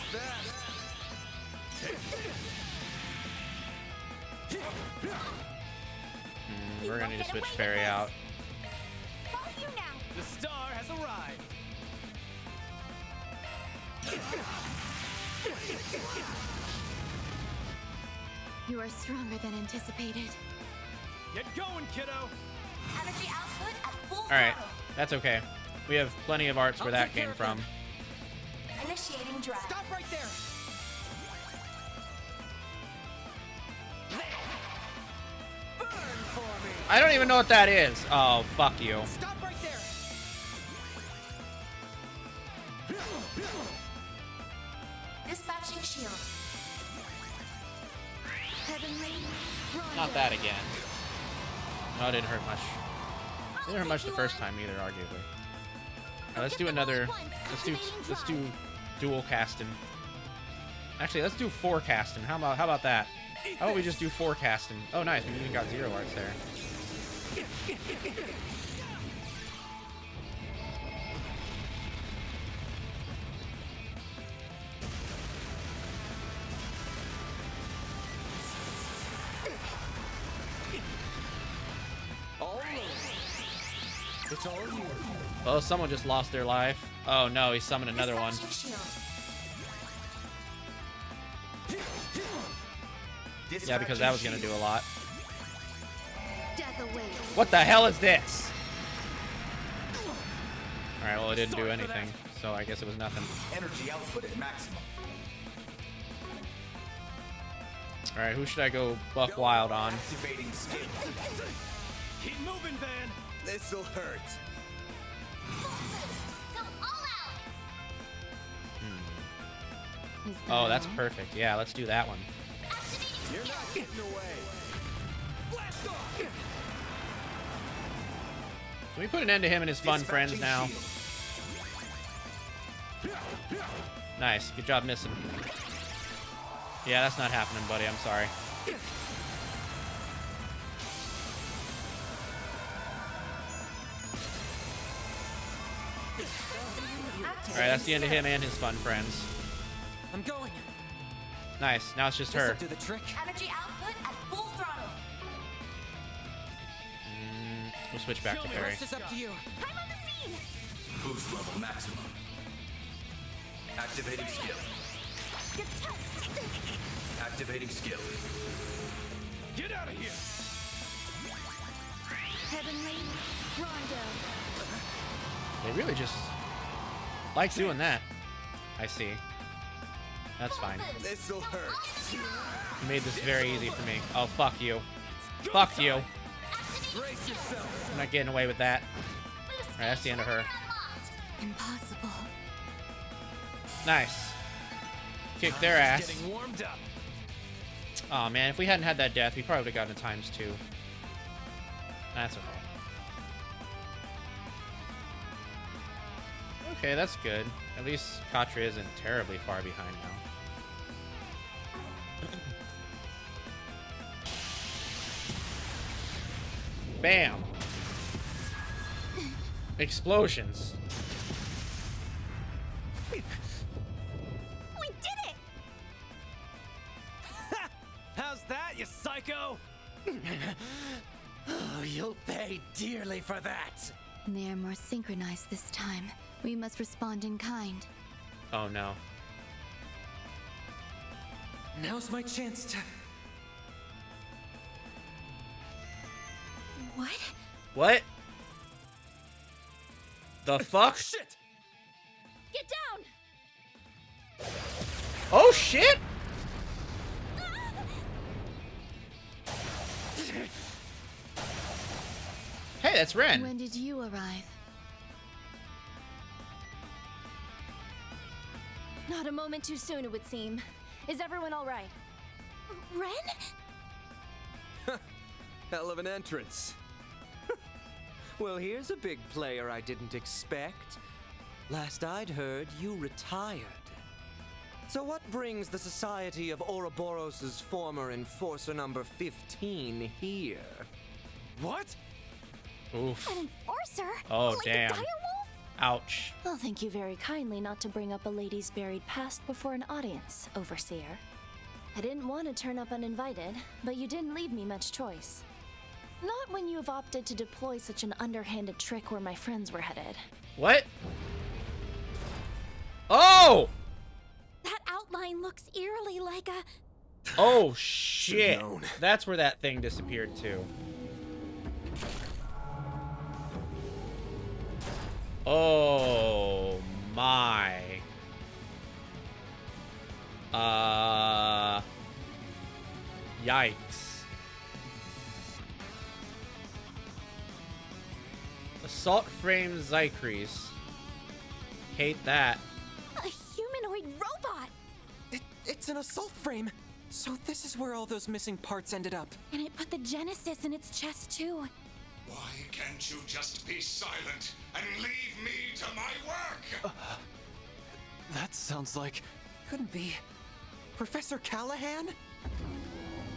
S1: We're gonna need to switch Fairy out.
S2: Follow you now.
S9: The star has arrived.
S2: You are stronger than anticipated.
S9: Get going, kiddo.
S10: Energy output at full
S1: Alright,
S10: throttle.
S1: that's okay. We have plenty of arts where that came from.
S10: Initiating drive.
S9: Stop right there. Burn for me.
S1: I don't even know what that is. Oh, fuck you.
S9: Stop right there.
S10: Dispatching shield.
S2: Heavenly.
S1: Not that again. No, it didn't hurt much. It didn't hurt much the first time either, arguably. Now, let's do another. Let's do dual casting. Actually, let's do 4 casting. How about that? How about we just do 4 casting? Oh, nice. We even got 0 arts there.
S11: It's all you.
S1: Oh, someone just lost their life. Oh no, he summoned another one. Yeah, because that was gonna do a lot. What the hell is this? Alright, well it didn't do anything, so I guess it was nothing.
S6: Energy output at maximum.
S1: Alright, who should I go buck wild on?
S6: Activating skill.
S9: Keep moving, Van.
S4: This'll hurt.
S1: Oh, that's perfect. Yeah, let's do that one.
S4: You're not getting away.
S1: Can we put an end to him and his fun friends now? Nice. Good job missing. Yeah, that's not happening, buddy. I'm sorry. Alright, that's the end of him and his fun friends.
S3: I'm going.
S1: Nice. Now it's just her.
S3: Do the trick.
S2: Energy output at full throttle.
S1: We'll switch back to Perry.
S3: Rest is up to you.
S2: I'm on the scene.
S6: Boost level maximum. Activating skill.
S2: You're toast.
S6: Activating skill.
S9: Get out of here.
S2: Heavenly Rondo.
S1: They really just like doing that. I see. That's fine.
S4: This'll hurt.
S1: You made this very easy for me. Oh, fuck you. Fuck you.
S4: Brace yourself.
S1: I'm not getting away with that. Alright, that's the end of her.
S5: Impossible.
S1: Nice. Kick their ass.
S9: Getting warmed up.
S1: Oh man, if we hadn't had that death, we probably would have gotten a ×2. That's okay. Okay, that's good. At least Katra isn't terribly far behind now. Bam! Explosions.
S2: We did it!
S9: How's that, you psycho?
S11: Oh, you'll pay dearly for that.
S5: They're more synchronized this time. We must respond in kind.
S1: Oh no.
S3: Now's my chance to.
S2: What?
S1: What? The fuck?
S9: Shit!
S2: Get down!
S1: Oh shit! Hey, that's Ren.
S5: When did you arrive?
S13: Not a moment too soon, it would seem. Is everyone all right?
S2: Ren?
S4: Hell of an entrance.
S11: Well, here's a big player I didn't expect. Last I'd heard, you retired. So what brings the Society of Ouroboros' former enforcer number 15 here?
S9: What?
S1: Oof.
S2: An enforcer?
S1: Oh,
S2: like
S1: damn.
S2: A direwolf?
S1: Ouch.
S13: I'll thank you very kindly not to bring up a lady's buried past before an audience, Overseer. I didn't want to turn up uninvited, but you didn't leave me much choice. Not when you've opted to deploy such an underhanded trick where my friends were headed.
S1: What? Oh!
S2: That outline looks eerily like a...
S1: Oh shit.
S4: known.
S1: That's where that thing disappeared to. Oh my. Yikes. Assault frame Zycres. Hate that.
S2: a humanoid robot!
S3: It's an assault frame. So this is where all those missing parts ended up.
S2: And it put the Genesis in its chest, too.
S12: Why can't you just be silent and leave me to my work?
S9: That sounds like...
S3: Couldn't be. Professor Callahan?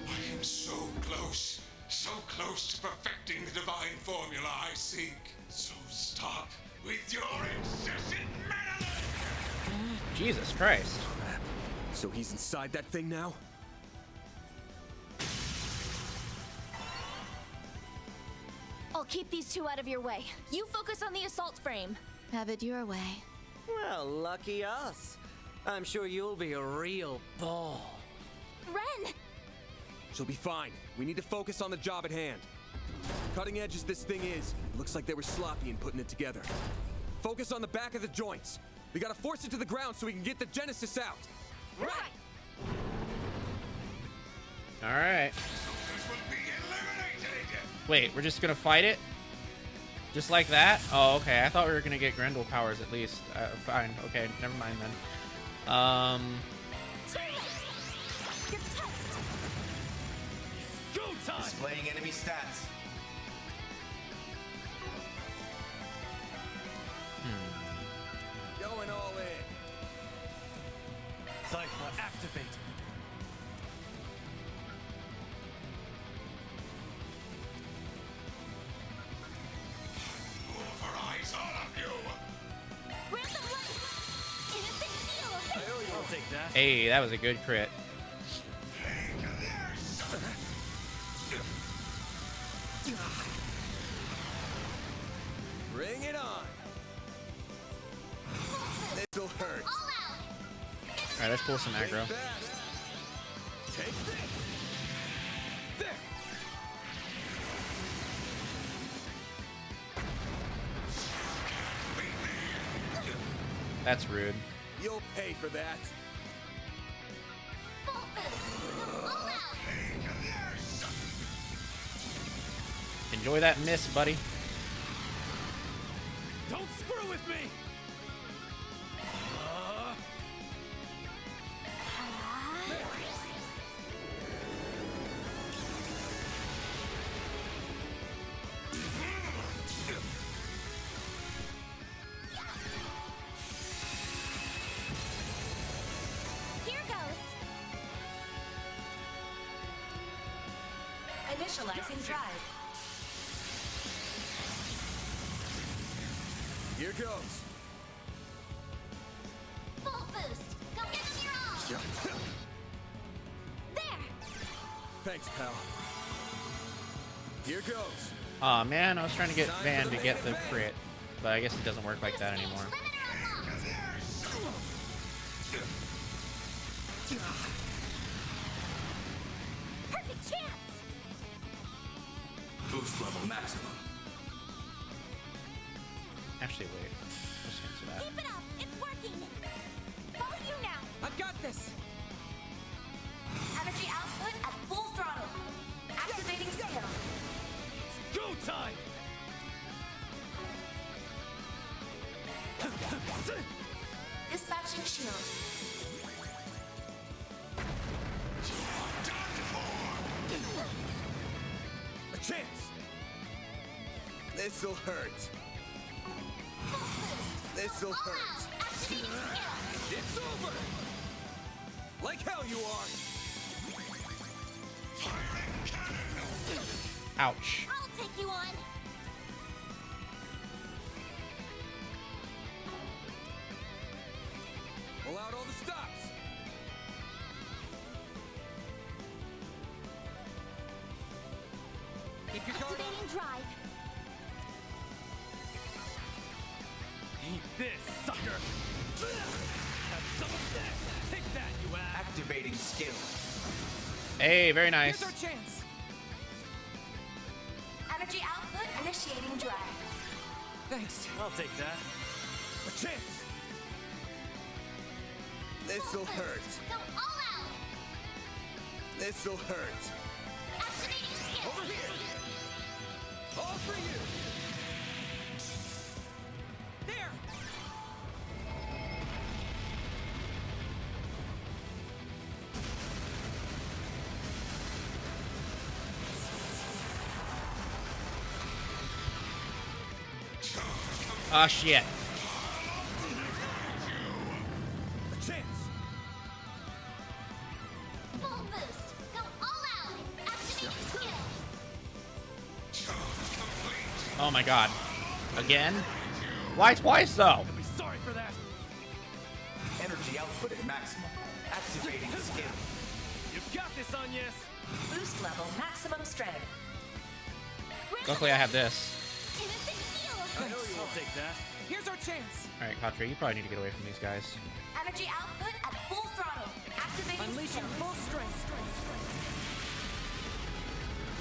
S12: I am so close to perfecting the divine formula I seek. So stop with your incessant meddling!
S1: Jesus Christ.
S4: So he's inside that thing now?
S13: I'll keep these two out of your way. You focus on the assault frame. Have it your way.
S11: Well, lucky us. I'm sure you'll be a real ball.
S13: Ren!
S4: She'll be fine. We need to focus on the job at hand. Cutting edge as this thing is, it looks like they were sloppy in putting it together. Focus on the back of the joints. We gotta force it to the ground so we can get the Genesis out.
S13: Right!
S1: Alright. Wait, we're just gonna fight it? Just like that? Oh, okay. I thought we were gonna get Grendel powers at least. Fine. Okay, never mind then.
S9: Go time!
S6: Displaying enemy stats.
S4: Going all in.
S9: Cypher, activate.
S12: Pulverize all of you.
S2: Random light! Innocent field!
S9: I'll take that.
S1: Hey, that was a good crit.
S4: Bring it on. This'll hurt.
S1: Alright, let's pull some aggro.
S4: Take this.
S9: There!
S1: That's rude.
S4: You'll pay for that.
S1: Enjoy that miss, buddy.
S9: Don't screw with me!
S2: Here goes!
S10: Initializing drive.
S4: Here goes.
S2: Full boost! Go get him your all! There!
S4: Thanks, pal. Here goes.
S1: Aw, man, I was trying to get Van to get the crit, but I guess it doesn't work like that anymore.
S2: Perfect chance!
S6: Boost level maximum.
S1: Actually, wait. Let's cancel that.
S2: Keep it up! It's working! Both you now!
S3: I've got this!
S10: Energy output at full throttle. Activating skill.
S9: Go time!
S10: Dispatching shield.
S4: A chance. This'll hurt. This'll hurt. It's over. Like hell you are.
S1: Ouch.
S2: I'll take you on!
S4: Pull out all the stops. Keep your guard up.
S2: Activating drive!
S9: Eat this, sucker! Have some of this! Take that, you ass!
S6: Activating skill.
S1: Hey, very nice.
S3: Here's our chance!
S10: Energy output initiating drive.
S3: Thanks.
S9: I'll take that.
S4: A chance. This'll hurt.
S2: Go all out!
S4: This'll hurt.
S2: Activating skill!
S4: Over here. All for you.
S3: There!
S1: Ah, shit.
S4: A chance.
S2: Full boost! Go all out! Activating skill!
S1: Oh my god. Again? Why twice though?
S9: I'll be sorry for that.
S6: Energy output at maximum. Activating skill.
S9: You've got this, Agnes.
S10: Boost level maximum strength.
S1: Luckily, I have this.
S9: I know you won't take that.
S3: Here's our chance.
S1: All right, Katra, you probably need to get away from these guys.
S2: Energy output at full throttle. Activating
S3: Unleashing
S2: skill.
S3: full strength.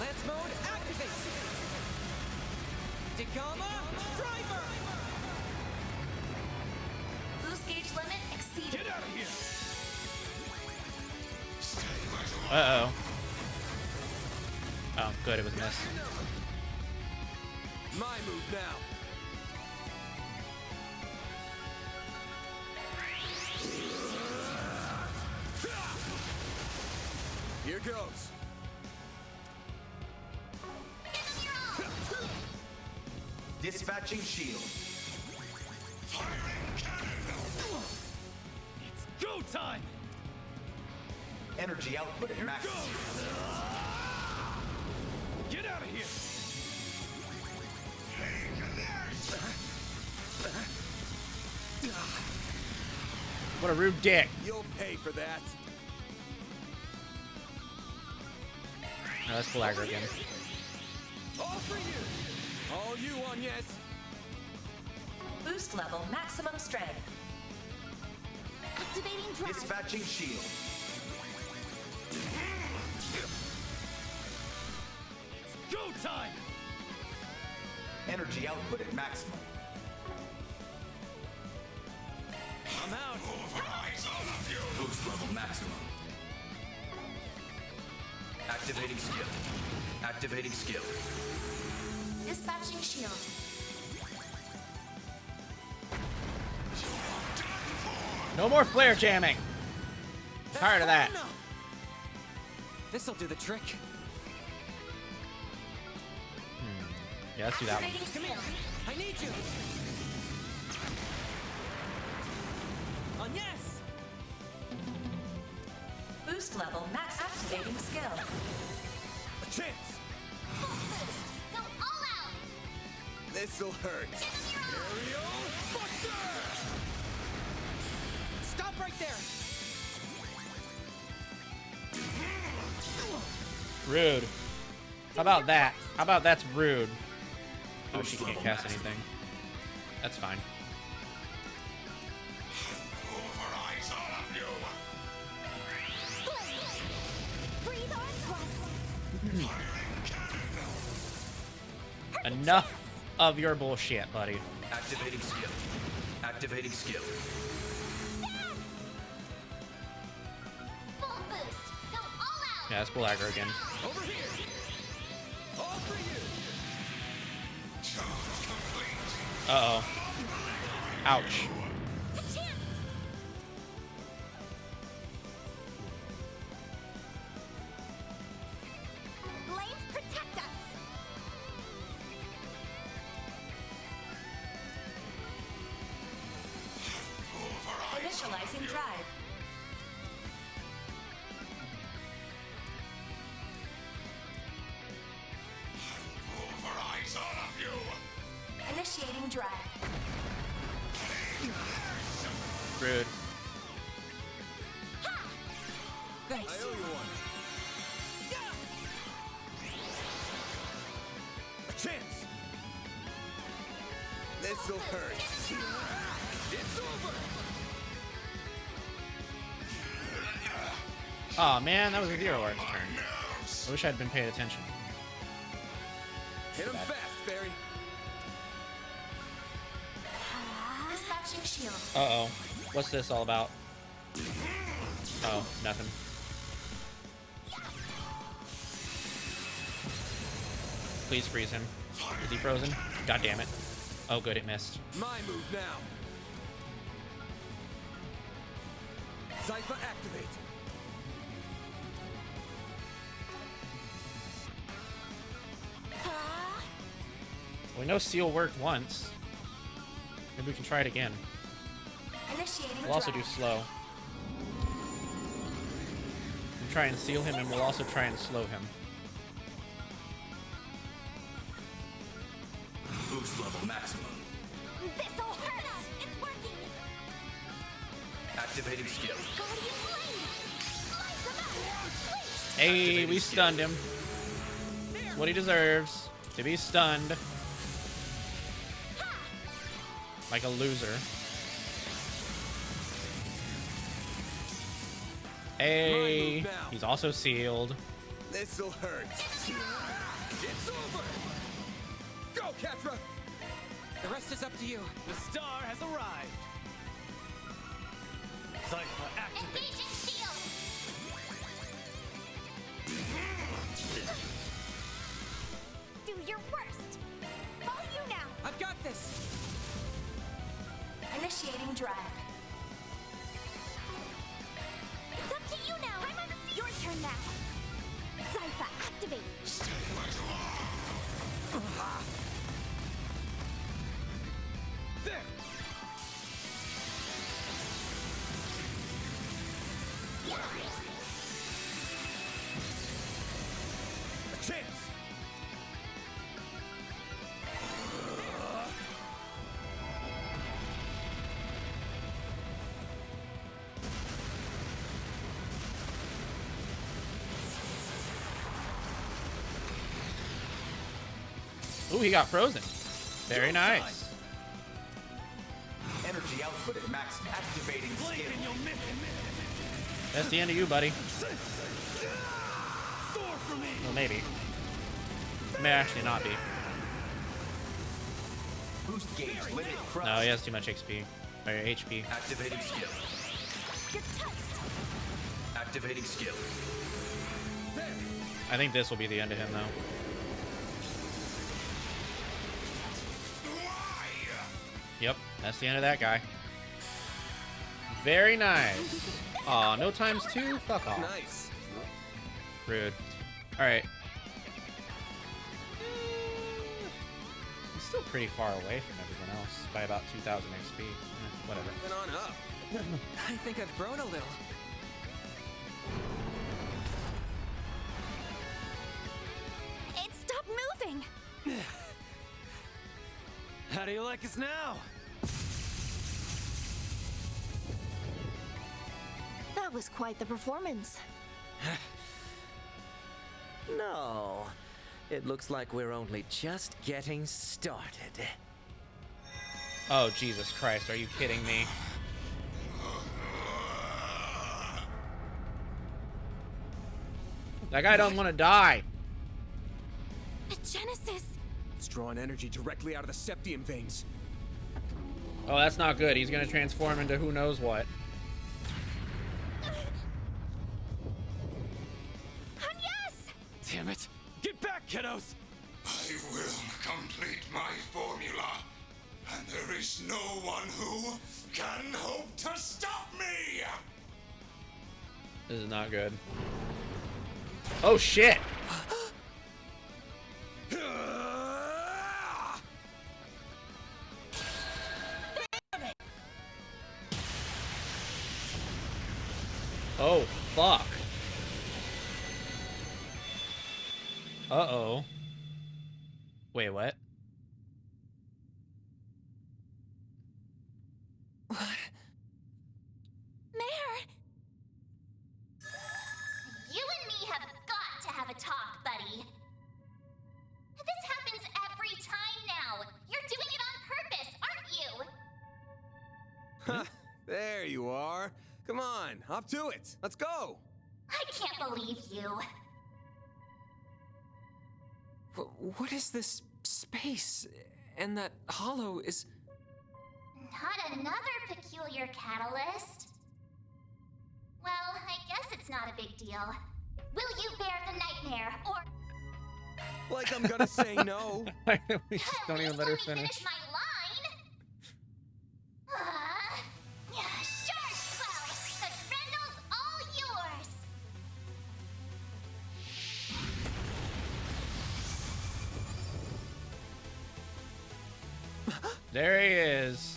S3: Lance mode activate. Dagama driver.
S2: Boost gauge limit exceeded.
S9: Get out of here!
S1: Uh-oh. Oh, good, it was miss.
S4: My move now. Here goes.
S6: Dispatching shield.
S9: It's go time!
S6: Energy output at max.
S9: Get out of here!
S1: What a rude dick.
S4: You'll pay for that.
S1: No, let's pull aggro again.
S4: All for you. All you on, yes.
S10: Boost level maximum strength.
S2: Activating drive.
S6: Dispatching shield.
S9: Go time!
S6: Energy output at maximum.
S9: I'm out.
S6: Boost level maximum. Activating skill. Activating skill.
S2: Dispatching shield.
S1: No more flare jamming. Tired of that.
S3: This'll do the trick.
S1: Yeah, let's do that one.
S2: Activating skill.
S3: I need you. On yes.
S10: Boost level max activating skill.
S4: A chance.
S2: Go all out.
S4: This'll hurt. Aerial Buster!
S3: Stop right there.
S1: Rude. How about that? How about that's rude? Oh, she can't cast anything. That's fine.
S2: Breathe on thrust.
S1: Enough of your bullshit, buddy.
S6: Activating skill. Activating skill.
S2: Full boost. Go all out.
S1: Yeah, let's pull aggro again.
S4: Over here. All for you.
S1: Uh-oh. Ouch.
S2: Blades protect us.
S10: Initializing drive.
S2: Initiating drive.
S1: Rude.
S3: Thanks.
S4: I owe you one. A chance. This'll hurt. It's over.
S1: Aw, man, that was a Zero Art's turn. I wish I'd been paying attention.
S4: Hit him fast, Barry.
S2: Dispatching shield.
S1: Uh-oh. What's this all about? Oh, nothing. Please freeze him. Is he frozen? God damn it. Oh, good, it missed.
S4: My move now. Zypher activate.
S1: We know Seal worked once. Maybe we can try it again.
S2: Initiating
S1: We'll also do
S2: drive.
S1: slow. We'll try and seal him, and we'll also try and slow him.
S6: Boost level maximum.
S2: This'll hurt us. It's working.
S6: Activating skill.
S2: Guardian blade. Slice him up. Please.
S1: Hey, we stunned him. That's what he deserves. To be stunned. Like a loser. Hey, he's also sealed.
S4: This'll hurt.
S3: It's over! Go, Catra! The rest is up to you.
S9: The star has arrived. Cypher activate.
S2: Engaging shield. Do your worst. All you now.
S3: I've got this.
S2: Initiating drive. It's up to you now. I'm on the scene. Your turn now. Zypha, activate.
S9: There.
S4: A chance.
S1: Ooh, he got frozen. Very nice.
S6: Energy output at max. Activating
S9: Blink
S6: skill.
S9: and you'll miss it.
S1: That's the end of you, buddy.
S9: Soar for me.
S1: Well, maybe. May actually not be.
S6: Boost gauge limit crush.
S1: No, he has too much XP. Or HP.
S6: Activating skill.
S2: You're touched.
S6: Activating skill.
S1: I think this will be the end of him, though. Yep, that's the end of that guy. Very nice. Aw, no times two? Fuck off.
S4: Nice.
S1: Rude. Alright. He's still pretty far away from everyone else by about 2,000 XP. Whatever.
S4: Moving on up.
S3: I think I've grown a little.
S2: It stopped moving.
S9: How do you like us now?
S13: That was quite the performance.
S11: No. It looks like we're only just getting started.
S1: Oh, Jesus Christ, are you kidding me? That guy don't want to die.
S2: The Genesis.
S4: It's drawing energy directly out of the septium veins.
S1: Oh, that's not good. He's gonna transform into who knows what.
S9: Damn it. Get back, kiddos.
S12: I will complete my formula, and there is no one who can hope to stop me!
S1: This is not good. Oh, shit! Oh, fuck. Uh-oh. Wait, what?
S2: Mare! You and me have got to have a talk, buddy. This happens every time now. You're doing it on purpose, aren't you?
S4: Ha! There you are. Come on, up to it. Let's go.
S2: I can't believe you.
S3: What is this space? And that hollow is...
S2: Not another peculiar catalyst. Well, I guess it's not a big deal. Will you bear the nightmare, or...
S4: Like I'm gonna say no.
S1: We just don't even let her finish.
S2: my line? Sure, Cloud! The Grendel's all yours!
S1: There he is.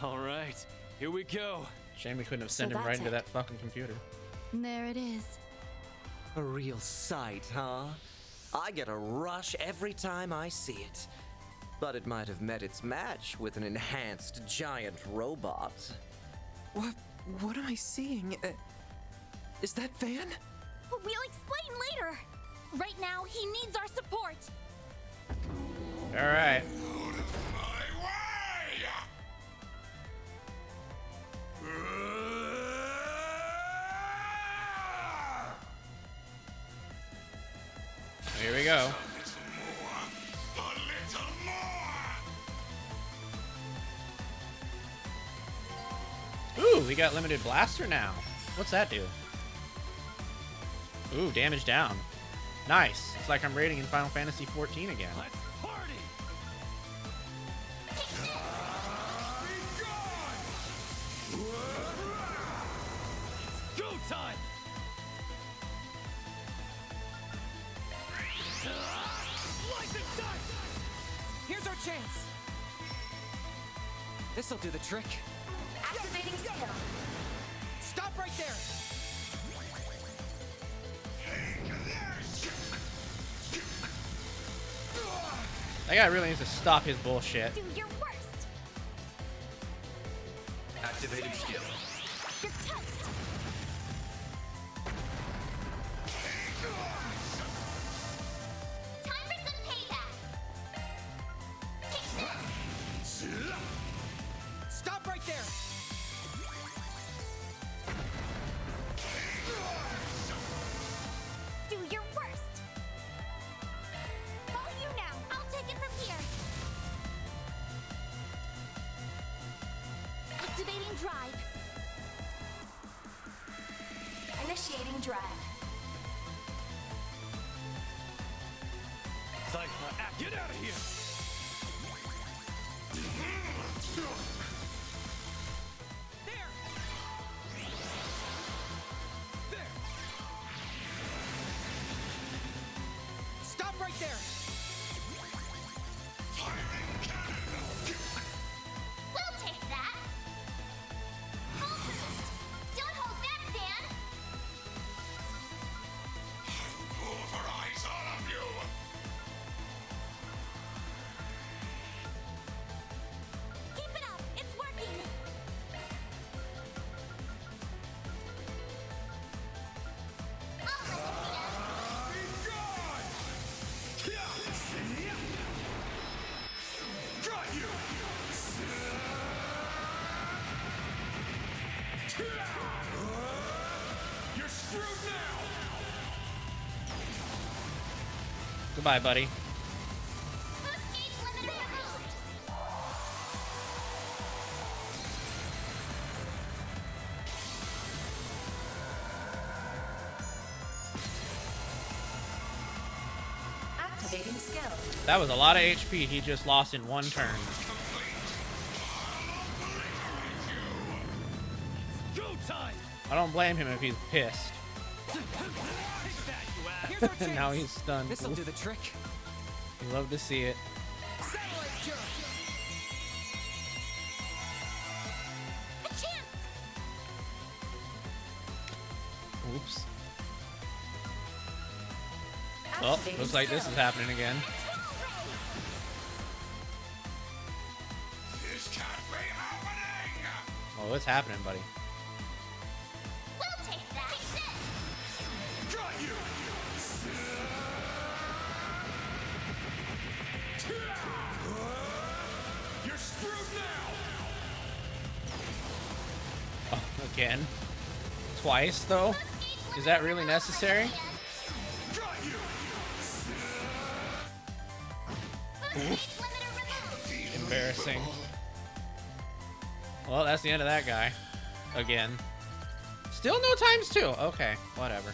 S9: All right, here we go.
S1: Shame we couldn't have sent him right into that fucking computer.
S5: There it is.
S11: A real sight, huh? I get a rush every time I see it. But it might have met its match with an enhanced giant robot.
S3: What am I seeing? Is that Van?
S2: We'll explain later. Right now, he needs our support.
S1: All right. Here we go. Ooh, we got limited blaster now. What's that do? Ooh, damage down. Nice. It's like I'm raiding in Final Fantasy XIV again.
S9: Let's party! It's go time! Life and dust!
S3: Here's our chance. This'll do the trick.
S2: Activating skill.
S3: Stop right there.
S1: That guy really needs to stop his bullshit.
S2: Do your worst.
S6: Activating skill.
S2: You're toast. Time for some payback.
S3: Stop right there.
S2: Do your worst. All you now. I'll take it from here. Activating drive. Initiating drive.
S9: Cypher, get out of here!
S3: There. Stop right there.
S2: We'll take that. Full boost. Don't hold back, Dan.
S12: Pulverize all of you!
S2: Keep it up. It's working. I'll let
S12: Got you! You're screwed now!
S1: Goodbye, buddy.
S2: boost gauge limiter removed. Activating skill.
S1: That was a lot of HP he just lost in one turn.
S9: Go time!
S1: I don't blame him if he's pissed.
S9: Take that, you ass!
S3: Here's our chance.
S1: Now he's stunned.
S3: This'll do the trick.
S1: You love to see it.
S3: Satellite jump.
S2: A chance.
S1: Oops. Oh, looks like this is happening again.
S12: This can't be happening!
S1: Oh, what's happening, buddy?
S2: We'll take that. Take this.
S12: Got you! You're screwed now!
S1: Oh, again? Twice, though? Is that really necessary?
S12: Got you!
S2: Boost gauge limiter removed.
S1: Embarrassing. Well, that's the end of that guy. Again. Still no times two. Okay, whatever.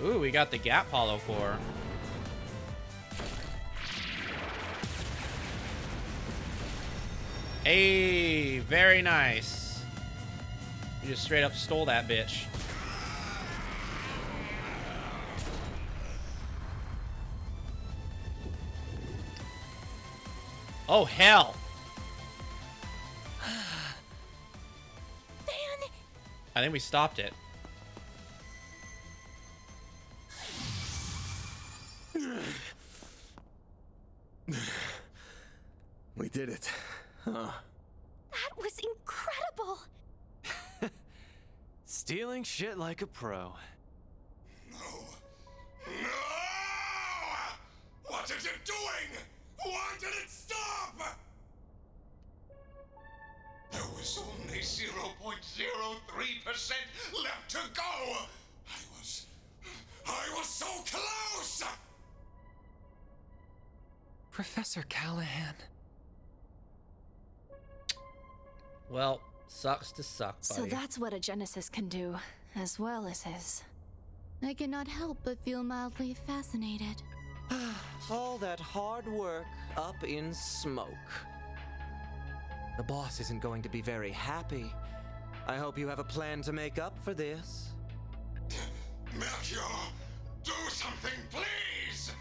S1: Ooh, we got the Gap Hollow Core. Hey, very nice. You just straight up stole that bitch. Oh, hell.
S2: Van,
S1: I think we stopped it.
S4: We did it. Huh.
S2: That was incredible!
S7: Stealing shit like a pro.
S12: No! What is it doing? Why did it stop? There was only 0.03% left to go! I was so close!
S3: Professor Callahan.
S1: Well, sucks to suck, buddy.
S13: So that's what a Genesis can do, as well as his.
S5: I cannot help but feel mildly fascinated.
S11: All that hard work up in smoke. The boss isn't going to be very happy. I hope you have a plan to make up for this.
S12: Melchior, do something, please!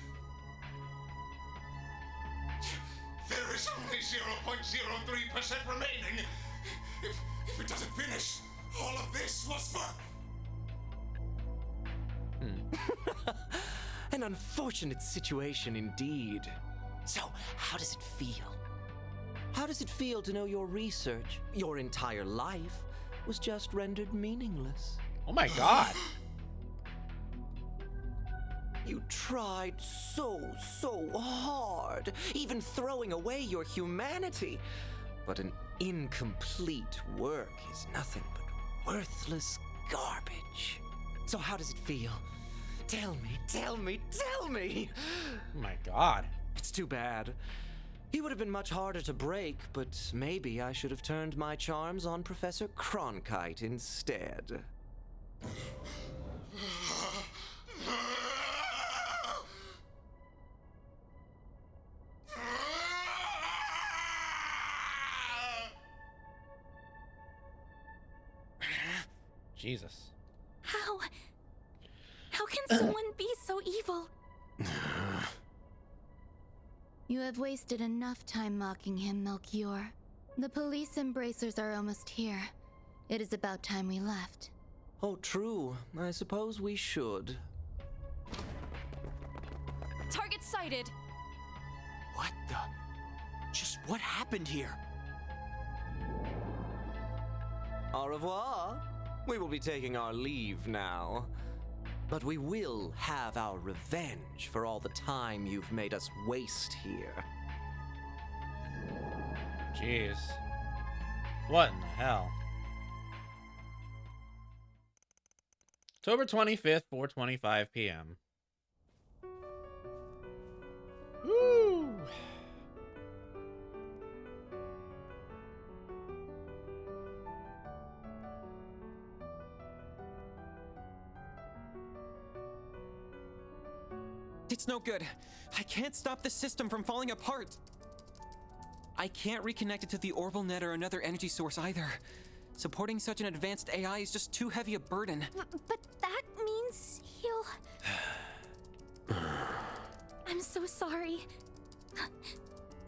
S12: There is only 0.03% remaining. If it doesn't finish, all of this was for...
S11: An unfortunate situation indeed. So, how does it feel? How does it feel to know your research, your entire life, was just rendered meaningless?
S1: Oh my god.
S11: You tried so hard, even throwing away your humanity. But an incomplete work is nothing but worthless garbage. So how does it feel? Tell me, tell me, tell me!
S1: Oh my god.
S11: It's too bad. He would have been much harder to break, but maybe I should have turned my charms on Professor Cronkite instead.
S1: Jesus.
S2: How can someone be so evil?
S5: You have wasted enough time mocking him, Melchior. The police embracers are almost here. It is about time we left.
S11: Oh, true. I suppose we should.
S13: Target sighted!
S3: What the? Just what happened here?
S11: Au revoir. We will be taking our leave now. But we will have our revenge for all the time you've made us waste here.
S1: Jeez. What in the hell? October 25th, 4:25 p.m. Woo!
S3: It's no good. I can't stop the system from falling apart. I can't reconnect it to the orbital net or another energy source either. Supporting such an advanced AI is just too heavy a burden.
S2: But that means he'll... I'm so sorry.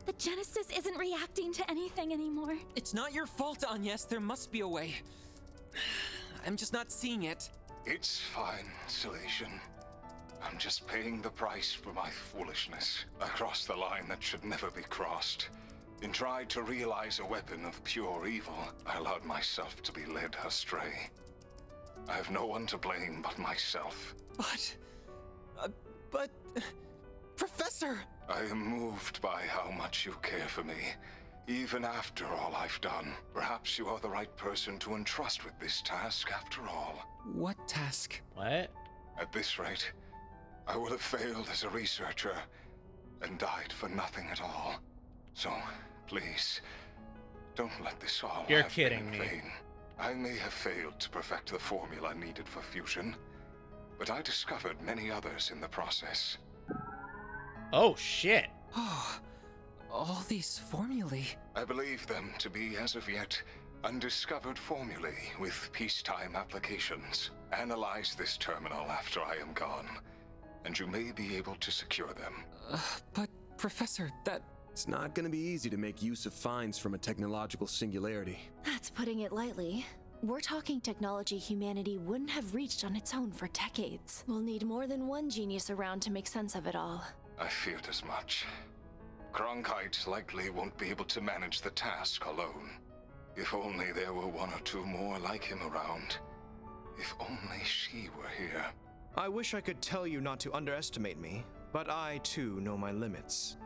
S2: The Genesis isn't reacting to anything anymore.
S3: It's not your fault, Agnes. There must be a way. I'm just not seeing it.
S12: It's fine, Salation. I'm just paying the price for my foolishness. I crossed the line that should never be crossed. In trying to realize a weapon of pure evil, I allowed myself to be led astray. I have no one to blame but myself.
S3: But... Professor!
S12: I am moved by how much you care for me, even after all I've done. Perhaps you are the right person to entrust with this task after all.
S3: What task?
S1: What?
S12: At this rate, I would have failed as a researcher and died for nothing at all. So, please, don't let this all
S1: You're
S12: have
S1: kidding
S12: been in
S1: me.
S12: vain. I may have failed to perfect the formula needed for fusion, but I discovered many others in the process.
S1: Oh, shit.
S3: Oh, all these formulae.
S12: I believe them to be, as of yet, undiscovered formulae with peacetime applications. Analyze this terminal after I am gone, and you may be able to secure them.
S3: But, Professor, that...
S4: It's not gonna be easy to make use of finds from a technological singularity.
S13: That's putting it lightly. We're talking technology humanity wouldn't have reached on its own for decades. We'll need more than one genius around to make sense of it all.
S12: I feared as much. Cronkite likely won't be able to manage the task alone. If only there were one or two more like him around. If only she were here.
S14: I wish I could tell you not to underestimate me, but I too know my limits.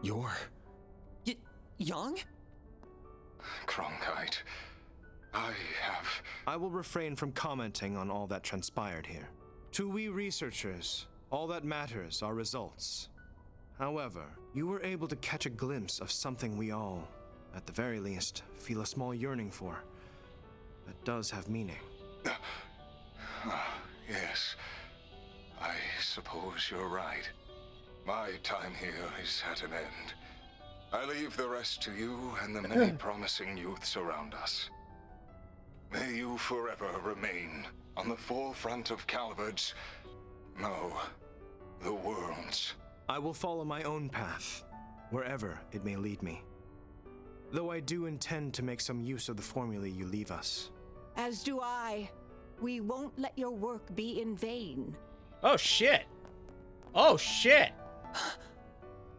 S4: You're...
S3: Young?
S12: Cronkite,
S14: I will refrain from commenting on all that transpired here. To we researchers, all that matters are results. However, you were able to catch a glimpse of something we all, at the very least, feel a small yearning for. That does have meaning.
S12: Yes, I suppose you're right. My time here is at an end. I leave the rest to you and the many promising youths around us. May you forever remain on the forefront of Calvard's, no, the world's.
S14: I will follow my own path, wherever it may lead me. Though I do intend to make some use of the formulae you leave us.
S15: As do I. We won't let your work be in vain.
S1: Oh shit. Oh shit.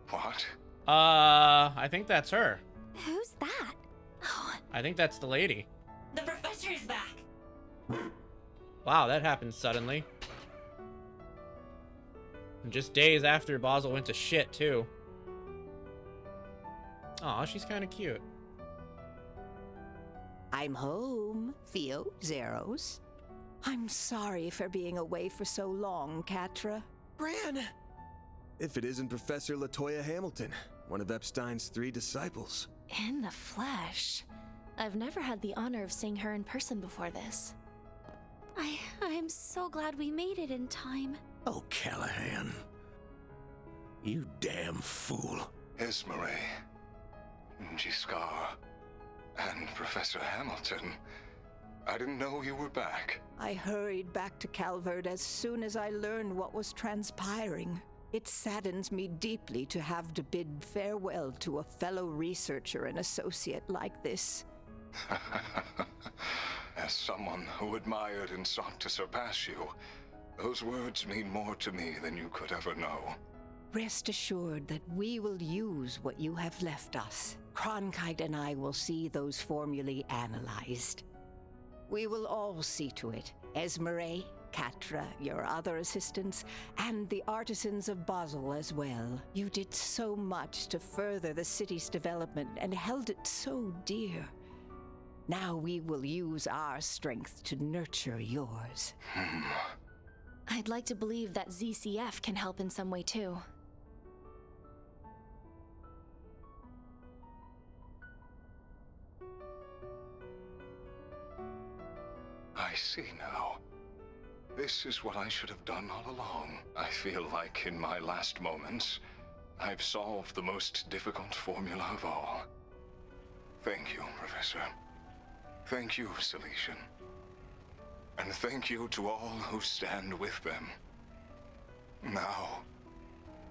S12: What?
S1: I think that's her.
S2: Who's that? Oh.
S1: I think that's the lady.
S10: The professor is back.
S1: Wow, that happened suddenly. And just days after Basel went to shit, too. Aw, she's kind of cute.
S15: I'm home, Theo Zeros. I'm sorry for being away for so long, Catra.
S3: Bran!
S4: If it isn't Professor LaToya Hamilton, one of Epstein's 3 disciples.
S13: In the flesh. I've never had the honor of seeing her in person before this.
S2: I'm so glad we made it in time.
S16: Oh, Callahan. You damn fool.
S12: Esmeralda, Giscard, and Professor Hamilton. I didn't know you were back.
S15: I hurried back to Calvard as soon as I learned what was transpiring. It saddens me deeply to have to bid farewell to a fellow researcher and associate like this.
S12: As someone who admired and sought to surpass you, those words mean more to me than you could ever know.
S15: Rest assured that we will use what you have left us. Cronkite and I will see those formulae analyzed. We will all see to it. Esmeralda, Catra, your other assistants, and the artisans of Basel as well. You did so much to further the city's development and held it so dear. Now we will use our strength to nurture yours.
S13: I'd like to believe that ZCF can help in some way too.
S12: I see now. This is what I should have done all along. I feel like in my last moments, I've solved the most difficult formula of all. Thank you, Professor. Thank you, Celestian. And thank you to all who stand with them. Now,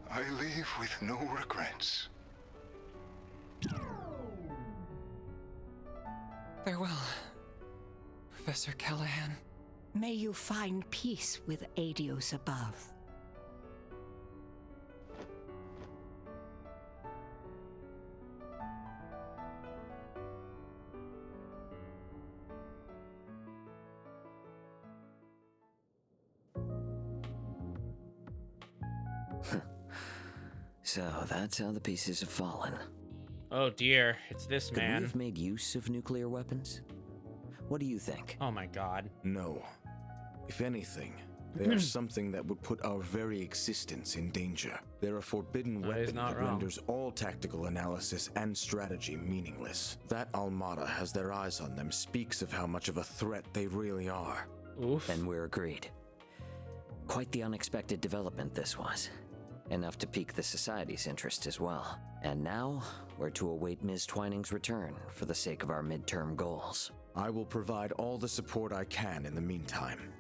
S12: I leave with no regrets.
S3: Farewell, Professor Callahan.
S15: May you find peace with Adios above.
S17: So that's how the pieces have fallen.
S1: Oh dear, it's this
S17: Could
S1: man.
S17: we have made use of nuclear weapons? What do you think?
S1: Oh my god.
S8: No. If anything, they are something that would put our very existence in danger. They're a forbidden
S1: No, he's
S8: weapon
S1: not
S8: that
S1: wrong.
S8: renders all tactical analysis and strategy meaningless. That Almada has their eyes on them speaks of how much of a threat they really are.
S1: Oof.
S17: Then we're agreed. Quite the unexpected development this was. Enough to pique the Society's interest as well. And now, we're to await Ms. Twining's return for the sake of our midterm goals.
S8: I will provide all the support I can in the meantime.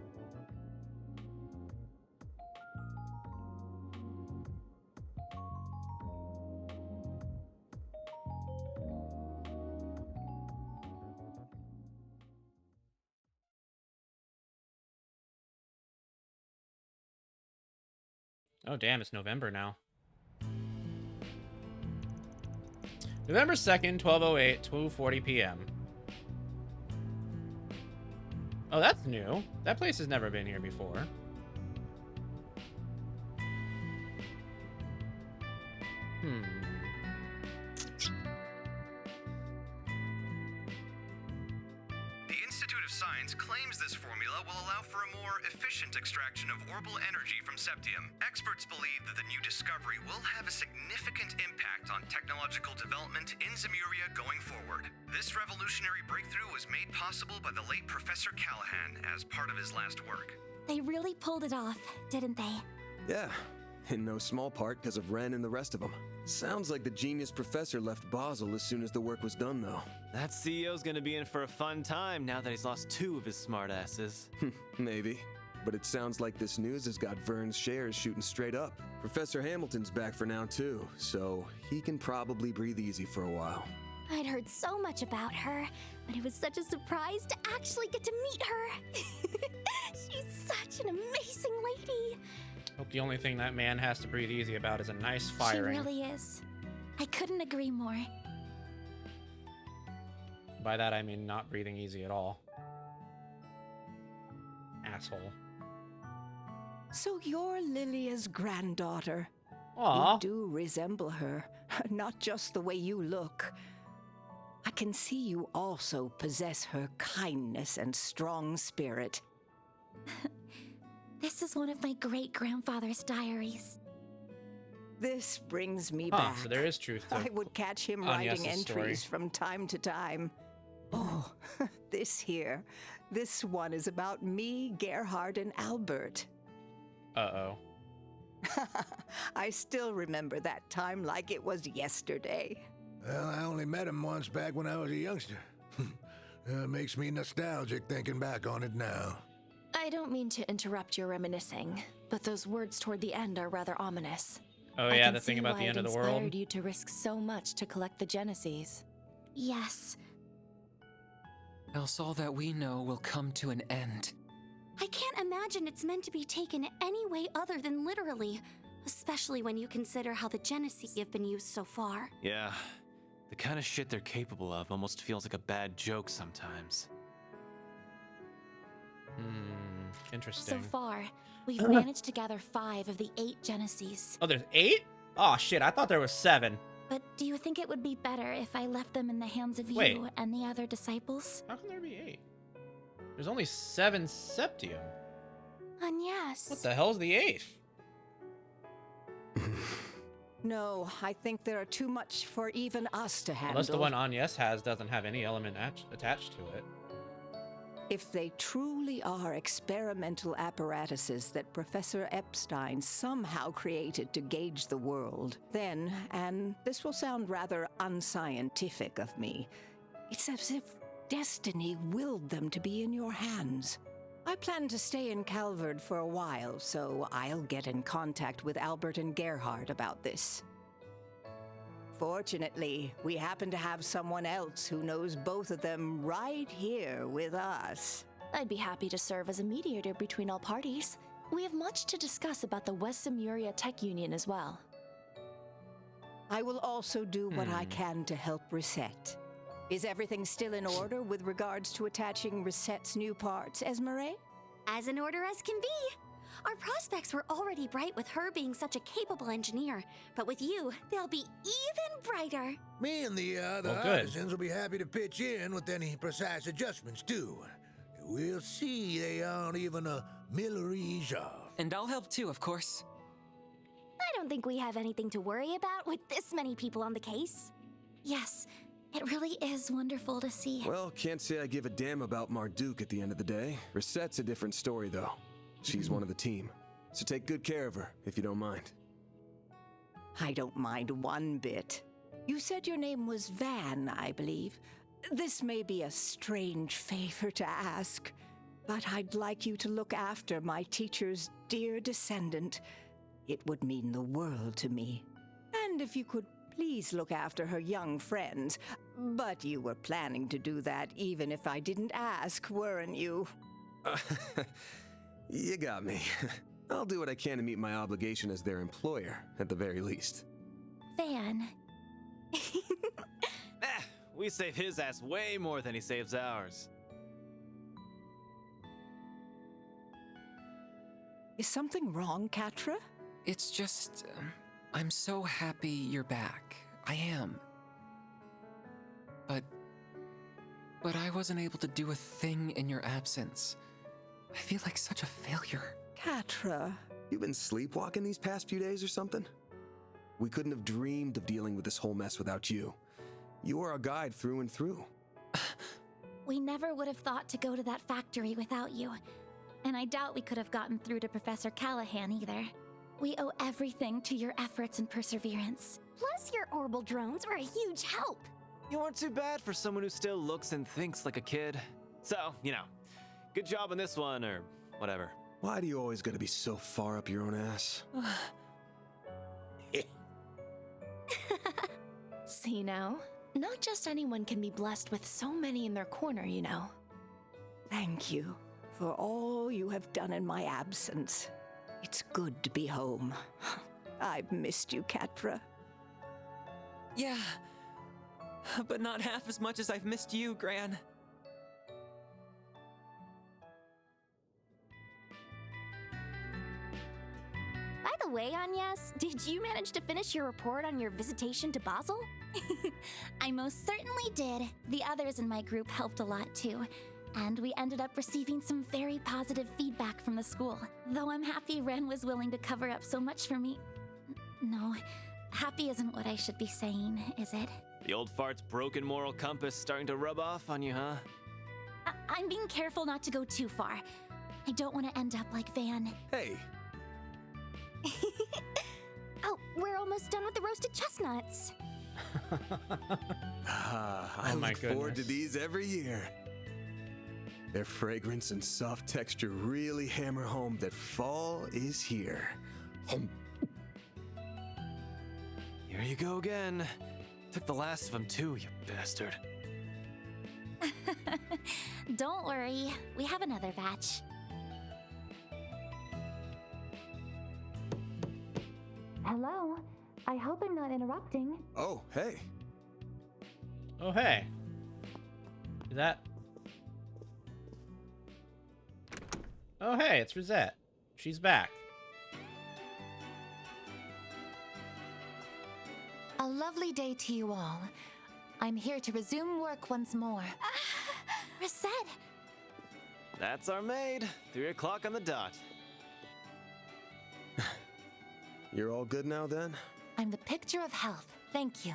S1: Oh damn, it's November now. November 2nd, 12:08, 2:40 p.m. Oh, that's new. That place has never been here before.
S18: The Institute of Science claims this formula will allow for a more efficient extraction of orbital energy from septium. Experts believe that the new discovery will have a significant impact on technological development in Zemuria going forward. This revolutionary breakthrough was made possible by the late Professor Callahan as part of his last work.
S2: They really pulled it off, didn't they?
S4: Yeah, in no small part because of Ren and the rest of them. Sounds like the genius professor left Basel as soon as the work was done, though.
S7: That CEO's gonna be in for a fun time now that he's lost 2 of his smartasses.
S4: Maybe. But it sounds like this news has got Vern's shares shooting straight up. Professor Hamilton's back for now, too, so he can probably breathe easy for a while.
S2: I'd heard so much about her, but it was such a surprise to actually get to meet her. She's such an amazing lady.
S1: Hope the only thing that man has to breathe easy about is a nice firing.
S2: She really is. I couldn't agree more.
S1: By that I mean not breathing easy at all. Asshole.
S15: So you're Lilia's granddaughter.
S1: Aw.
S15: You do resemble her, not just the way you look. I can see you also possess her kindness and strong spirit.
S2: This is one of my great-grandfather's diaries.
S15: This brings me back.
S1: So there is truth to
S15: I would catch him writing
S1: Agnes's
S15: entries
S1: story.
S15: from time to time. Oh, this one is about me, Gerhard, and Albert.
S1: Uh-oh.
S15: I still remember that time like it was yesterday.
S16: Well, I only met him once back when I was a youngster. Makes me nostalgic thinking back on it now.
S13: I don't mean to interrupt your reminiscing, but those words toward the end are rather ominous.
S1: Oh yeah, the thing about the end of the world.
S13: I inspired you to risk so much to collect the Genesees.
S2: Yes.
S3: Else all that we know will come to an end.
S2: I can't imagine it's meant to be taken any way other than literally, especially when you consider how the Genesees have been used so far.
S7: Yeah, the kind of shit they're capable of almost feels like a bad joke sometimes.
S1: Interesting.
S2: So far, we've managed to gather 5 of the 8 Genesees.
S1: Oh, there's 8? Oh shit, I thought there was 7.
S2: But do you think it would be better if I left them in the hands of
S1: Wait.
S2: you and the other disciples?
S1: How can there be 8? There's only 7 Septium.
S2: Yes.
S1: What the hell's the 8th?
S15: No, I think there are too much for even us to handle.
S1: Unless the one Agnes has doesn't have any element attached to it.
S15: If they truly are experimental apparatuses that Professor Epstein somehow created to gauge the world, then, and this will sound rather unscientific of me, it's as if destiny willed them to be in your hands. I plan to stay in Calvard for a while, so I'll get in contact with Albert and Gerhard about this. Fortunately, we happen to have someone else who knows both of them right here with us.
S13: I'd be happy to serve as a mediator between all parties. We have much to discuss about the West Zemuria Tech Union as well.
S15: I will also do what I can to help Reset. Is everything still in order with regards to attaching Reset's new parts, Esmeralda?
S2: As in order as can be. Our prospects were already bright with her being such a capable engineer, but with you, they'll be even brighter.
S16: Me and the other artisans will be happy to pitch in with any precise adjustments, too. We'll see they aren't even a millerige off.
S3: And I'll help too, of course.
S2: I don't think we have anything to worry about with this many people on the case. Yes, it really is wonderful to see.
S4: Well, can't say I give a damn about Marduk at the end of the day. Reset's a different story, though. She's one of the team. So take good care of her, if you don't mind.
S15: I don't mind one bit. You said your name was Van, I believe. This may be a strange favor to ask, but I'd like you to look after my teacher's dear descendant. It would mean the world to me. And if you could please look after her young friends. But you were planning to do that even if I didn't ask, weren't you?
S4: You got me. I'll do what I can to meet my obligation as their employer, at the very least.
S2: Van.
S7: We save his ass way more than he saves ours.
S15: Is something wrong, Katra?
S3: It's just, I'm so happy you're back. I am. But I wasn't able to do a thing in your absence. I feel like such a failure.
S15: Katra.
S4: You been sleepwalking these past few days or something? We couldn't have dreamed of dealing with this whole mess without you. You are our guide through and through.
S2: We never would have thought to go to that factory without you. And I doubt we could have gotten through to Professor Callahan either. We owe everything to your efforts and perseverance. Plus, your orbital drones were a huge help.
S7: You weren't too bad for someone who still looks and thinks like a kid. So, good job on this one, or whatever.
S4: Why do you always gotta be so far up your own ass?
S13: See now? Not just anyone can be blessed with so many in their corner, you know.
S15: Thank you for all you have done in my absence. It's good to be home. I've missed you, Katra.
S3: Yeah, but not half as much as I've missed you, Gran.
S2: By the way, Agnes, did you manage to finish your report on your visitation to Basel? I most certainly did. The others in my group helped a lot too. And we ended up receiving some very positive feedback from the school. Though I'm happy Ren was willing to cover up so much for me. No, happy isn't what I should be saying, is it?
S7: The old fart's broken moral compass starting to rub off on you, huh?
S2: I'm being careful not to go too far. I don't want to end up like Van.
S4: Hey.
S2: Oh, we're almost done with the roasted chestnuts.
S4: I look forward to these every year. Their fragrance and soft texture really hammer home that fall is here.
S7: Here you go again. Took the last of them too, you bastard.
S2: Don't worry, we have another batch. Hello, I hope I'm not interrupting.
S4: Oh, hey.
S1: Oh, hey. Is that... Oh, hey, it's Rosette. She's back.
S5: A lovely day to you all. I'm here to resume work once more.
S2: Rosette!
S7: That's our maid. 3 o'clock on the dot.
S4: You're all good now, then?
S5: I'm the picture of health, thank you.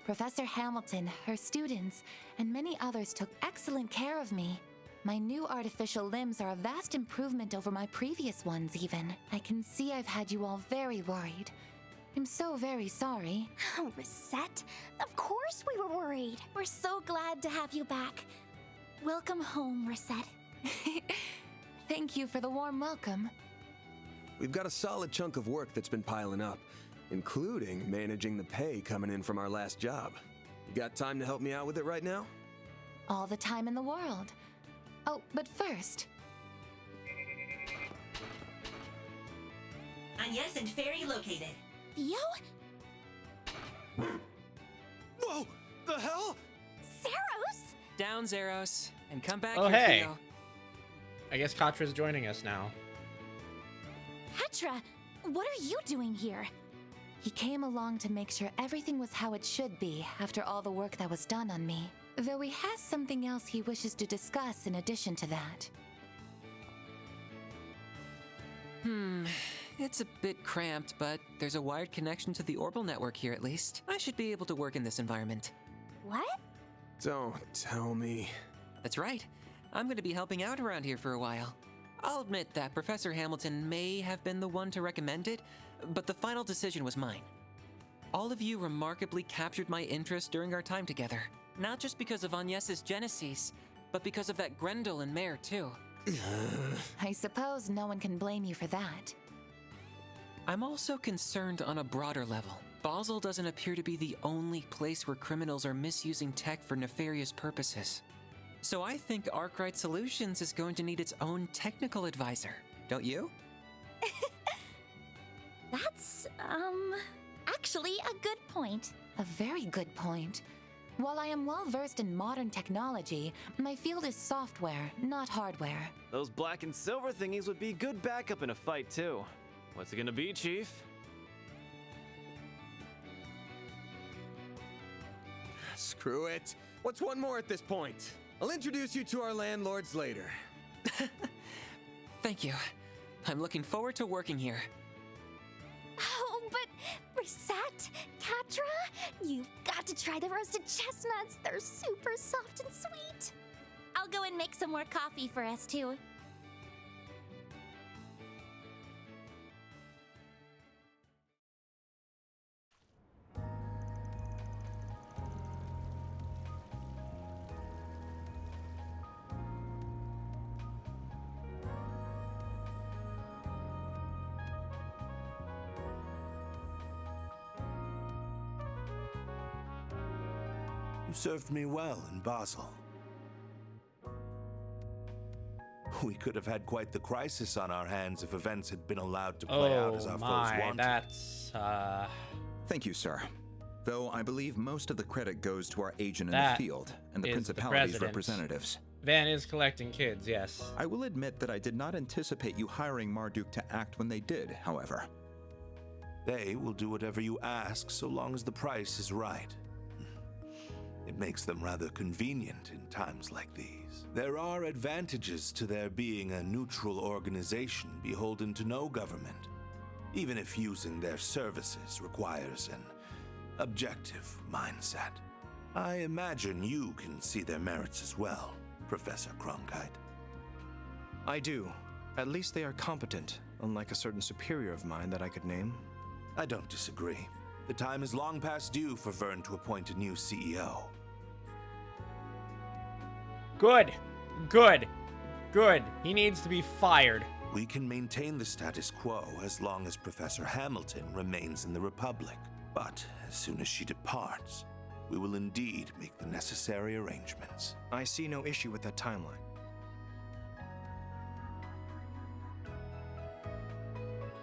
S5: Professor Hamilton, her students, and many others took excellent care of me. My new artificial limbs are a vast improvement over my previous ones, even. I can see I've had you all very worried. I'm so very sorry.
S2: Oh, Rosette, of course we were worried. We're so glad to have you back. Welcome home, Rosette.
S5: Thank you for the warm welcome.
S4: We've got a solid chunk of work that's been piling up, including managing the pay coming in from our last job. You got time to help me out with it right now?
S5: All the time in the world. Oh, but first...
S10: Agnes and Fairy located.
S2: Theo?
S3: Whoa! The hell?
S2: Zeros?
S3: Down, Zeros, and come back
S1: Oh,
S3: here,
S1: hey.
S3: Theo.
S1: I guess Katra's joining us now.
S2: Petra, what are you doing here?
S5: He came along to make sure everything was how it should be after all the work that was done on me. Though he has something else he wishes to discuss in addition to that.
S3: It's a bit cramped, but there's a wired connection to the orbital network here at least. I should be able to work in this environment.
S2: What?
S4: Don't tell me.
S3: That's right. I'm going to be helping out around here for a while. I'll admit that Professor Hamilton may have been the one to recommend it, but the final decision was mine. All of you remarkably captured my interest during our time together. Not just because of Agnes's Genesis, but because of that Grendel and Mare, too.
S5: I suppose no one can blame you for that.
S3: I'm also concerned on a broader level. Basel doesn't appear to be the only place where criminals are misusing tech for nefarious purposes. So I think Arkwright Solutions is going to need its own technical advisor, don't you?
S2: That's, actually a good point.
S5: A very good point. While I am well versed in modern technology, my field is software, not hardware.
S7: Those black and silver thingies would be good backup in a fight, too. What's it gonna be, Chief?
S4: Screw it. What's one more at this point? I'll introduce you to our landlords later.
S3: Thank you. I'm looking forward to working here.
S2: Oh, but Reset, Catra, you've got to try the roasted chestnuts. They're super soft and sweet. I'll go and make some more coffee for us, too.
S19: You served me well in Basel. We could have had quite the crisis on our hands if events had been allowed to play out as our foes wanted.
S1: That's,
S20: Thank you, sir. Though I believe most of the credit goes to our agent in the field and the Principality's representatives.
S1: Van is collecting kids, yes.
S20: I will admit that I did not anticipate you hiring Marduk to act when they did, however.
S19: They will do whatever you ask so long as the price is right. It makes them rather convenient in times like these. There are advantages to their being a neutral organization beholden to no government, even if using their services requires an objective mindset. I imagine you can see their merits as well, Professor Cronkite.
S14: I do. At least they are competent, unlike a certain superior of mine that I could name.
S19: I don't disagree. The time is long past due for Vern to appoint a new CEO.
S1: Good. Good. Good. He needs to be fired.
S19: We can maintain the status quo as long as Professor Hamilton remains in the Republic. But as soon as she departs, we will indeed make the necessary arrangements.
S14: I see no issue with that timeline.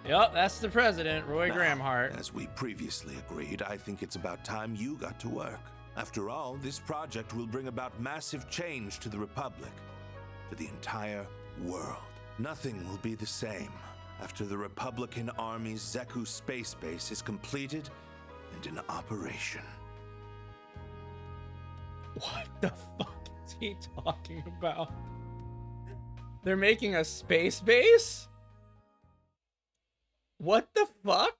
S1: Yep, that's the president, Roy
S19: Now,
S1: Gramhart.
S19: As we previously agreed, I think it's about time you got to work. After all, this project will bring about massive change to the Republic, to the entire world. Nothing will be the same after the Republican Army's Zeku space base is completed and in operation.
S1: What the fuck is he talking about? They're making a space base? What the fuck?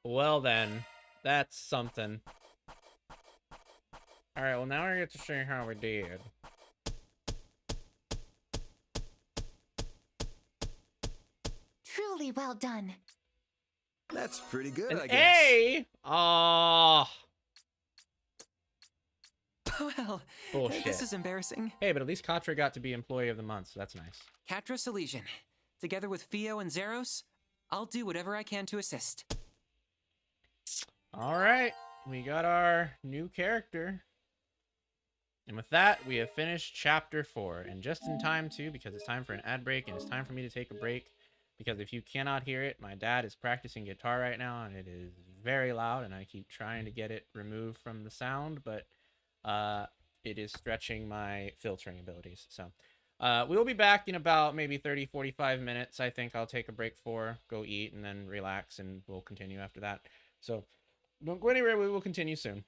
S1: Well then, that's something. Alright, well now I get to show you how we did.
S5: Truly well done.
S4: That's pretty good,
S1: An
S4: I guess.
S1: A? Aww.
S3: Well,
S1: Bullshit.
S3: this is embarrassing.
S1: Hey, but at least Katra got to be Employee of the Month, so that's nice.
S3: Katros Elysian. Together with Theo and Zeros, I'll do whatever I can to assist.
S1: Alright, we got our new character. And with that, we have finished Chapter 4. And just in time, too, because it's time for an ad break, and it's time for me to take a break. Because if you cannot hear it, my dad is practicing guitar right now, and it is very loud, and I keep trying to get it removed from the sound, but it is stretching my filtering abilities. So we'll be back in about maybe 30-45 minutes. I think I'll take a break for, go eat, and then relax, and we'll continue after that. So don't go anywhere. We will continue soon.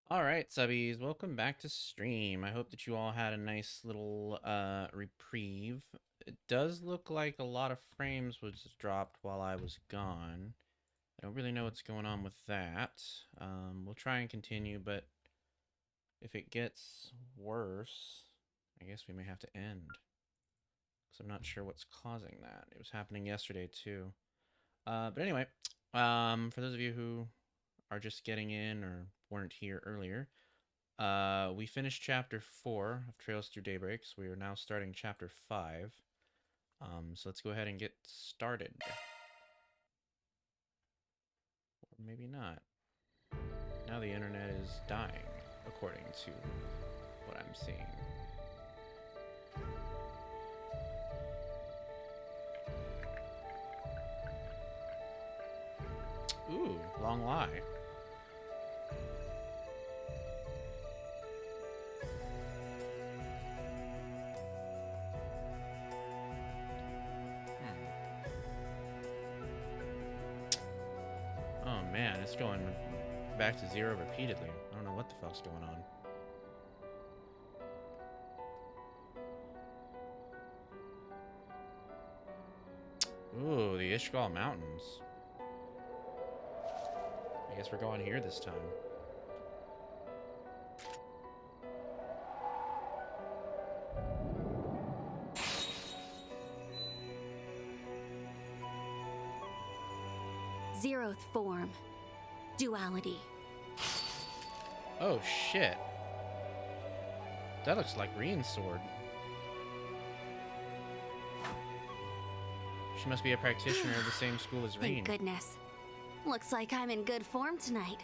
S1: All right, subbies, welcome back to stream. I hope that you all had a nice little reprieve. It does look like a lot of frames was dropped while I was gone. I don't really know what's going on with that. We'll try and continue, but if it gets worse, I guess we may have to end. Because I'm not sure what's causing that. It was happening yesterday, too. But anyway, for those of you who are just getting in or weren't here earlier, we finished Chapter 4 of Trails Through Daybreak, so we are now starting Chapter 5. So let's go ahead and get started. Or maybe not. Now the internet is dying, according to what I'm seeing. Ooh, long lie. Oh man, it's going back to 0 repeatedly. I don't know what the fuck's going on. Ooh, the Ishgal Mountains. I guess we're going here this time.
S2: Zeroth form. Duality.
S1: Oh shit. That looks like Reen's sword. She must be a practitioner of the same school as Reen.
S2: Thank goodness. Looks like I'm in good form tonight.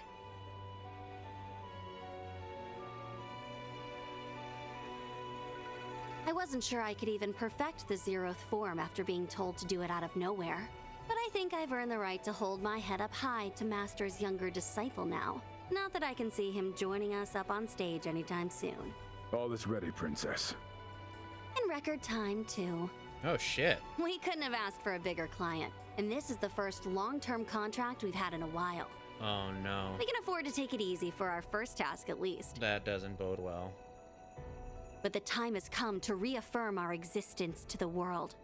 S2: I wasn't sure I could even perfect the Zeroth form after being told to do it out of nowhere. But I think I've earned the right to hold my head up high to Master's younger disciple now. Not that I can see him joining us up on stage anytime soon.
S21: All is ready, Princess.
S2: In record time, too.
S1: Oh shit.
S2: We couldn't have asked for a bigger client, and this is the first long-term contract we've had in a while.
S1: Oh no.
S2: We can afford to take it easy for our first task at least.
S1: That doesn't bode well.
S2: But the time has come to reaffirm our existence to the world.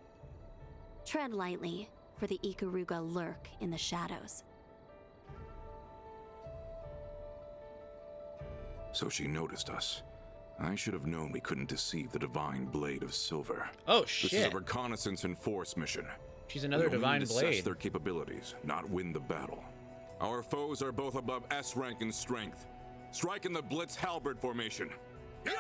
S2: Tread lightly, for the Ikaruga lurk in the shadows.
S22: So she noticed us. I should have known we couldn't deceive the Divine Blade of Silver.
S1: Oh shit.
S22: This is a reconnaissance and force mission.
S1: She's another Divine
S22: Blade.
S1: Blade.
S22: Assess their capabilities, not win the battle. Our foes are both above S rank in strength. Strike in the Blitz Halberd formation. Yeah!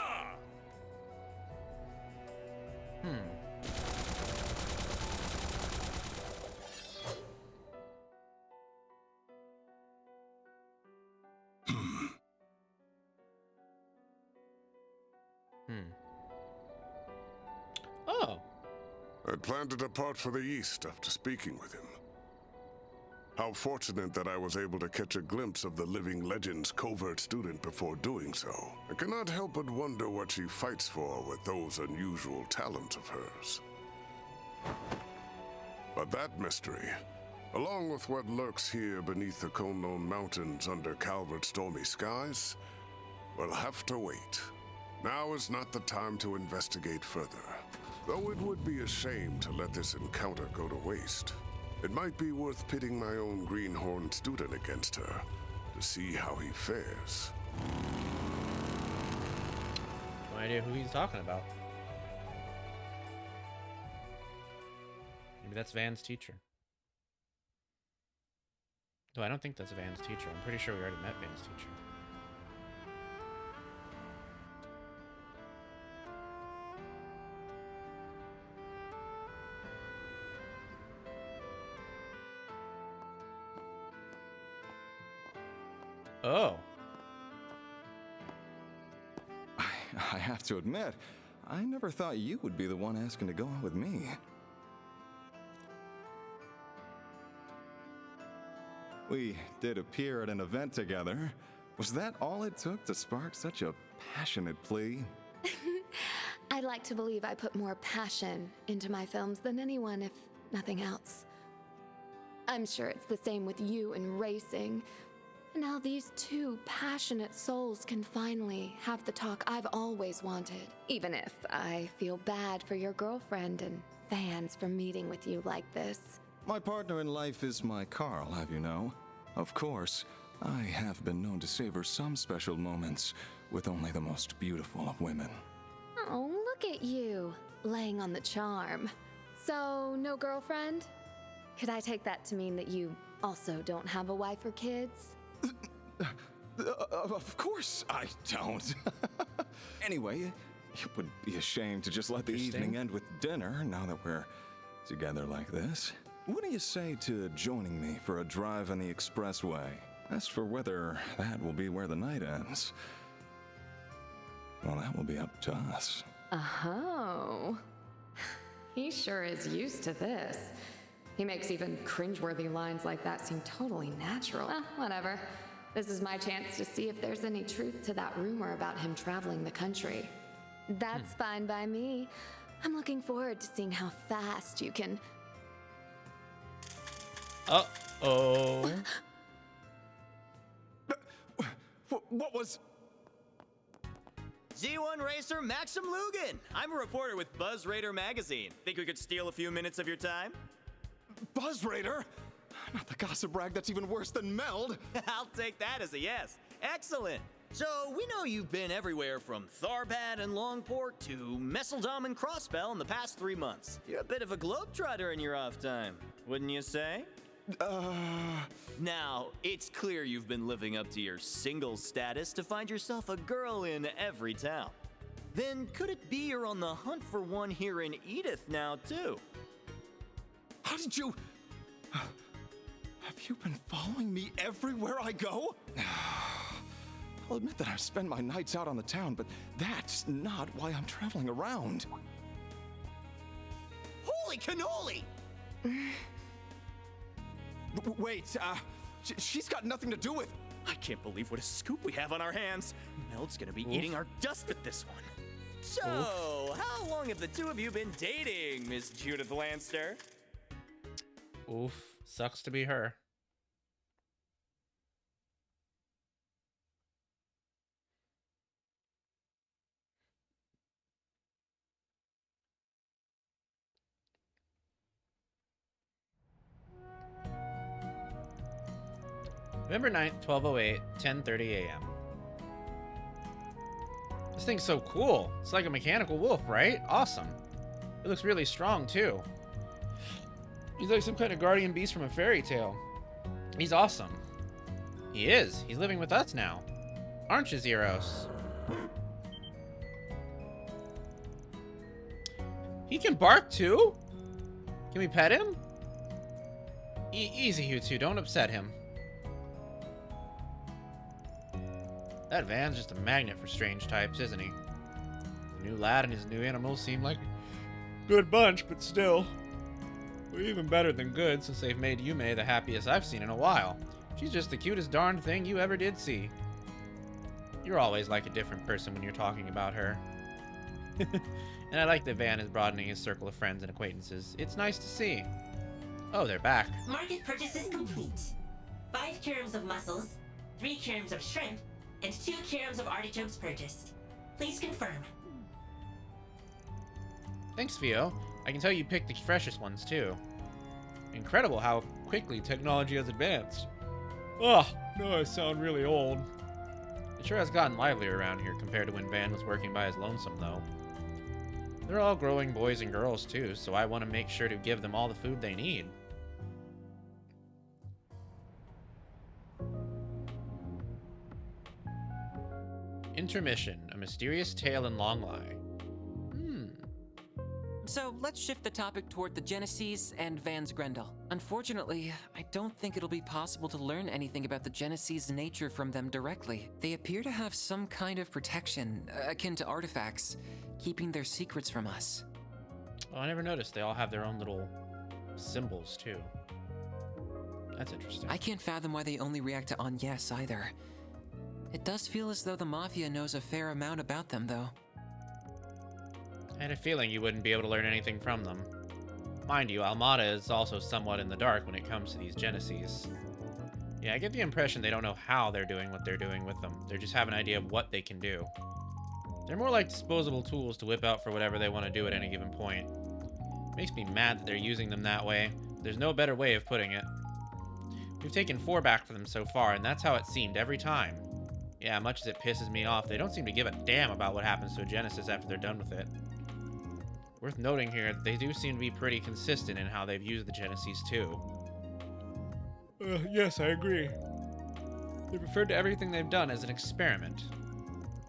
S1: Oh.
S23: I plan to depart for the east after speaking with him. How fortunate that I was able to catch a glimpse of the Living Legends covert student before doing so. I cannot help but wonder what she fights for with those unusual talents of hers. But that mystery, along with what lurks here beneath the Konon Mountains under Calvert's stormy skies, will have to wait. Now is not the time to investigate further, though it would be a shame to let this encounter go to waste. It might be worth pitting my own greenhorn student against her to see how he fares.
S1: No idea who he's talking about. Maybe that's Van's teacher. Though I don't think that's Van's teacher. I'm pretty sure we already met Van's teacher. Oh.
S8: I have to admit, I never thought you would be the one asking to go out with me. We did appear at an event together. Was that all it took to spark such a passionate plea?
S5: I'd like to believe I put more passion into my films than anyone, if nothing else. I'm sure it's the same with you and racing,
S6: Now these two passionate souls can finally have the talk I've always wanted. Even if I feel bad for your girlfriend and fans for meeting with you like this.
S8: My partner in life is my Carl, have you know? Of course, I have been known to savor some special moments with only the most beautiful of women.
S6: Oh, look at you, laying on the charm. So, no girlfriend? Could I take that to mean that you also don't have a wife or kids?
S8: Of course I don't. Anyway, it would be a shame to just let the evening end with dinner now that we're together like this. What do you say to joining me for a drive on the expressway? As for whether that will be where the night ends, well, that will be up to us.
S6: Oh. He sure is used to this. He makes even cringeworthy lines like that seem totally natural. Well, whatever. This is my chance to see if there's any truth to that rumor about him traveling the country. That's fine by me. I'm looking forward to seeing how fast you can...
S1: Uh-oh.
S8: What was...
S7: Z1 Racer Maxim Lugan! I'm a reporter with Buzz Raider magazine. Think we could steal a few minutes of your time?
S8: Buzz Raider? Not the gossip rag that's even worse than Meld.
S7: I'll take that as a yes. Excellent. So, we know you've been everywhere from Tharbad and Longport to Messeldom and Crossbell in the past 3 months. You're a bit of a globetrotter in your off time, wouldn't you say? Now, it's clear you've been living up to your single status to find yourself a girl in every town. Then could it be you're on the hunt for one here in Edith now, too?
S8: How did you... Have you been following me everywhere I go? I'll admit that I spend my nights out on the town, but that's not why I'm traveling around.
S7: Holy cannoli!
S8: Wait, she's got nothing to do with...
S7: I can't believe what a scoop we have on our hands. Meld's gonna be eating our dust with this one. So, how long have the two of you been dating, Miss Judith Lanster?
S1: Oof. Sucks to be her. November 9th, 12:08, 10:30 a.m. This thing's so cool. It's like a mechanical wolf, right? Awesome. It looks really strong, too. He's like some kind of guardian beast from a fairy tale. He's awesome. He is. He's living with us now. Aren't you, Zeros? He can bark, too? Can we pet him? Easy, you two. Don't upset him. That Van's just a magnet for strange types, isn't he? The new lad and his new animals seem like a good bunch, but still. We're even better than good, since they've made Yume the happiest I've seen in a while. She's just the cutest darned thing you ever did see. You're always like a different person when you're talking about her. And I like that Van is broadening his circle of friends and acquaintances. It's nice to see. Oh, they're back.
S10: Market purchases complete. 5 kilograms of mussels, 3 kilograms of shrimp, and 2 kilograms of artichokes purchased. Please confirm.
S1: Thanks, Fio. I can tell you picked the freshest ones, too. Incredible how quickly technology has advanced. Ugh, no, I sound really old. It sure has gotten livelier around here compared to when Van was working by his lonesome, though. They're all growing boys and girls, too, so I want to make sure to give them all the food they need. Intermission, a mysterious tale and long lie.
S3: So let's shift the topic toward the Genesees and Van's Grendel. Unfortunately, I don't think it'll be possible to learn anything about the Genesees' nature from them directly. They appear to have some kind of protection, akin to artifacts, keeping their secrets from us.
S1: Oh, I never noticed. They all have their own little symbols, too. That's interesting.
S3: I can't fathom why they only react to on yes either. It does feel as though the Mafia knows a fair amount about them, though.
S1: I had a feeling you wouldn't be able to learn anything from them. Mind you, Almada is also somewhat in the dark when it comes to these Genesees. Yeah, I get the impression they don't know how they're doing what they're doing with them. They just have an idea of what they can do. They're more like disposable tools to whip out for whatever they want to do at any given point. It makes me mad that they're using them that way. There's no better way of putting it. We've taken 4 back for them so far, and that's how it seemed every time. Yeah, much as it pisses me off, they don't seem to give a damn about what happens to a Genesis after they're done with it. Worth noting here that they do seem to be pretty consistent in how they've used the Genesis too. Yes, I agree. They've referred to everything they've done as an experiment.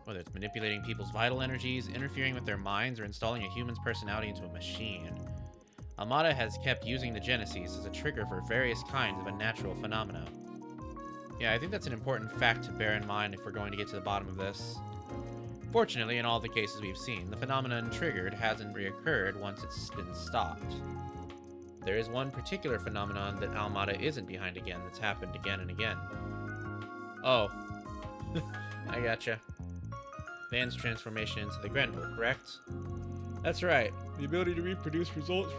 S1: Whether it's manipulating people's vital energies, interfering with their minds, or installing a human's personality into a machine, Almada has kept using the Genesis as a trigger for various kinds of unnatural phenomena. Yeah, I think that's an important fact to bear in mind if we're going to get to the bottom of this. Fortunately, in all the cases we've seen, the phenomenon triggered hasn't reoccurred once it's been stopped. There is one particular phenomenon that Almada isn't behind again that's happened again and again. Oh. I gotcha. Van's transformation into the Grendel, correct? That's right. The ability to reproduce results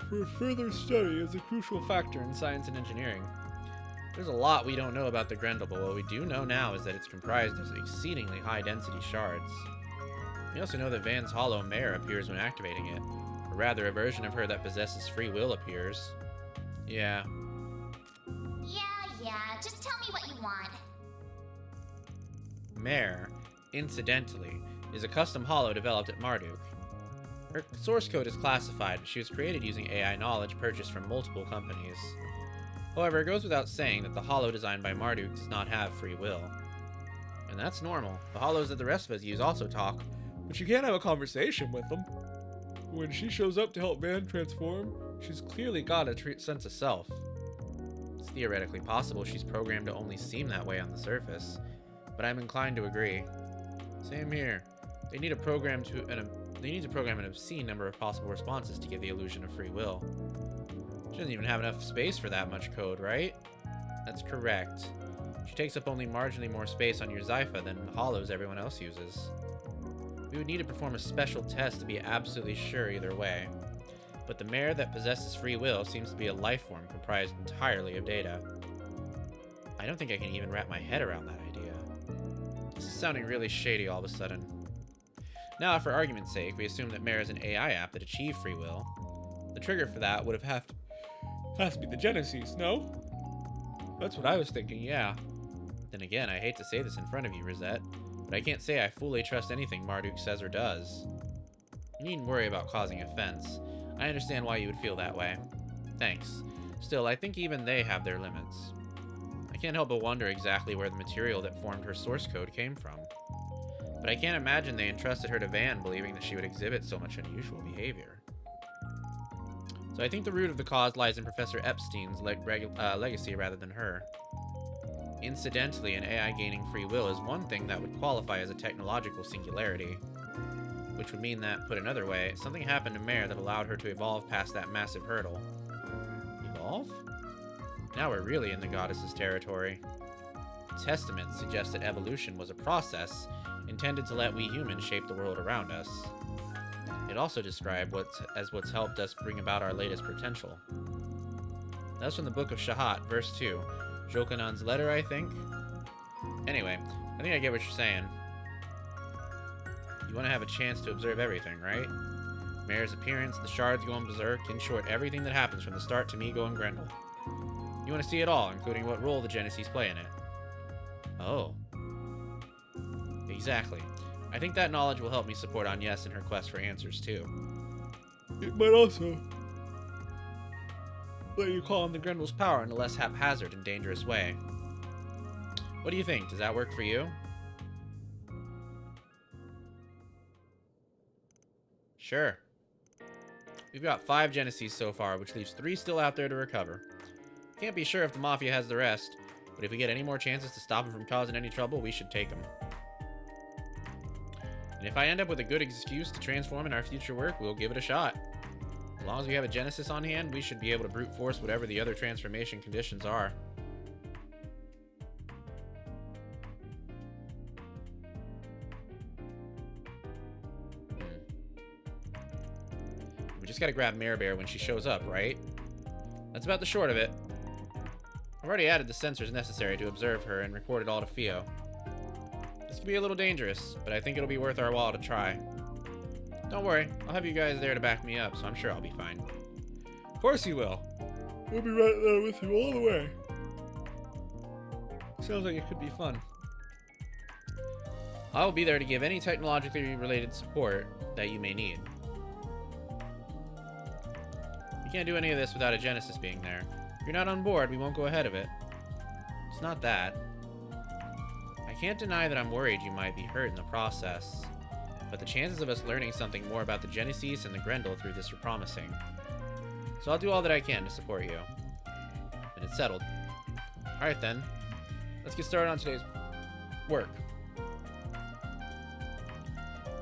S1: for further study is a crucial factor in science and engineering. There's a lot we don't know about the Grendel, but what we do know now is that it's comprised of exceedingly high-density shards. We also know that Van's hollow mare appears when activating it. Or rather, a version of her that possesses free will appears. Yeah.
S2: Yeah, just tell me what you want.
S1: Mare, incidentally, is a custom hollow developed at Marduk. Her source code is classified, but she was created using AI knowledge purchased from multiple companies. However, it goes without saying that the hollow designed by Marduk does not have free will. And that's normal. The hollows that the rest of us use also talk, but you can't have a conversation with them. When she shows up to help Van transform, she's clearly got a sense of self. It's theoretically possible she's programmed to only seem that way on the surface, but I'm inclined to agree. Same here. They need to program an obscene number of possible responses to give the illusion of free will. She doesn't even have enough space for that much code, right? That's correct. She takes up only marginally more space on your Zypha than hollows everyone else uses. We would need to perform a special test to be absolutely sure either way. But the mare that possesses free will seems to be a life form comprised entirely of data. I don't think I can even wrap my head around that idea. This is sounding really shady all of a sudden. Now, for argument's sake, we assume that Mare is an AI app that achieved free will. The trigger for that would have to be the Genesis, no? That's what I was thinking, yeah. Then again, I hate to say this in front of you, Rosette, but I can't say I fully trust anything Marduk says or does. You needn't worry about causing offense. I understand why you would feel that way. Thanks. Still, I think even they have their limits. I can't help but wonder exactly where the material that formed her source code came from. But I can't imagine they entrusted her to Van believing that she would exhibit so much unusual behavior. So I think the root of the cause lies in Professor Epstein's legacy rather than her. Incidentally, an AI gaining free will is one thing that would qualify as a technological singularity. Which would mean that, put another way, something happened to Mare that allowed her to evolve past that massive hurdle. Evolve? Now we're really in the goddess's territory. Testament suggests that evolution was a process intended to let we humans shape the world around us. It also described what's helped us bring about our latest potential. That's from the Book of Shahat, verse 2. Jokanan's letter, I think? Anyway, I think I get what you're saying. You want to have a chance to observe everything, right? Mare's appearance, the shards going berserk, in short, everything that happens from the start to me going Grendel. You want to see it all, including what role the Genesis play in it. Oh. Exactly. I think that knowledge will help me support Agnes in her quest for answers, too. It might also let you call on the Grendel's power in a less haphazard and dangerous way. What do you think? Does that work for you? Sure. We've got 5 Genesis so far, which leaves 3 still out there to recover. Can't be sure if the Mafia has the rest, but if we get any more chances to stop them from causing any trouble, we should take them. And if I end up with a good excuse to transform in our future work, we'll give it a shot. As long as we have a Genesis on hand, we should be able to brute force whatever the other transformation conditions are. We just gotta grab Mare Bear when she shows up, right? That's about the short of it. I've already added the sensors necessary to observe her and record it all to Fio. This could be a little dangerous, but I think it'll be worth our while to try. Don't worry, I'll have you guys there to back me up, so I'm sure I'll be fine. Of course you will. We'll be right there with you all the way. Sounds like it could be fun. I'll be there to give any technologically related support that you may need. We can't do any of this without a Genesis being there. If you're not on board, we won't go ahead of it. It's not that. I can't deny that I'm worried you might be hurt in the process, but the chances of us learning something more about the Genesis and the Grendel through this are promising. So I'll do all that I can to support you. And it's settled. Alright then. Let's get started on today's work.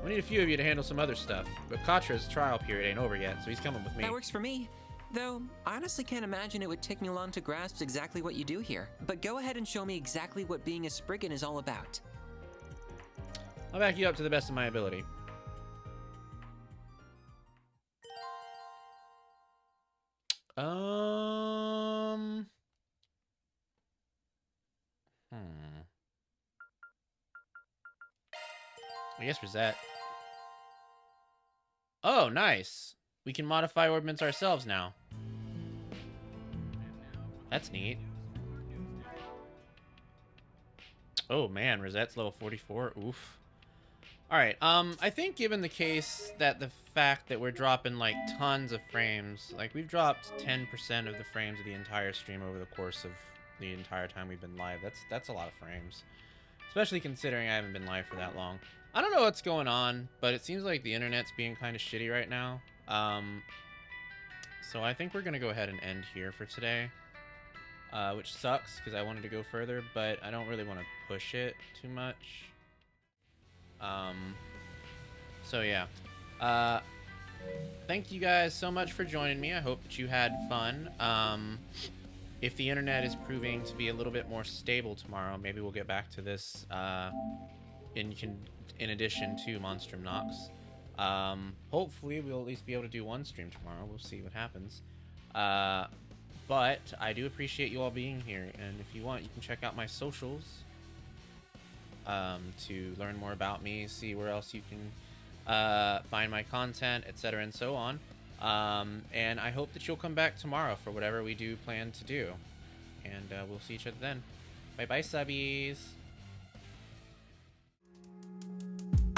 S1: We need a few of you to handle some other stuff, but Katra's trial period ain't over yet, so he's coming with me.
S3: That works for me. Though, I honestly can't imagine it would take me long to grasp exactly what you do here. But go ahead and show me exactly what being a Spriggan is all about.
S1: I'll back you up to the best of my ability. I guess Rosette. Oh, nice. We can modify orbments ourselves now. That's neat. Oh man, Rosette's level 44. Oof. Alright, I think given the case that the fact that we're dropping like tons of frames, like we've dropped 10% of the frames of the entire stream over the course of the entire time we've been live. That's a lot of frames. Especially considering I haven't been live for that long. I don't know what's going on, but it seems like the internet's being kind of shitty right now. So I think we're gonna go ahead and end here for today. Which sucks because I wanted to go further, but I don't really want to push it too much. So yeah. Thank you guys so much for joining me. I hope that you had fun. If the internet is proving to be a little bit more stable tomorrow, maybe we'll get back to this in addition to Monstrum Nox. Hopefully we'll at least be able to do one stream tomorrow. We'll see what happens. But I do appreciate you all being here, and if you want, you can check out my socials to learn more about me, see where else you can find my content, etc. and so on. And I hope that you'll come back tomorrow for whatever we do plan to do. And we'll see each other then. Bye bye, subbies.